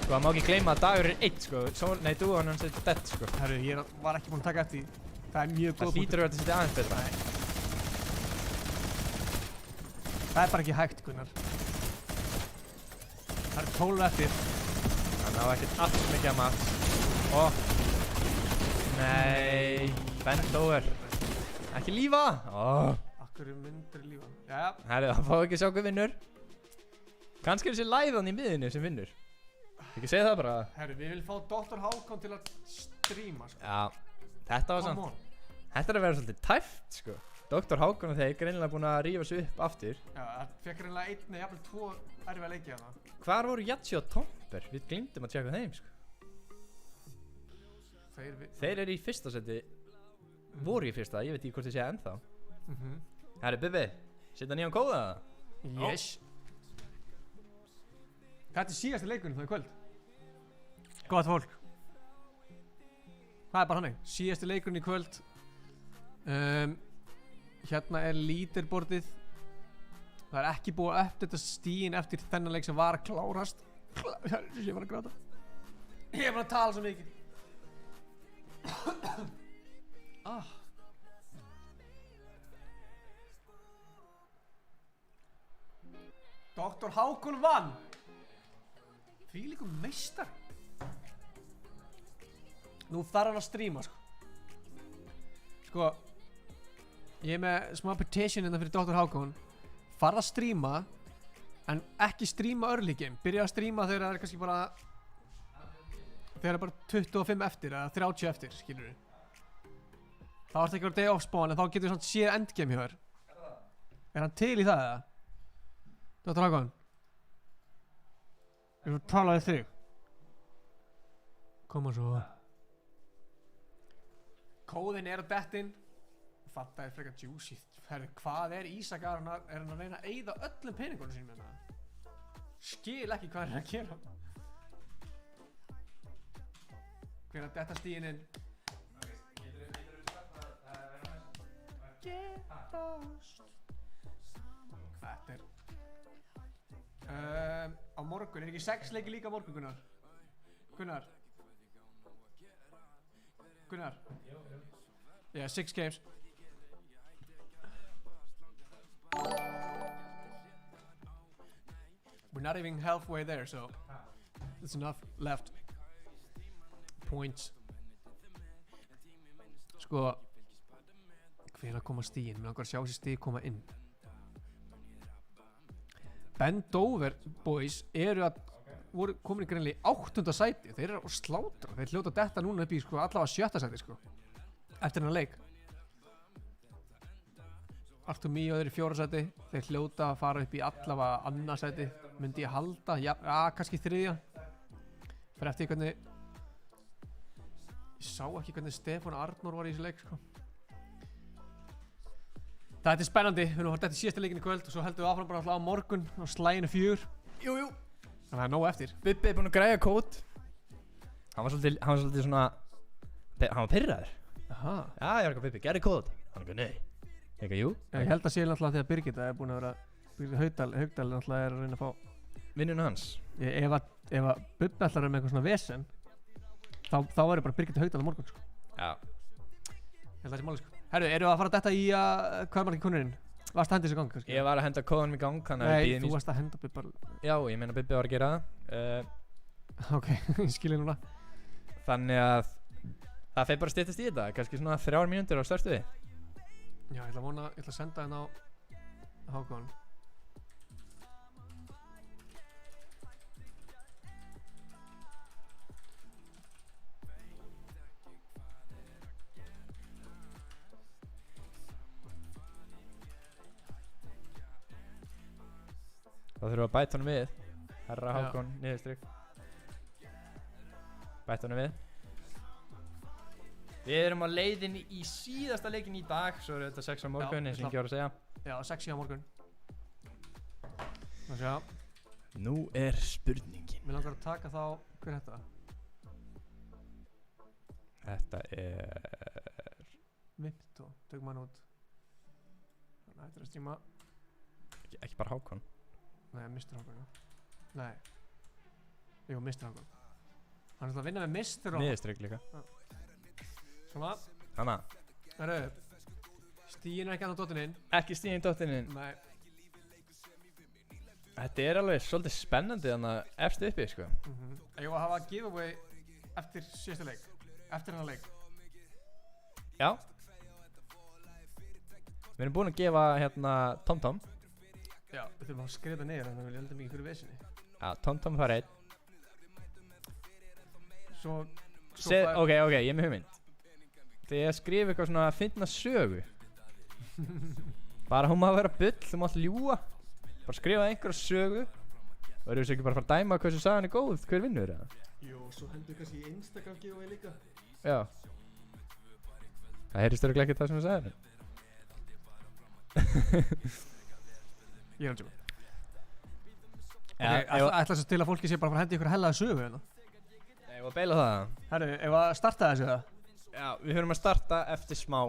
Sko, það má ekki gleyma að Dagur er 1 sko. Nei, dúan hans er dead sko. Herru, ég var ekki búinn að taka eftir því. Það er mjög góð Það hlýtur að þetta setja aðeins betra. Það er bara ekki hægt, Gunnar. Það er 12 eftir. Hann á ekkert allt mikið að mat. Ó. Nei. Bent over. Ekki lífa. Ó. Akkur myndir lífa. Jæja. Herri, það fá ekki að sjá hver vinnur. Kannski er þessi læðan í miðinu sem vinnur. Ekki segja það bara. Herri, við viljum fá Dr. Hákon til að stríma, sko. Já. Þetta var samt. Þetta er að vera svolítið tæft, sko. Dr. Hákon og þeir er greinilega búin að rífa sig upp aftur. Já, það fekk greinilega 1 eða jafnvel 2 erfiða leiki hana. Hvar voru Jatsi og Tomper? Við glemdum að tjekka þeim, sko. Þeir eru í fyrsta seti. Voru í fyrsta, ég veit ekki hvort þið séu ennþá. Herri, Bubbi, setja nýjan kóða það? Yes. Þetta er síðasti leikurinn þá í kvöld. Gott fólk. Það er bara hannig. Síðasti leikurinn í kvöld. Hérna er leaderboardið. Það er ekki búið að uppdata stíin eftir þennan leik sem var að klárast. Ég var að gráta. Ég var að tala svo mikið. Dr. Hákon vann. Þvílíkur meistar. Nú þarf hann að stríma sko, ég er með smá petition hérna fyrir Dr. Hákon. Farð að stríma, en ekki stríma early game. Byrja að stríma þegar það er kannski bara þegar það er bara 25 eftir eða 30 eftir, skilur við. Það varst ekki að vera day off spawn, en þá getur við svona séð endgame hjá þér. Er hann til í það eða? Dr. Hákon, ég vil tala við þig. Koma svo. Kóðin er að dettin. Fatta er frekar juicy. Herri, hvað er Ísakar? Er hann að reyna að eyða öllum peningunum sínum hérna? Skil ekki hvað hann er að gera. Hver að detta stíðin inn? Þetta er á morgun, er ekki 6 leiki líka á morgun, Gunnar? Gunnar. Yeah, 6 games. We're not even halfway there, so there's enough left. Points. Sko, hvenær koma stigin? Mér langar að sjá þessi stig koma inn. Bendover boys voru komin í greinlega í 8. sæti. Þeir eru að slátra. Þeir hljóta detta núna upp í sko, allavega 7. sæti sko. Eftir hennar leik. Artur Míó er í 4. sæti. Þeir hljóta að fara upp í allavega 2. sæti. Myndi ég halda, já, kannski 3. Fyrir eftir hvernig ég sá ekki hvernig Stefán Arnór var í þessu leik sko. Þetta er spennandi, við erum að fara þetta í síðasta leikin í kvöld og svo heldum við áfram bara alltaf á morgun á slæginu 4. Jú. Þannig að það er nóg eftir. Bibbi er búinn að græja kód. Hann var svolítið svona, hann var pirraður. Aha. Já, ég var eitthvað Bibbi, gerði kód. Hann eitthvað, nei. Eitthvað, jú. Ég held að sé náttúrulega þegar Birgitta er búinn að vera, Haugdal náttúrulega er að reyna að fá vinnuna hans. Ef að Bibbi ætlar með eitthvað svona vesen, þá er bara Birgitta Haugdal á morgun sko. Já. Ég held að það sé máli sko. Herru, eru að fara detta í hvað er margir konurinn? Varst að henda þessu gang kannski? Ég var að henda kóðanum í gang, hann að Nei, þú varst að henda Bibba. Já, ég meina Bibbi var að gera það. Ok, ég skilji núna. Þannig að það feir bara styttast í þetta, kannski svona 3 mínútur á startuði. Já, ég ætla að senda henn á Hákon. Þá þurfum við að bæta honum við. Herra Hákon, niðurstrykk. Bæta honum við. Við erum á leiðinni í síðasta leikin í dag. Svo er þetta 6 á morgun, eins og ég var að segja. Já, 6 á morgun. Það sjá. Nú er spurningin. Mér langar að taka þá, hver er þetta? Þetta er Vimto, tökum hann út. Þannig að þetta er að stríma. Ekki bara Hákon. Nei, Mr. Hákon, já. Nei. Jú, Mr. Hákon. Hann er alltaf að vinna með Mr. og niðurstrykk líka. Svona. Hanna. Herru, stíin er ekki annað dottin inn. Ekki stíin dottin inn. Nei. Þetta er alveg svolítið spennandi þannig að eftir uppi, sko. Ég var að hafa giveaway eftir síðasta leik. Eftir hennar leik. Já. Við erum búin að gefa hérna TomTom. Já, við þurfum að skrifa það niður, þannig að við heldum ekki fyrir vesinni. Já, TomTom fara 1. Ok, ég er með hugmynd. Þegar ég skrifa eitthvað svona að finna sögu. Bara hún má vera bull, þú mátt ljúga. Bara skrifa einhverja sögu. Og erum við ekki bara að fara að dæma hversu sagan er góð, hver vinnur það? Jú, svo hendur við kannski í Instagram giveaway líka. Já. Það heyrist örugglega ekki það sem þú sagðir. Ég er að tjóka. Ætla þess að til að fólki sé bara að fara að hendi ykkur hellaði sögu hérna. Nei, ég var að beila það. Herru, ef að starta þessu það? Já, við höfum að starta eftir smá.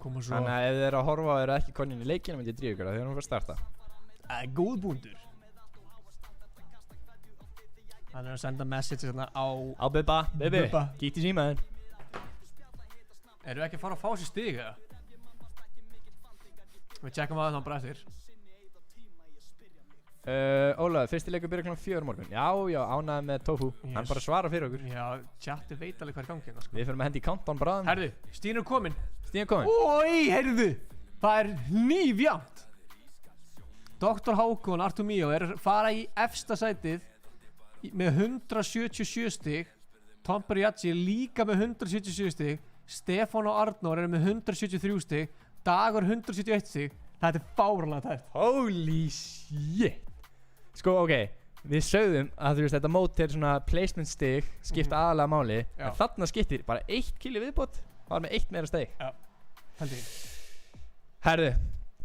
Koma svo. Þannig að ef þið eru að horfa og eru ekki konin í leikinu myndi ég drífa ykkur það, þið höfum að starta. Góð búndur. Hann er að senda message hérna á Bibba, gíti símaðinn. Eru ekki að fara að fá sér stig eða? Við tjekkum að það bara eftir. Ólafur, fyrsti leikur byrja kl. 4 morgun. Já, ánægði með Tofu. Hann bara svarar fyrir okkur. Já, chatti veit alveg hvað er gangið. Við fyrir með hendi í countdown bráðum. Herðu, Stín er komin. Ói, heyrðu. Það er hnífjafnt. Dr. Hákon, Artur Míó er fara í efsta sætið með 177 stig. Tomper Jatsi er líka með 177 stig. Stefán og Arnór eru með 173 stig. Dagur 171 stig. Þetta er fáránlega tæft. Holy shit. Sko, ok, við sögðum að þú veist þetta mót er svona placement stig skipta aðalega máli. En þarna skiptir bara 1 kili viðbót. Var með 1 meira stig. Já, heldur ég. Herðu,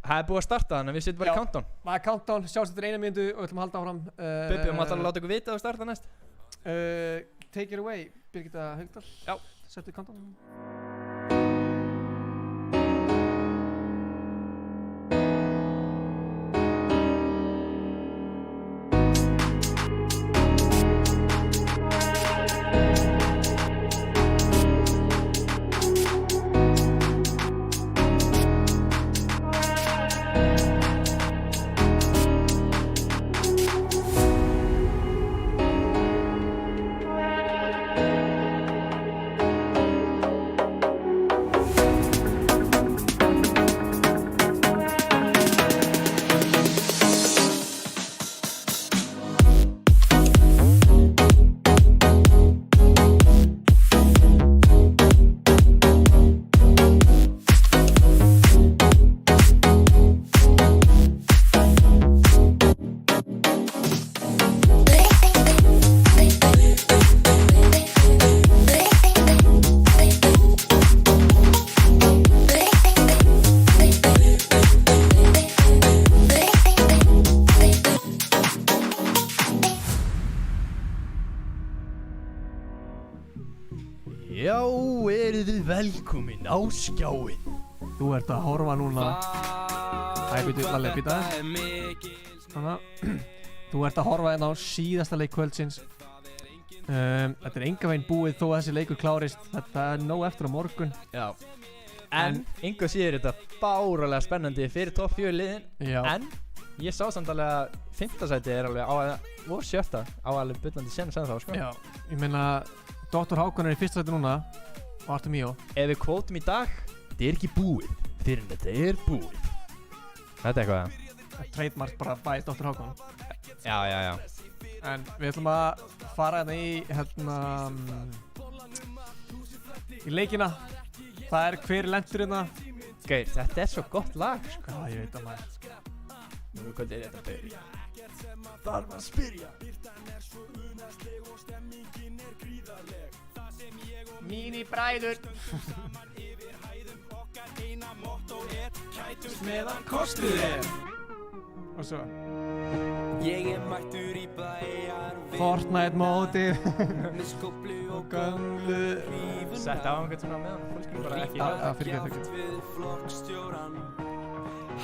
það er búið að starta þannig að við setjum bara í countdown. Það er countdown, sjást þetta 1 mínútu og við ætlum að halda áfram. Bubbi, þú mátt alveg láta ykkur vita að þú starta næst. Take it away, Birgitta Haugdal. Já. Settu countdown. Verið velkomin á skjáinn. Þú ert að horfa núna. Býtu, Lalli, býta. Þannig að þú ert að horfa hérna á síðasta leik kvöldsins. Þetta er enga veginn búið þó að þessi leikur klárist. Þetta er nóg eftir á morgun. Já. En enga síður þetta báralega spennandi fyrir topp 4 liðin. Já. En ég sá samt alveg að 5. sæti er alveg á að, og 7. á alveg bullandi sen þá, sko. Já, ég meina Dr. Hákon er í 1. sæti núna og Artemio. Ef við kvótum í dag, þetta er ekki búið fyrir en þetta er búið. Þetta er eitthvað. Trademark bara by Dr. Hákon. Já. En við ætlum að fara hérna í leikina. Það er hver lentur hérna. Geir, þetta er svo gott lag, sko. Já, ég veit að maður. Nú, hvað er þetta að byrja? Þarf að spyrja. Mínibræður. Meðan kostur er. Og svo Ég er mættur í bæjar Fortnite mótið með skóplu og gömlu Sett á einhvern svona meðan fólkskur bara ekki við flokkstjóran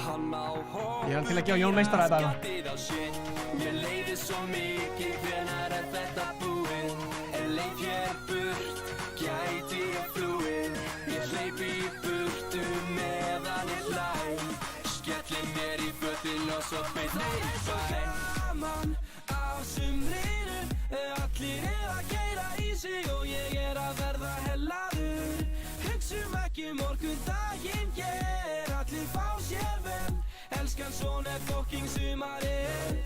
Hann á Ég er til að gefa Jón meistara þetta Mér leiðir svo mikið hvenær er þetta búið En leif hér burt gæti ég flúið Ég hleypi í burtu meðan ég hlæ Skellir mér í fötin og svo beint Saman á sumrinu Allir að keyra í sig og ég að verða hellaður Hugsum ekki morgun daginn ger Allir fá sér venn Elskan svona fucking sumarið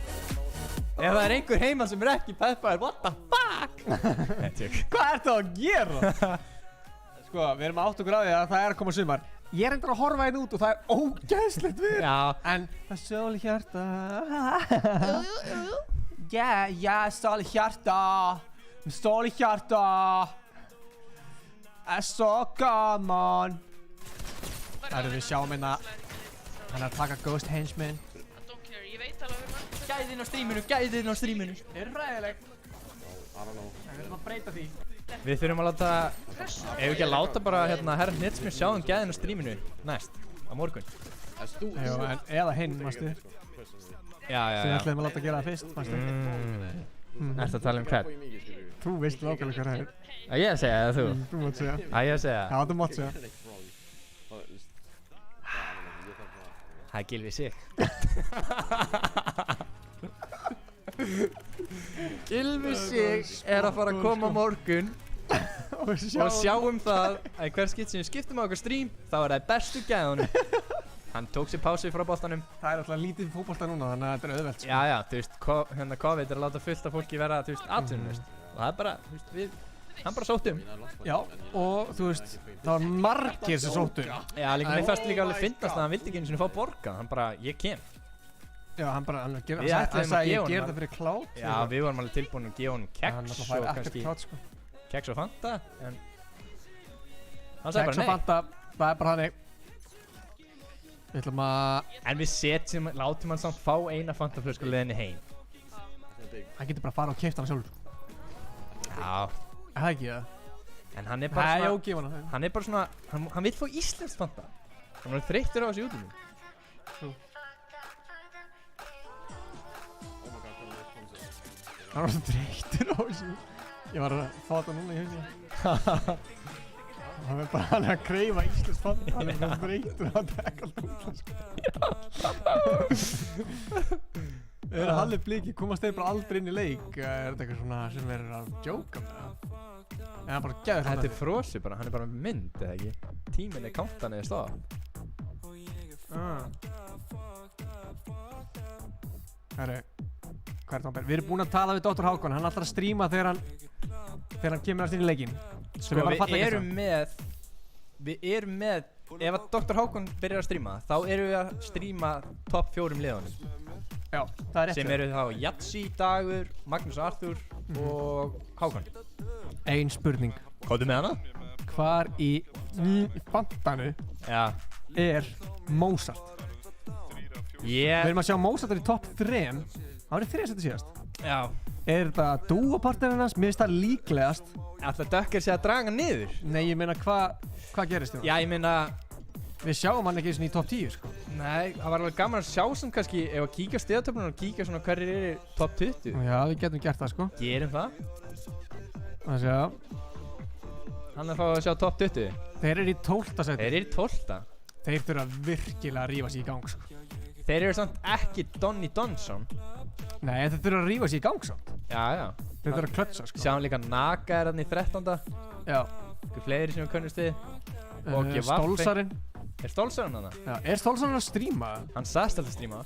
Ef það er einhver heima sem er ekki peppaður, what the fuck? Hvað ertu að gera? Sko, við erum átt okkur á því að það er að koma sumar Ég er endur að horfa einn út og það er ógeðslegt við En það er sól í hjarta Sól í hjarta Sól í hjarta Það er svo gaman Það eru við sjáum hérna Hann er að taka Ghost Henchman Gæðin á stríminu Er ræðileg Við erum að breyta því Við þurfum að láta Ef við ekki að láta bara hérna herra Hnitsmjör sjá gæðin á stríminu næst á morgun Jú, eða hinn, mástu Já Við ætlum að láta gera það fyrst, mástu Ertu að tala um hvern? Þú veist nákvæmlega hvað það er Að ég að segja eða þú? Þú mátt segja Að ég að segja? Já, þú mátt segja Það er Gylfi Sig Gylfi Sig er að fara að koma á morgun og sjáum það að í hver skipt sem við skiptum á okkur stream þá er það bestu gæðunum Hann tók sér pásu frá boltanum Það er alltaf lítið fótbolta núna þannig að þetta er auðvelt Já, þú veist, hérna COVID er að láta fullt af fólki vera, þú veist, atvinnulaust og það er bara, þú veist, hann bara sóttum Já, og þú veist, það var margir sem sóttum Já, líka mér fannst líka alveg fyndast að hann vildi ekki einu sinni fá borga hann bara, ég kem Já, hann bara, hann Við ætluðum að ég ger það fyrir klát Já, við varum alveg tilbúin að gefa honum keks og kannski keks og Fanta en hann sagði bara nei Keks og Fanta, það er bara hannig Við ætlum að En við setjum, látum hann samt fá eina Fantaflösku leiðinni heim Hann getur bara að fara og keypt hana sjálfur Já Það ekki það En hann er bara Nei, svona ógef hana Hann er bara svona, hann vill fá íslenskt Fanta Hann er þreyttur á þessu útlunum Hann var þreyttur á þessu Ég var að fá þetta núna í hausinu Hann er bara að kreifa íslensk Fanta Hann er bara þreyttur á að drekka alltaf Er Halli Bliki, komast þeir bara aldrei inn í leik Er þetta eitthvað svona sem verður að djóka með það? En hann bara gæður Þetta er frosi bara, hann er bara mynd eða ekki Tíminn er kantan eða stopp Herru, hvað er það? Við erum búin að tala við Dr. Hákon Hann ætlar að stríma þegar hann kemur alltaf inn í leikinn Sko við erum með Ef að Dr. Hákon byrjar að stríma þá erum við að stríma topp 4 liðunum Já, það er rétt sem eru þá Jatsi, Dagur, Magnús Arthur og Hákon Ein spurning Hvað er með hana? Hvar í Fantanu er Mozart? Við erum að sjá Mozart í topp 3 Það var í 3 seti síðast Já Er þetta dúopartnerinn hans? Mér finnst það líklegast. Ætla Dökker sé að draga hann niður? Nei, ég meina hvað gerist þér? Já, ég meina... Við sjáum hann ekki svona í top 10, sko. Nei, það var alveg gaman að sjá sem kannski ef að kíkja á stigatöflunum og kíkja svona hverjir eru top 20. Já, við getum gert það, sko. Gerum það. Það sjá. Hann er að fá að sjá top 20. Þeir eru í 12. seti. Þeir eru í 12. Þeir þurfa virkilega að rífa sig í gang, sko. Þeir eru samt ekki Donny Donsson. Nei, en þeir þurfa að rífa sig í gang, samt. Já, já. Þeir þurfa að klötsa, sko. Sjáum líka Naga er hann í 13. Já. Hvað fleiri sem við könnumst við. Stólsarinn. Er Stólsarinn hann? Já, er Stólsarinn að stríma? Hann sagðist alltaf að stríma.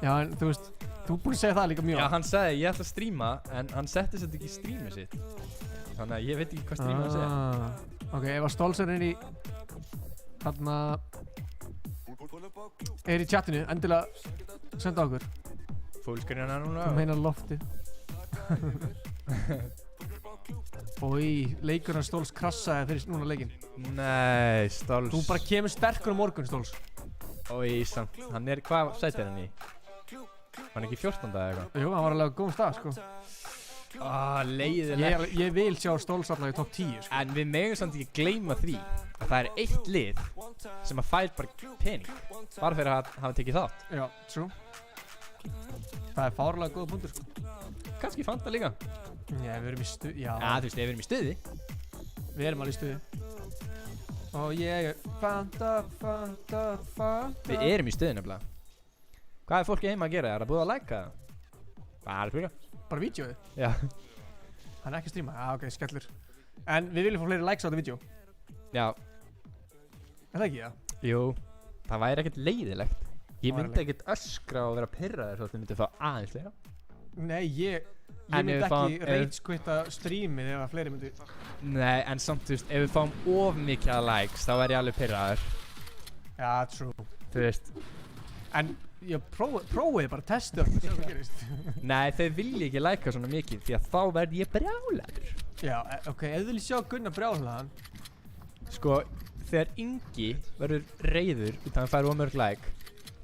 Já, en þú veist, þú búinn að segja það líka mjög. Já, hann sagði ég ætla að stríma, en hann setti sér ekki í strímið sitt. Þannig að ég veit ekki hvað stríma hann segja. Ok, ef að Stólsarinn er í... Þarna... Er í chatinu, endilega senda okkur. Fullscreen hann núna. Þú meinar loftið. Ói, leikurinn Stóls krassaði fyrir núna leikinn. Nei, Stóls. Þú bara kemur sterkur á morgun, Stóls. Ói, samt. Hann er, hvað sæti er hann í? Hann er ekki 14. eða eitthvað? Jú, hann var alveg á góðum stað, sko. Leiðilegt. Ég vil sjá Stóls alltaf í top 10, sko. En við megum samt ekki gleyma því að það er eitt lið sem að fær bara pening. Bara fyrir að hafa tekið þátt. Já, true. Það er fárlega góða punktur, sko. Kannski Fanta líka. Já, við erum í stuði. Já, þú veist, við erum í stuði. Við erum alveg í stuði. Og ég er Fanta. Við erum í stuði nefnilega. Hvað er fólki heima að gera? Er það búið að læka það? Það er spila. Bara vídeoið? Já. Hann er ekki að stríma? Já, ok, skellur. En við viljum fá fleiri likes á þetta vídeo. Já. Er það ekki, já? Jú. Það væri ekkert leiðilegt. Ég myndi ekkert öskra og vera pirraður svo að þið myndi fá aðeins fleira. Nei, ég myndi ekki rage-quitta streamið ef að fleiri myndi... Nei, en samt, þú veist, ef við fáum of mikið að likes, þá væri ég alveg pirraður. Já, true. Þú veist. En ég prófið bara, testu það, sjá hvað gerist. Nei, þau vilja ekki like'a svona mikið, því að þá verð ég brjálaður. Já, ok, ef þú vilja sjá Gunnar brjálaðan. Sko, þegar Ingi verður reiður út af að hann fær of mörg like,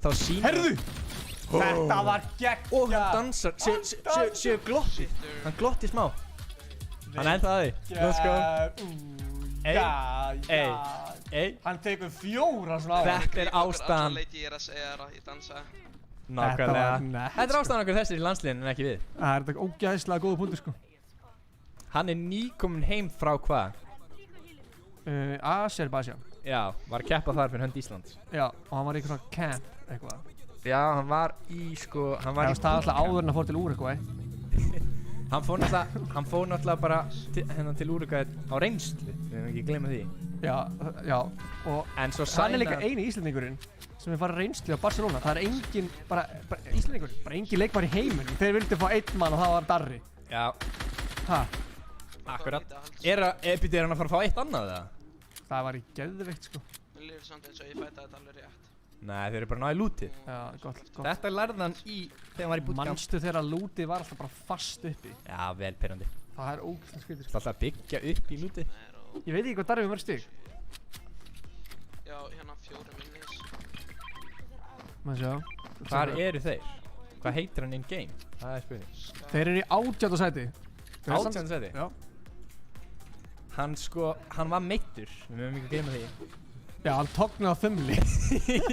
þá sýnir... Herðu! Þetta var geggjað! Og hann dansar, séu glotti. Hann glotti smá. Hann enda að því. Let's go. Ey. Hann tekur 4 svona á. Þetta er ástæðan. Leiki ég er að segja það, ég dansa. Nákvæmlega. Þetta er ástæðan okkur þessir í landsliðinu en ekki við. Það er þetta ógæðislega góða punktur, sko. Hann er nýkominn heim frá hvað? Azerbaijan. Já, var að keppa þar fyrir hönd Íslands. Já, og hann var í eitthvað svona camp, eitthvað. Já, hann var í, sko, hann var í... Það var alltaf áður en að fór til Uruguay. Hann fór náttúrulega bara til Uruguay á reynslu, við hefum ekki glemma því. Já, og hann er líka eini íslendingurinn sem er farið reynslu á Barcelona. Það er engin, bara íslendingur, bara engin leikmaður í heiminum. Þeir vildi fá einn mann og það var Darri. Já. Hæ? Akkurat. Er hann að fara að fá eitt annað eða? Það var í geðveikt, sko. Mér líður samt eins og ég fætti þetta alveg rétt. Nei, þeir eru bara náði lútið. Já, gott. Þetta lærði hann þegar hann var í bootcamp. Manstu þegar lútið var alltaf bara fast uppi? Já, vel pirrandi. Það er ógeðslega skrítið, sko. Það er alltaf að byggja upp í lútið. Ég veit ekki hvað Darri við mörg stig. Já, hérna 4 minnir. Maður sjá. Hvar eru þeir? Hvað heitir hann in game? Það er spurning. Þeir eru í 18. sæti. 18. sæti? Já. Hann var meittur. Við mögum ekki að gleyma því. Já, hann tóknaði á þumli.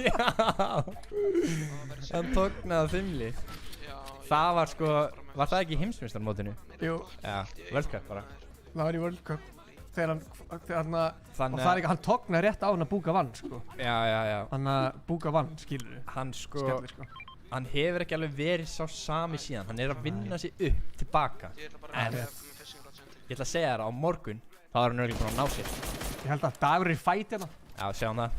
Já, hann tóknaði á þumli. Það var var það ekki í heimsmeistarmótinu? Jú. Já, World Cup bara. Það var í World Cup. Þegar hann, og það er ekki, hann tóknaði rétt á hann að Búka vann, sko. Já. Hann að Búka vann, skilur við. Hann Skellir, sko. Hann hefur ekki alveg verið sá sami síðan. Hann er að vinna sig upp, tilbaka. En ég ætla að segja þér á morgun, þá er hann örgulega búinn að ná sér. Ég held að Dagur er í fæti hérna. Já, sjáum það.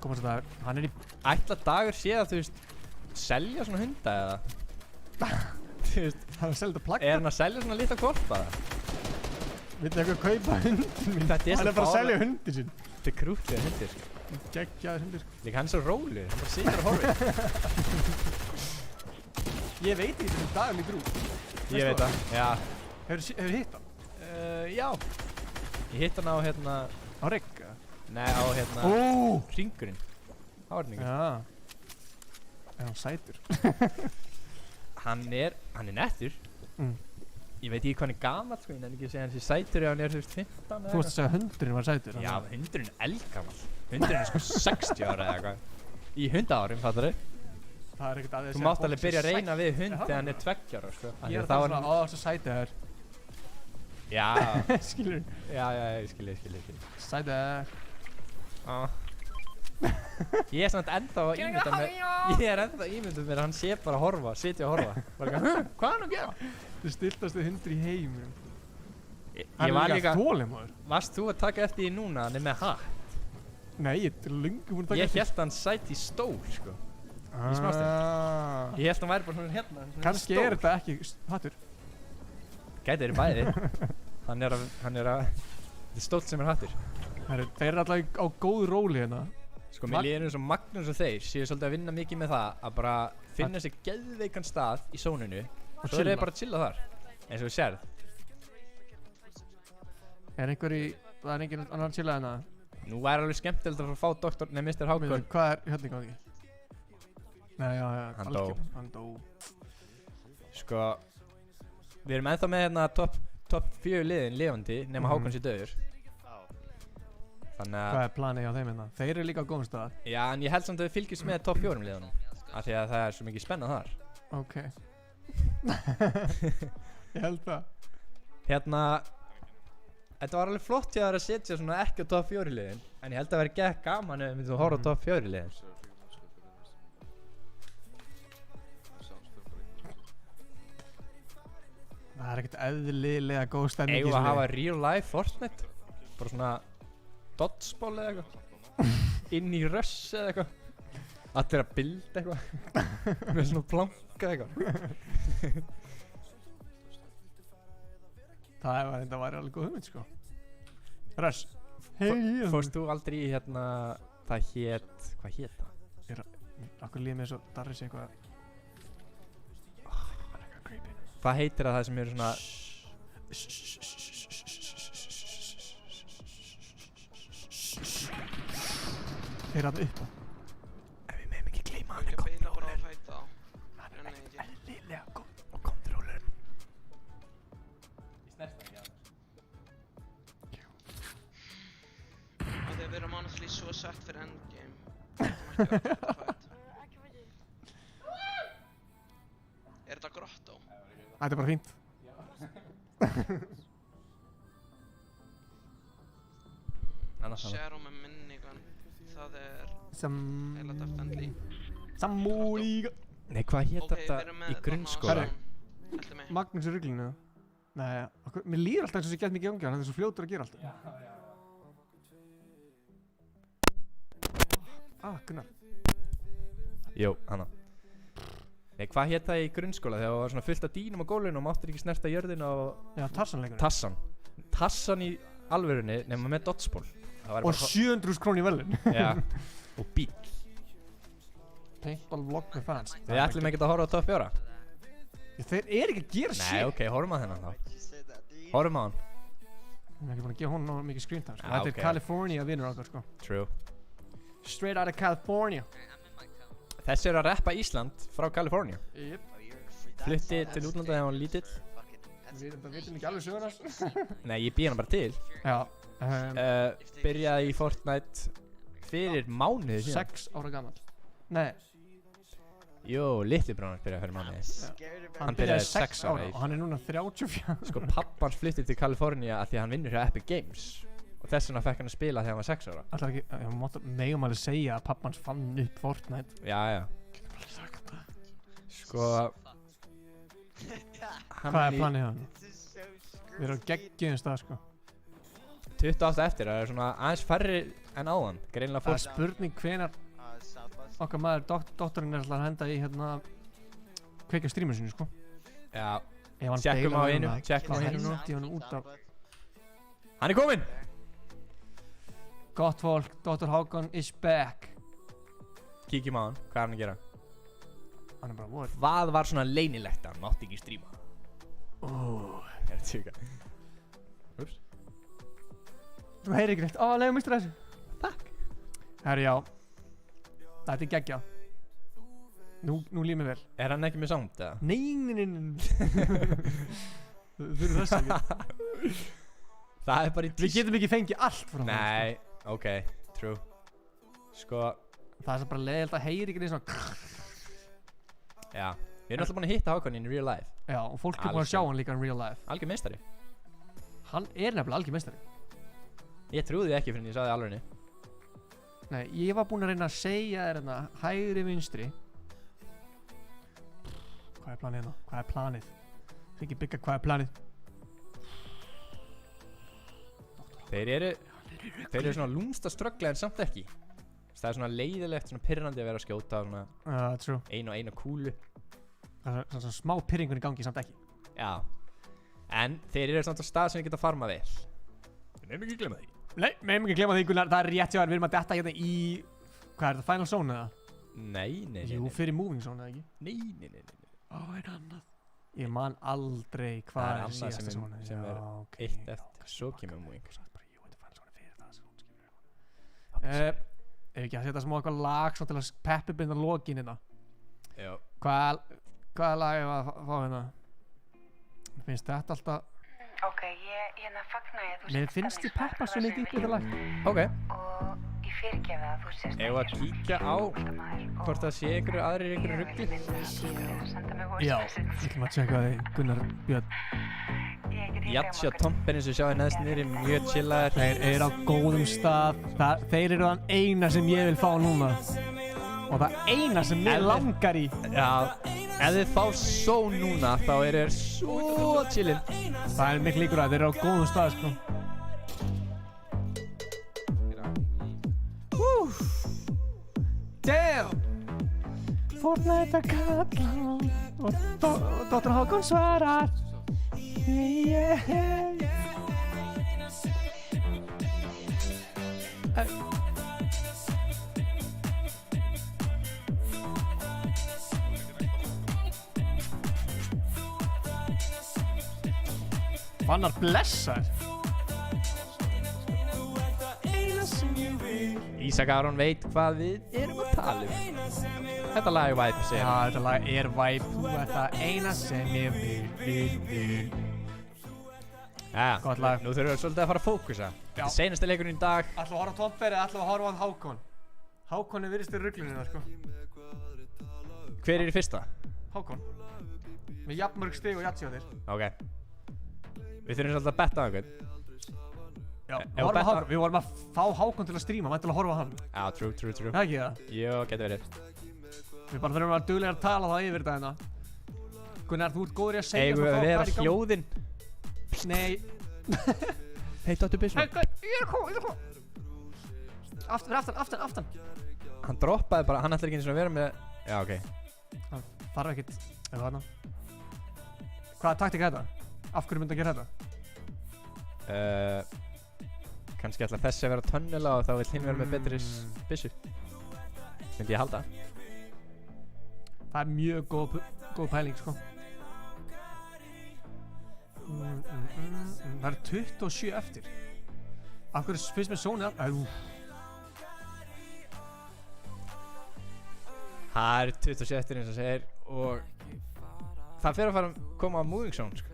Komast að Dagur, hann er í... Ætla Dagur sé að, þú veist, selja svona hunda eða? Þú veist... Hann er að selja þetta plagga? Er hann að selja svona litla kvolpa eða? Viltu eitthvað kaupa hundin mín? Hann er bara að selja hundin sín. Þetta er krútlega hundir, sko. Geggjaður hundir, sko. Líka hann er svo rólegur, hann bara situr og horfir. Ég veit ekki hvernig Dagur lítur út. Ég veit það, já. Hefur hitt hann? Já. Ég hitt hann á hérna... Á Rigga? Nei, á hérna... Hringurinn. Áhörningur. Já. Er hann sætur? Hann er nettur. Ég veit ekki hvað hann er gamall sko, ég nefnir ekki að segja hann sé sætur ef hann er 15 Þú varst að segja hundurinn var sætur. Já, hundurinn er eldgamall. Hundurinn er sko 60 ára eða eitthvað. Í hundaárum, fattar þau? Það er ekkert að Þú mátt alveg byrja að reyna við hund þegar hann er 2 ára sko. Ég er það svona, ó, svo sætur þér. Já. Skilur. Já, ég skilur. Sætur. Ég er samt ennþá að ímynda mér að hann sé bara að horfa, sitja og horfa. Bara hvað er hann að gera? Þú stiltast hundur í heimum. Ég var líka þolinmóður. Varst þú að taka eftir því núna, hann er með hatt? Nei, ég er löngu búinn að taka eftir. Ég hélt hann sæti í stól, sko. Í smástund. Ég hélt hann væri bara svona hérna. Kannski er þetta ekki hattur. Gæti verið bæði. Hann er að þetta er stóll sem er hattur. Þeir eru alltaf á góðu róli hérna. Sko, mér líður eins og Magnús og þeir séu svolítið að vinna mikið með það að bara finna sér geðveikan stað í sóninu og svo er þeir bara að chilla þar, eins og við sérð. Það er engin annar að chilla hérna? Nú væri alveg skemmtilegt að fá Dr. Nei, Mr. Hákon. Hvað er hérna í gangi? Nei, já, hann dó. Sko, við erum ennþá með hérna topp 4 liðin lifandi nema Hákon sé döður. Hvað er planið hjá þeim hérna? Þeir eru líka á góðum stað. Já, en ég held samt að við fylgjumst með topp 4 liðunum af því að það er svo mikið spennað þar. Ok. Ég held það. Hérna, þetta var alveg flott hjá þér að setja svona ekki á topp 4 liðin en ég held að vera gekk gaman ef við myndum að horfa á topp 4 liðin. Það er ekkert eðlilega góð stemning í þessu. Eigum að hafa real life Fortnite? Bara svona dodgeball eða eitthvað inn í rush eða eitthvað allir að builda eitthvað með svona planka eitthvað Það væri alveg góð hugmynd sko Rush Fórst þú aldrei í hérna hvað hét það? Akkur líði mér svo Darris eitthvað Hvað heitir það sem eru svona Þeir eru alltaf upp Ef við meðum ekki gleyma hann er kontróler Hann er ekki eðlilega góð og kontróler Ég snerst það ekki á það Þegar við erum honestly svo sett fyrir endgame Það mætti vera fight Er þetta grotto? Þetta er bara fínt Shadow með minnigun Það er heila definitely Samúlíka Nei, hvað hét þetta í grunnskóla? Magnús í ruglinu Nei, mér líður alltaf eins og ég get mikið gangi hann er svo fljótur að gera alltaf Gunnar Jó, hana Nei, hvað hét það í grunnskóla þegar það var svona fullt af dýnum á gólfinu og máttir ekki snerta jörðina og Já, Tassan-leikurinn Tassan í alvörunni nema með dodgeball Og 700.000 krónur í verðlaun Já, og bíl Paintball vlog með fans Við ætlum ekki að horfa á topp 4 Þeir eru ekki að gera shit Nei, ok, horfum á þennan þá Horfum á hann Við erum ekki búin að gefa honum mikið screen time sko. Þetta er California vinnur okkar sko True Straight out of California Þessi er að rappa Ísland frá California Yep Flutti til útlanda þegar hann var lítill Við veitum ekki alveg sögurnars Nei, ég býð hann bara til Já Byrjaði í Fortnite fyrir mánuði síðan 6 ára gammal Nei Jó, litli brónar byrjaði fyrir mánuði Hann byrjaði 6 ára og hann er núna 34 Sko pappans flutti til California að því að hann vinnur hjá Epic Games og þess vegna fekk hann að spila þegar hann var 6 ára Alltaf ekki, megum alveg segja að pappans fann upp Fortnite Já Sko Hvað er planið hjá hann? Við erum á geggjum stað sko 28 eftir, það er svona aðeins færri en áðan Greinilega fólk Það er spurning hvenar okkar maður, doktorinn er alltaf að henda í hérna kveikja streaminu sinni sko Já, tjekkum á einu Hann er kominn Gott fólk, Dr. Hákon is back Kíkjum á hann, hvað er hann að gera? Hann er bara what? Hvað var svona leynilegt að hann mátti ekki stríma? Ég er að tjúka Úps Þú heyrir ekki neitt, leiðum mistur þessu Takk Herri já Þetta er geggja Nú líður mér vel. Er hann ekki með sound, eða? Nei. Þú þurfum þess ekki. Það er bara í Við getum ekki fengið allt frá hann. Nei, ok, true. Sko. Það er svo bara leiðilegt að heyri ekki svona. Já, við erum alltaf búin að hitta Hákon in real life. Já, og fólk er búin að sjá hann líka in real life. Algjör meistari. Hann er nefnilega algjör meistari. Ég trúði því ekki fyrir en ég sagði alvegni. Nei, ég var búinn að reyna að segja þér hérna hægri vinstri. Hvað er planið hérna? Hvað er planið? Fikki Bigga, hvað er planið? Þeir eru svona lúmsta strögglega en samt ekki. Það er svona leiðilegt, svona pirrandi að vera að skjóta svona true. eina kúlu. Það er svona smá pirringun í gangi samt ekki. Já. En þeir eru samt á stað sem við geta farmað vel. Við meðum ekki glemma því. Nei, meðum ekki glemma því, Gunnar. Það er rétt hjá þér. Við erum að detta hérna í... Hvað er það? Final Zone eða? Nei. Jú, fyrir Moving Zone eða ekki? Nei. Ó, er annað. Ég man aldrei hvað er síðasta zone. Sem er eitt eftir. Svo kemur Moving. Ef ekki að setja smá eitthvað lag svona til að peppa upp innan lokin hérna. Já. Hvaða lag er að fá hérna? Mér finnst þetta alltaf... Ok, ég hérna fagna ég að þú Mér finnst ég peppa svo mikið í þetta lag. Ok. Og ég fyrirgefi að þú sést Eigum við að kíkja á hvort það sé einhverju aðrir í einhverju rugli? Já, ég ætlum að tjekka þig, Gunnar Björn. Jatsi og Tompen eins og sjáðu neðst niðri mjög chillaðir. Þeir eru á góðum stað. Þeir eru þann eina sem ég vil fá núna. Og það eina sem mig langar í. Já, ef þið fá svo núna þá eru þeir svo chillin. Það er miklu líkur að þeir eru á góðum stað, sko. Damn! Fortnite að kalla og Dr. Hákon svarar. Yeah. Fannar blessar. Ísak Aron veit hvað við erum að tala um. Þetta lag er vibe, segir hann. Já, þetta lag er vibe. Þú ert það eina sem ég vil. Ja, gott lag. Nú þurfum við svolítið að fara að fókusa. Þetta er seinasti leikurinn í dag. Ætlum að horfa á Tomper eða ætlum að horfa á Hákon? Hákon er virðist í ruglunni það, sko. Hver er í fyrsta? Hákon. Með jafnmörg stig og jatsi á þér. Ok. Við þurfum svolítið að betta á einhvern. Já, við vorum að fá Hákon til að stríma, við ætlum að horfa á hann. Já, true. Það ekki það? Jó, getur verið. Við bara þurfum að vera duglega að tala það yfir þetta hérna. Gunnar, þú ert góður í að segja Eigum við að vera hljóðinn? Nei. Hei, Dóttur Bysson. Ég er kom. Aftan. Hann droppaði bara, hann ætlar ekki eins og að vera með... Já, ok. Hann þarf ekkert, eða þarna. Hvaða taktík er þetta? Af hverju myndi að gera þetta? Kannski ætla þessi að vera tunnela og þá vill hinn vera með betri byssu. Myndi ég halda. Það er mjög góð pæling, sko. Það eru 27 eftir. Af hverju finnst mér Sóni að... Það eru 27 eftir eins og segir og það fyrir að fara að koma á Moving Zone, sko.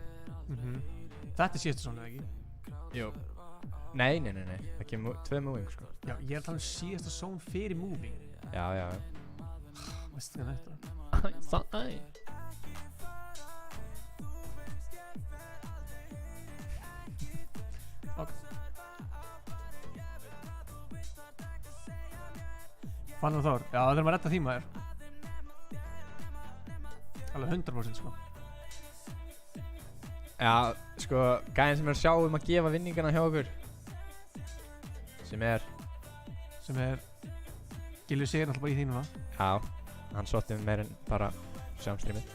Þetta er síðasta Sóni, eða ekki? Jú. Nei. Það kemur 2 Moving, sko. Já, ég er að tala um síðasta Zone fyrir Moving. Já. Veistu hvað þetta? Æ. Ok. Fannar Þór, já það þurfum að redda því maður. Alveg 100% sko. Já, sko, gæðin sem er að sjá um að gefa vinningana hjá okkur. Sem er Gilvi segir alltaf bara í því núna. Já, hann sótti meir en bara sjámstrímið.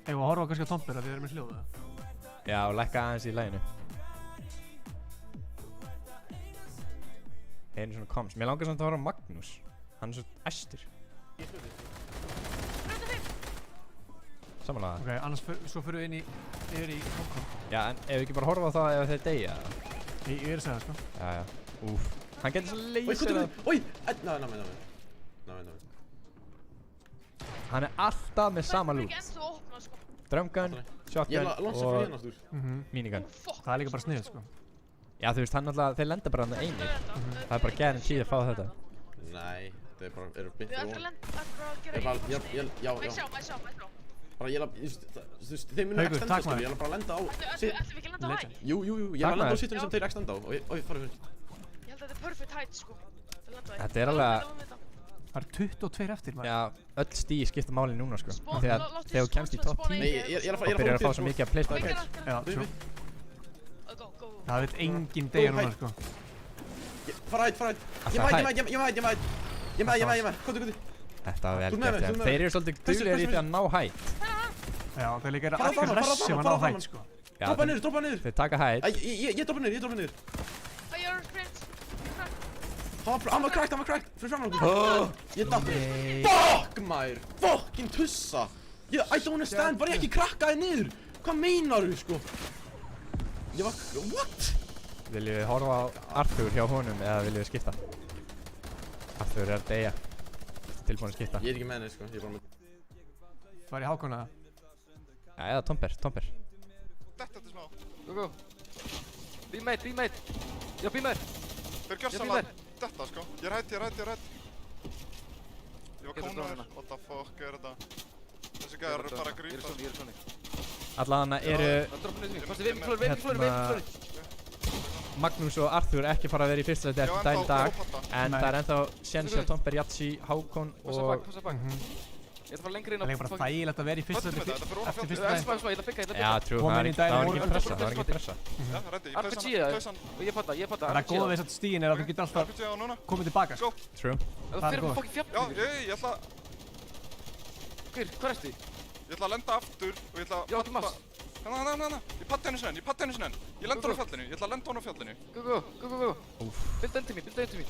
Eigum við að horfa kannski á Tomper að við erum með hljóðu það? Já, og lækka aðeins í laginu. Einu svona komst. Mér langar samt að horfa á Magnús. Hann er svo æstur. Samanlega. Ok, annars svo fyrir við yfir í Hongkong. Já, en ef við ekki bara horfa á það ef þeir deyja? Ég er að segja það, sko. Já. Úf. Hann getur svo leysir það. Oj! Oj! Oj! Hann er alltaf með sama loot. Drumgun, shotgun og minigun. Það er líka bara sniðið, sko. Já, þú veist, hann alltaf, þeir lenda bara hann einir. Það er bara guaranteed að fá þetta. Nei, þeir bara eru bytt Við ætlum að gera Já. Bara ég þú veist, þeir munu extenda sko, ég bara lenda á... Ætlum við ekki að landa á hæ? Jú, ég lenda á sittunum sem þeir extenda á og ég farið fyrir. Ég held að þetta er perfect height, sko. Þetta er alveg... Það eru 22 eftir, maður. Já, öll stíi skipta máli núna, sko. Því að þegar þú kemst í top 10 Nei, ég er að fara byrjar að fá svo mikið að placement points. Já, true. Það veit enginn deyja núna, sko. Fara hætt. Ég mæt. Kóttu. Þetta var vel gert, já. Þeir eru svolítið duglegir í því að ná hætt. Já, þeir líka eru aggressive að ná hætt, sko. Droppa niður. Þeir taka hætt. Ég droppa niður. Hann var cracked. Fyrir fram hann. Ég datt. Fuck, maður. Fucking tussa. I don't understand. Var ég ekki krakkaði niður? Hvað meinar þú, sko? Ég var... What? Viljum við horfa á Arthur hjá honum eða viljum við skipta? Arthur er að deyja. Tilbúin að skipta. Ég er ekki með henni, sko. Ég er bara með... Var ég Hákon eða? Já, eða Tomper. Þetta smá. Go. Be mate. Já, be mate. Þeir gjörsamlega detta, sko. Ég er hætt. Ég var kónaður. What the fuck er þetta? Þessi gæðar eru bara að grípa. Ég er svona. Allavega eru... Magnús og Arthur ekki fara að vera í fyrsta sæti eftir daginn í dag. En það er ennþá Sjensi og Tomper, Jatsi, Hákon og... Passa bak. Ég ætla að fara lengri inn á... Það er bara þægilegt að vera í fyrsta sæti eftir fyrsta sæti. Ég ætla að bygga. Já, trú, það var engin pressa. Já, reddi. RPG það. Og ég fatta. Það er góða við þess að stíðin er að þú getur alltaf komið tilbaka. True. Það fyrir bara fokkin fjall. Já, ég ætla... Hvað ertu? Ég ætla að lenda aftur og ég ætla að... Já, þetta er mass. Ég patti henni sinni. Ég lenda hann á fjallinu. Ég ætla að lenda hann á fjallinu. Go. Build into me.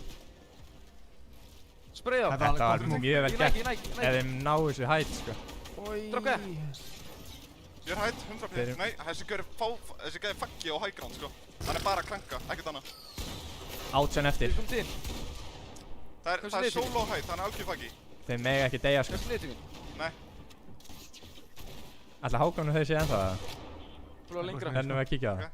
Sprayða á. Þetta var mjög vel gert. Ef þeim ná þessu hætt, sko. Droppa. Ég er hætt, 100%. Nei, þessi gæði faggi á high ground, sko. Hann er bara að klanka, ekkert annað. 18 eftir. Það er solo hætt, hann er algjör faggi. Þeir mega ekki deyja, sko. Nei. Ætla Hákon og þau sé ennþá það? Ennum við að kíkja á það.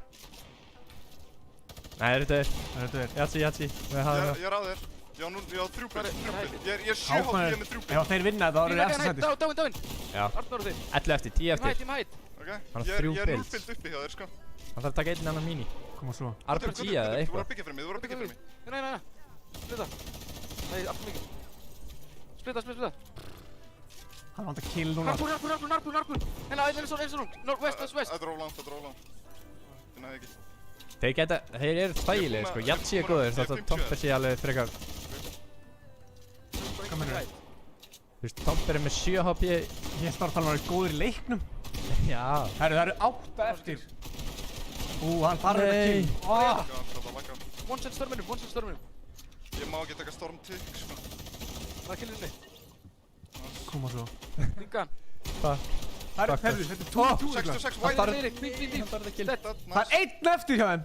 Nei, þetta er Jatsi. Ég er á þér. Ég á 3 byrj. Ég er 7 hálf, ég er með 3 byrj. Ef þeir vinna þetta, þá eru þeir eftir sæti. Dáinn. Já. 11 eftir, 10 eftir. Ég hætt. Ok, Hann har ég 3 er 0 builds. build uppi hjá þér, sko. Hann þarf að taka einn annan mini. Koma svo. RPG eða Þú voru eitthvað. að byggja fyrir mig. Nei. Splita. Nei, allt mikið. Splita. Hann vant að kill núna. Narbún. Hérna, eins og hún. West. Þetta er ólangt. Ég næði ekki. Þeir eru þægilegir, sko. Jatsi er góður, þótt að Tomper sé alveg frekar... Hvað mennur? Þú veist, Tomper er með 7 HP. Ég held bara að tala um að vera góður í leiknum. Já. Herru, það eru 8 eftir. Hann farið með kill. One shot storminum. Ég má ekki taka storm tick, sko. Það er killinni. Koma svo. Líka. Hvað? Herru, þetta er 2-2. 6-6, Það er einn eftir hjá þeim.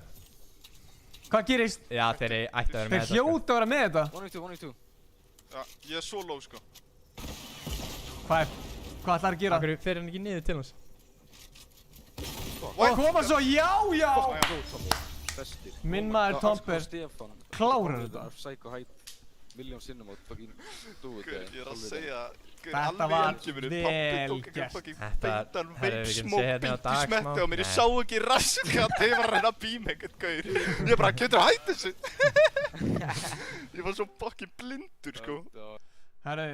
Hvað gerist? Já, þeir ættu að vera með þetta, Þeir hljóta að vera með þetta. 1v2. Já, ég er solo, sko. Hvað ætlar að gera? Akkur fer hann ekki niður til hans? Koma svo, já! Minn maður Tomper klárar þetta. Psycho height miljón sinnum á fucking dúið. Ég er að segja, þetta var vel gert. Beintan veipsmók, beintu smetti á mér. Ég sá ekki raskat, ég var að reyna að býma einhvern gaur. Ég bara, getur þú hætt þessu? Ég var svo fucking blindur, sko. Herru,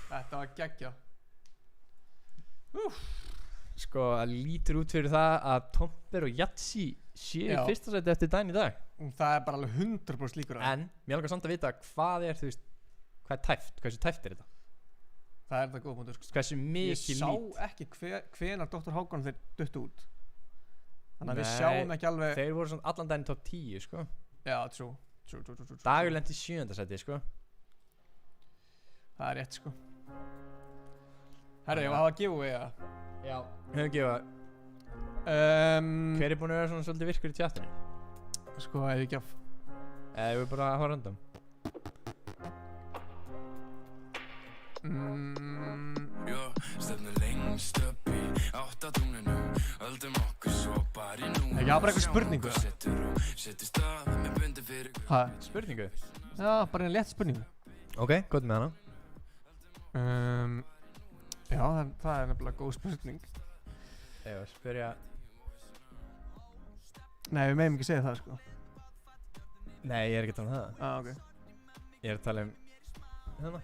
þetta var geggja. Sko, það lítur út fyrir það að Tomper og Jatsi séu í fyrsta sæti eftir daginn í dag. Það er bara alveg 100% líkur á. En, mér langar samt að vita hvað er, þú veist, hvað er tæft, hversu tæft er þetta? Það er þetta góð punktur, sko. Hversu mikið lít? Ég sá ekki hvenar Dr. Hákon þeir duttu út. Þannig að við sjáum ekki alveg... Þeir voru svona allan daginn top 10, sko. Já, true. Dagur lenti í 7. sæti, sko. Það er rétt, sko. Herru, ég var að hafa giveaway, eða? Já. Höfum giveaway. Hver er búinn að vera svona svolítið virkur í tjattinu? Sko, ef ég ekki að... Eða við bara að hafa random. stefnum lengst upp í áttatunglinu. Höldum okkur svo bara í núna. Ekki, það var bara eitthvað spurningu, Settist að með bundi fyrir Hæ? Spurningu? Já, bara einn létt spurningu. Ok, gott með hana. Já, það er nefnilega góð spurning. Ég var að spyrja... Nei, við megum ekki segja það, sko. Nei, ég er ekki að tala um það. Ok. Ég er að tala um... Hérna.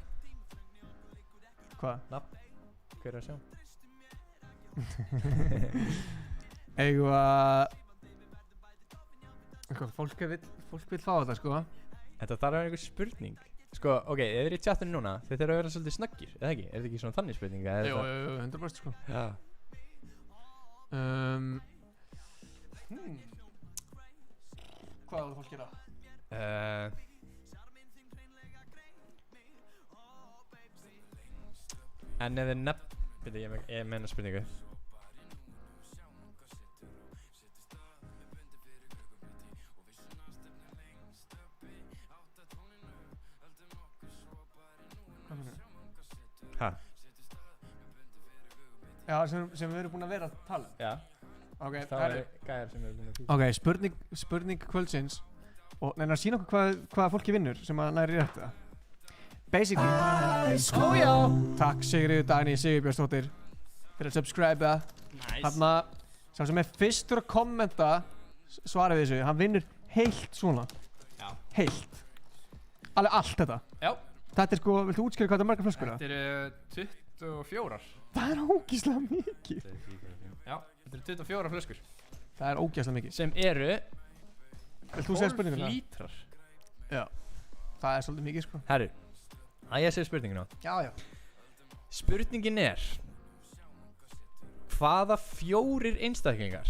Hvað? Nafn. Hver er að sjá? Eigum að... Fólk vill fá þetta, sko. Þetta þarf að vera einhver spurning. Sko, ok, ef þið er í chatinu núna, þið þurfa að vera svolítið snöggir, eða ekki? Er þetta ekki svona þannig spurning? Jú, 100% sko. Já. Hvað var það fólk gera? En ef þið Bíddu, ég meina spurningu. Hæ? Já, sem við erum búin að vera að tala um. Já. Ok, það er gæjar sem við erum búin að tala um. Ok, spurning kvöldsins. Og neina að sína okkur hvaða fólki vinnur sem að næri rétt það. Basically. Skójá! Takk Sigriður Dagný Sigurbjörnsdóttir fyrir að subscribe. Nice. Þarna, sá sem er fyrstur að kommenta svarið þessu, hann vinnur heilt svona. Já. Heilt. Alveg allt þetta. Já. Þetta er sko, viltu útskýra hvað þetta er margar flöskur? Þetta eru 24. Það er ógeðslega mikið. Já, þetta eru 24 flöskur. Það er ógeðslega mikið. Sem eru 12 lítrar. Já, það er svolítið mikið sko. Herru, að ég segja spurningina. Já. Spurningin er, hvaða 4 einstaklingar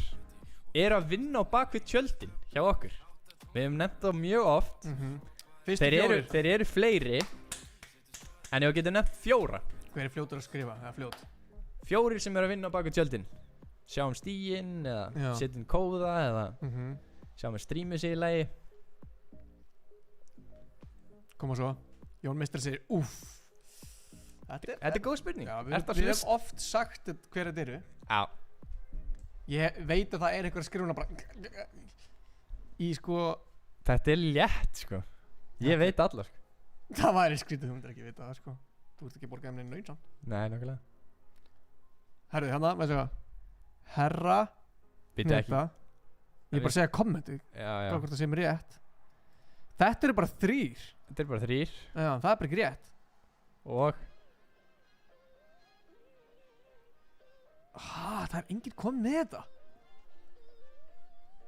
eru að vinna á bakvið tjöldin hjá okkur? Við hefum nefnt það mjög oft. Þeir eru fleiri, en ég getur nefnt 4. Hver er fljótur að skrifa? Það er fljót. 4 sem eru að vinna á bakvið tjöldin. Sjáum stíginn, eða setjum kóða, eða sjáum við streamið sig í lagi. Koma svo. Jón Meistari segir, úff. Þetta er góð spurning. Já, við hefum oft sagt hver þetta eru. Já. Ég veit að það er einhver að skrifa bara í sko. Þetta er létt sko. Ég veit allar sko. Það væri skrítið, þú myndir ekki vita það sko. Þú ert ekki að borga neina laun samt. Nei, nákvæmlega. Herðu, hérna, með þess að herra Býtu ekki. Ég er bara að segja kommenti. Já. Hvort það segir mér rétt. Þetta eru bara 3. Þetta eru bara 3. Já, það er bara ekki rétt. Og það er enginn komið með þetta.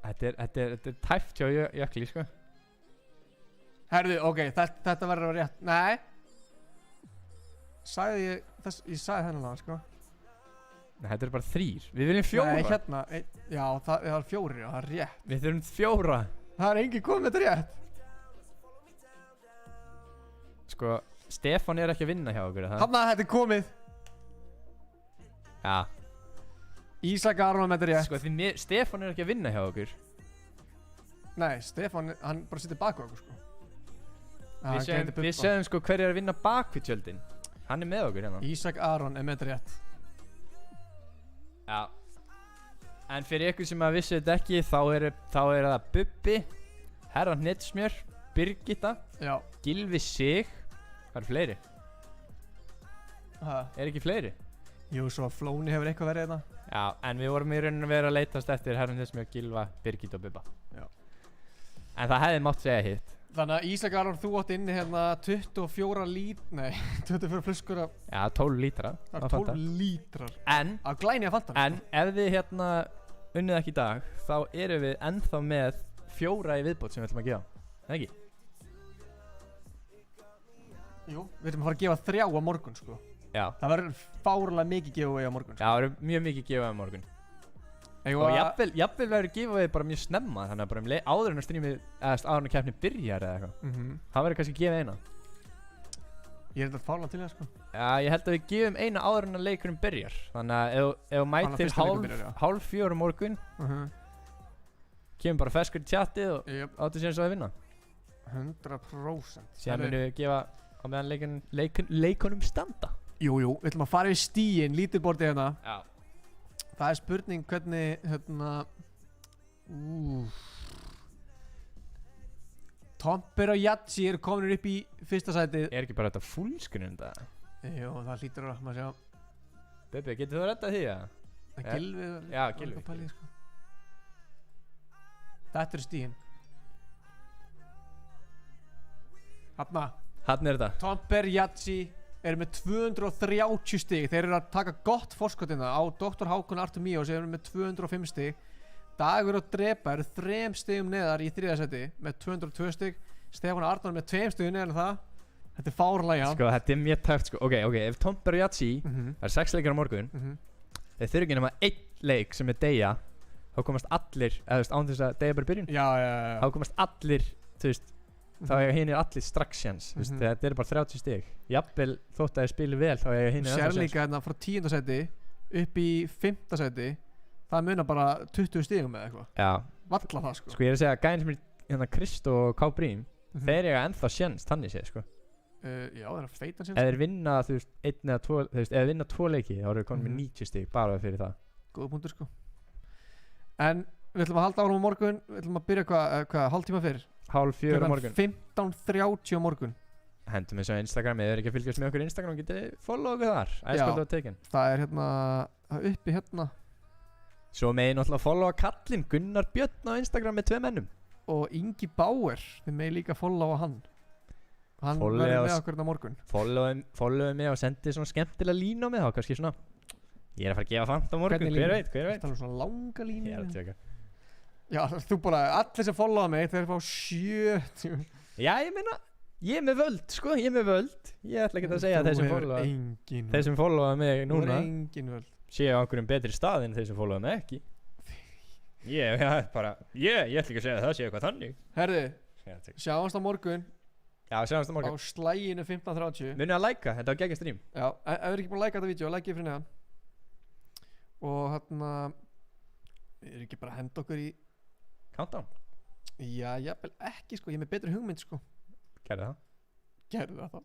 Þetta er tæft hjá Jökli sko. Herðu, ok, þetta verður að vera rétt. Nei. Ég sagði þennan lag, sko. Nei, þetta er bara 3. Við viljum 4. Nei, hérna, já, það er 4, já, það er rétt. Við þurfum 4. Það er enginn komið með þetta rétt. Sko, Stefán er ekki að vinna hjá okkur, það? Hanna, þetta er komið. Já. Ísak Aron með þetta rétt. Sko, því Stefán er ekki að vinna hjá okkur. Nei, Stefán, hann bara sittir bak okkur, sko. Við segjum sko hver er að vinna bakvið tjöldin. Hann er með okkur hérna. Ísak Aron er með þetta rétt. Já. En fyrir ykkur sem að vissu þetta ekki, þá er það Bubbi, Herra Hnettsmjör, Birgitta, Gylfi Sig. Það eru fleiri. Er ekki fleiri? Jú, svo Flóni hefur eitthvað verið þetta. Já, en við vorum í rauninu verið að leitast eftir Herra Hnettsmjör, Gylfa, Birgitta og Bubba. Já. En það hefði mátt segja hitt. Þannig að Ísak Aron, þú átt inni hérna 24 flöskur af... Já, 12 lítrar. Það er 12 lítrar. Af glæni að Fanta. En ef við hérna unnið ekki í dag, þá erum við ennþá með 4 í viðbót sem við ætlum að gefa. Það ekki? Jú, við ætlum að fara að gefa 3 á morgun, sko. Já. Það verður fárlega mikið giveaway á morgun, sko. Já, það verður mjög mikið giveaway á morgun. Og jafnvel verður giveaway bara mjög snemma, þannig að bara áður en að streamið, eða áður en að keppni byrjar eða eitthvað. Það verður kannski gefið eina. Ég er þetta fárlega til það, sko. Já, ég held að við gefum eina áður en að leikurinn byrjar. Þannig að ef mætir 3:30 morgun, kemur bara feskur í tjatið og áttu síðan svo að vinna. 100%. Síðan munum við gefa á meðan leikunum standa. Jú, við ætlum að fara í stíin, lítilbordi hérna. Já. Það er spurning hvernig, Tomper og Yatsi eru komin upp í fyrsta sætið. Er ekki bara þetta fullscreen þetta? Jú, það hlýtur að maður sjá. Bubbi, getur þú að redda því, eða? Gylfi. Já, Gylfi. Sko. Þetta er stíin. Hanna er þetta. Tomper, Yatsi eru með 230 stig. Þeir eru að taka gott forskottina á Dr. Hákon Artumíos sem eru með 205 stig. Dagur og Drepa eru 3 stigum neðar í 3. seti með 202 stig. Stefán Arnar með 2 stigum neðar en það. Þetta er fárlega. Sko, þetta er mjög tæft, sko. Ok, ef Tomper og Yatsi, það er 6 leikir á morgun, þeir þurfa ekki nema 1 leik sem er deyja, þá komast allir, eða þú veist, án þess að deyja bara í byrjun. Já. Þá komast allir, þú veist, þá eiga hinir allir strax sjans, þú veist, þetta er bara 30 stig. Jafnvel þótt að þeir spili vel, þá eiga hinir sér líka hérna frá 10. seti upp í 5. seti, það munar bara 20 stigum eða eitthvað. Já. Valla það, sko. Sko, ég er að segja, gæðin sem er hérna Kristó og K. Brím, þeir eiga ennþá sjans, þannig séð, sko. Já, það er að feita sjans. Ef þeir vinna, þú veist, 1 eða 2, þú veist, ef þeir vinna 2 leiki, þá eru þeir komin með 90 stig, bara fyrir það. Góða punktur, sko. En við ætlum að halda áfram á morgun, við ætlum að byrja hvað, hálftíma fyrr? 3:30 á morgun. 15:30 á morgun. Hendum eins á Instagram, ef þið ekki að fylgjast með okkur Instagram, getið þið follow okkur þar. Æskvöldu að tekin. Það er hérna, uppi hérna. Svo megið náttúrulega followa kallinn Gunnar Björn á Instagram með 2 mennum. Og Ingi Bauer, þið megið líka followa hann. Hann verður með okkur hérna morgun. Followa mig og sendi svona skemmtilega línu á mig, þá kannski svona. Ég er að fara að gefa fant á morgun, hver veit. Það er svona langa línu. Ég er að tjóka. Já, þú bara, allir sem followa mig, þeir fá 70. Já, ég meina, ég er með völd, sko, ég er með völd. Ég ætla ekki að segja að þeir sem followa mig núna séu á einhverjum betri stað en þeir sem followa mig ekki. Ég ætla ekki að segja að það séu eitthvað þannig. Herðu, sjáumst á morgun. Já, sjáumst á morgun. Á slæginu 15:30. Munið að likea, þetta var geggjað stream. Já, ef þið eru ekki búin að likea þetta vídeo, likeið fyrir neðan. Og hérna, við erum ekki bara að henda okkur í Countdown? Já, jafnvel ekki, sko, ég er með betri hugmynd, sko. Gerðu það? Gerðu það þá.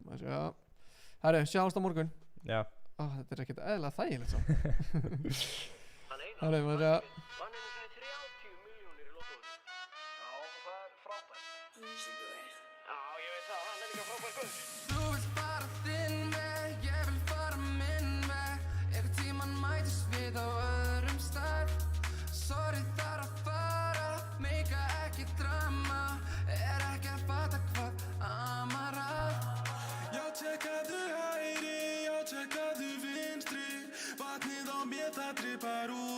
Maður sjá. Herru, sjáumst á morgun. Já. Þetta er ekkert eðlilega þægilegt svo. Herru, maður sjá. Tjekkaðu vinstri, vatnið á mér það drippar úr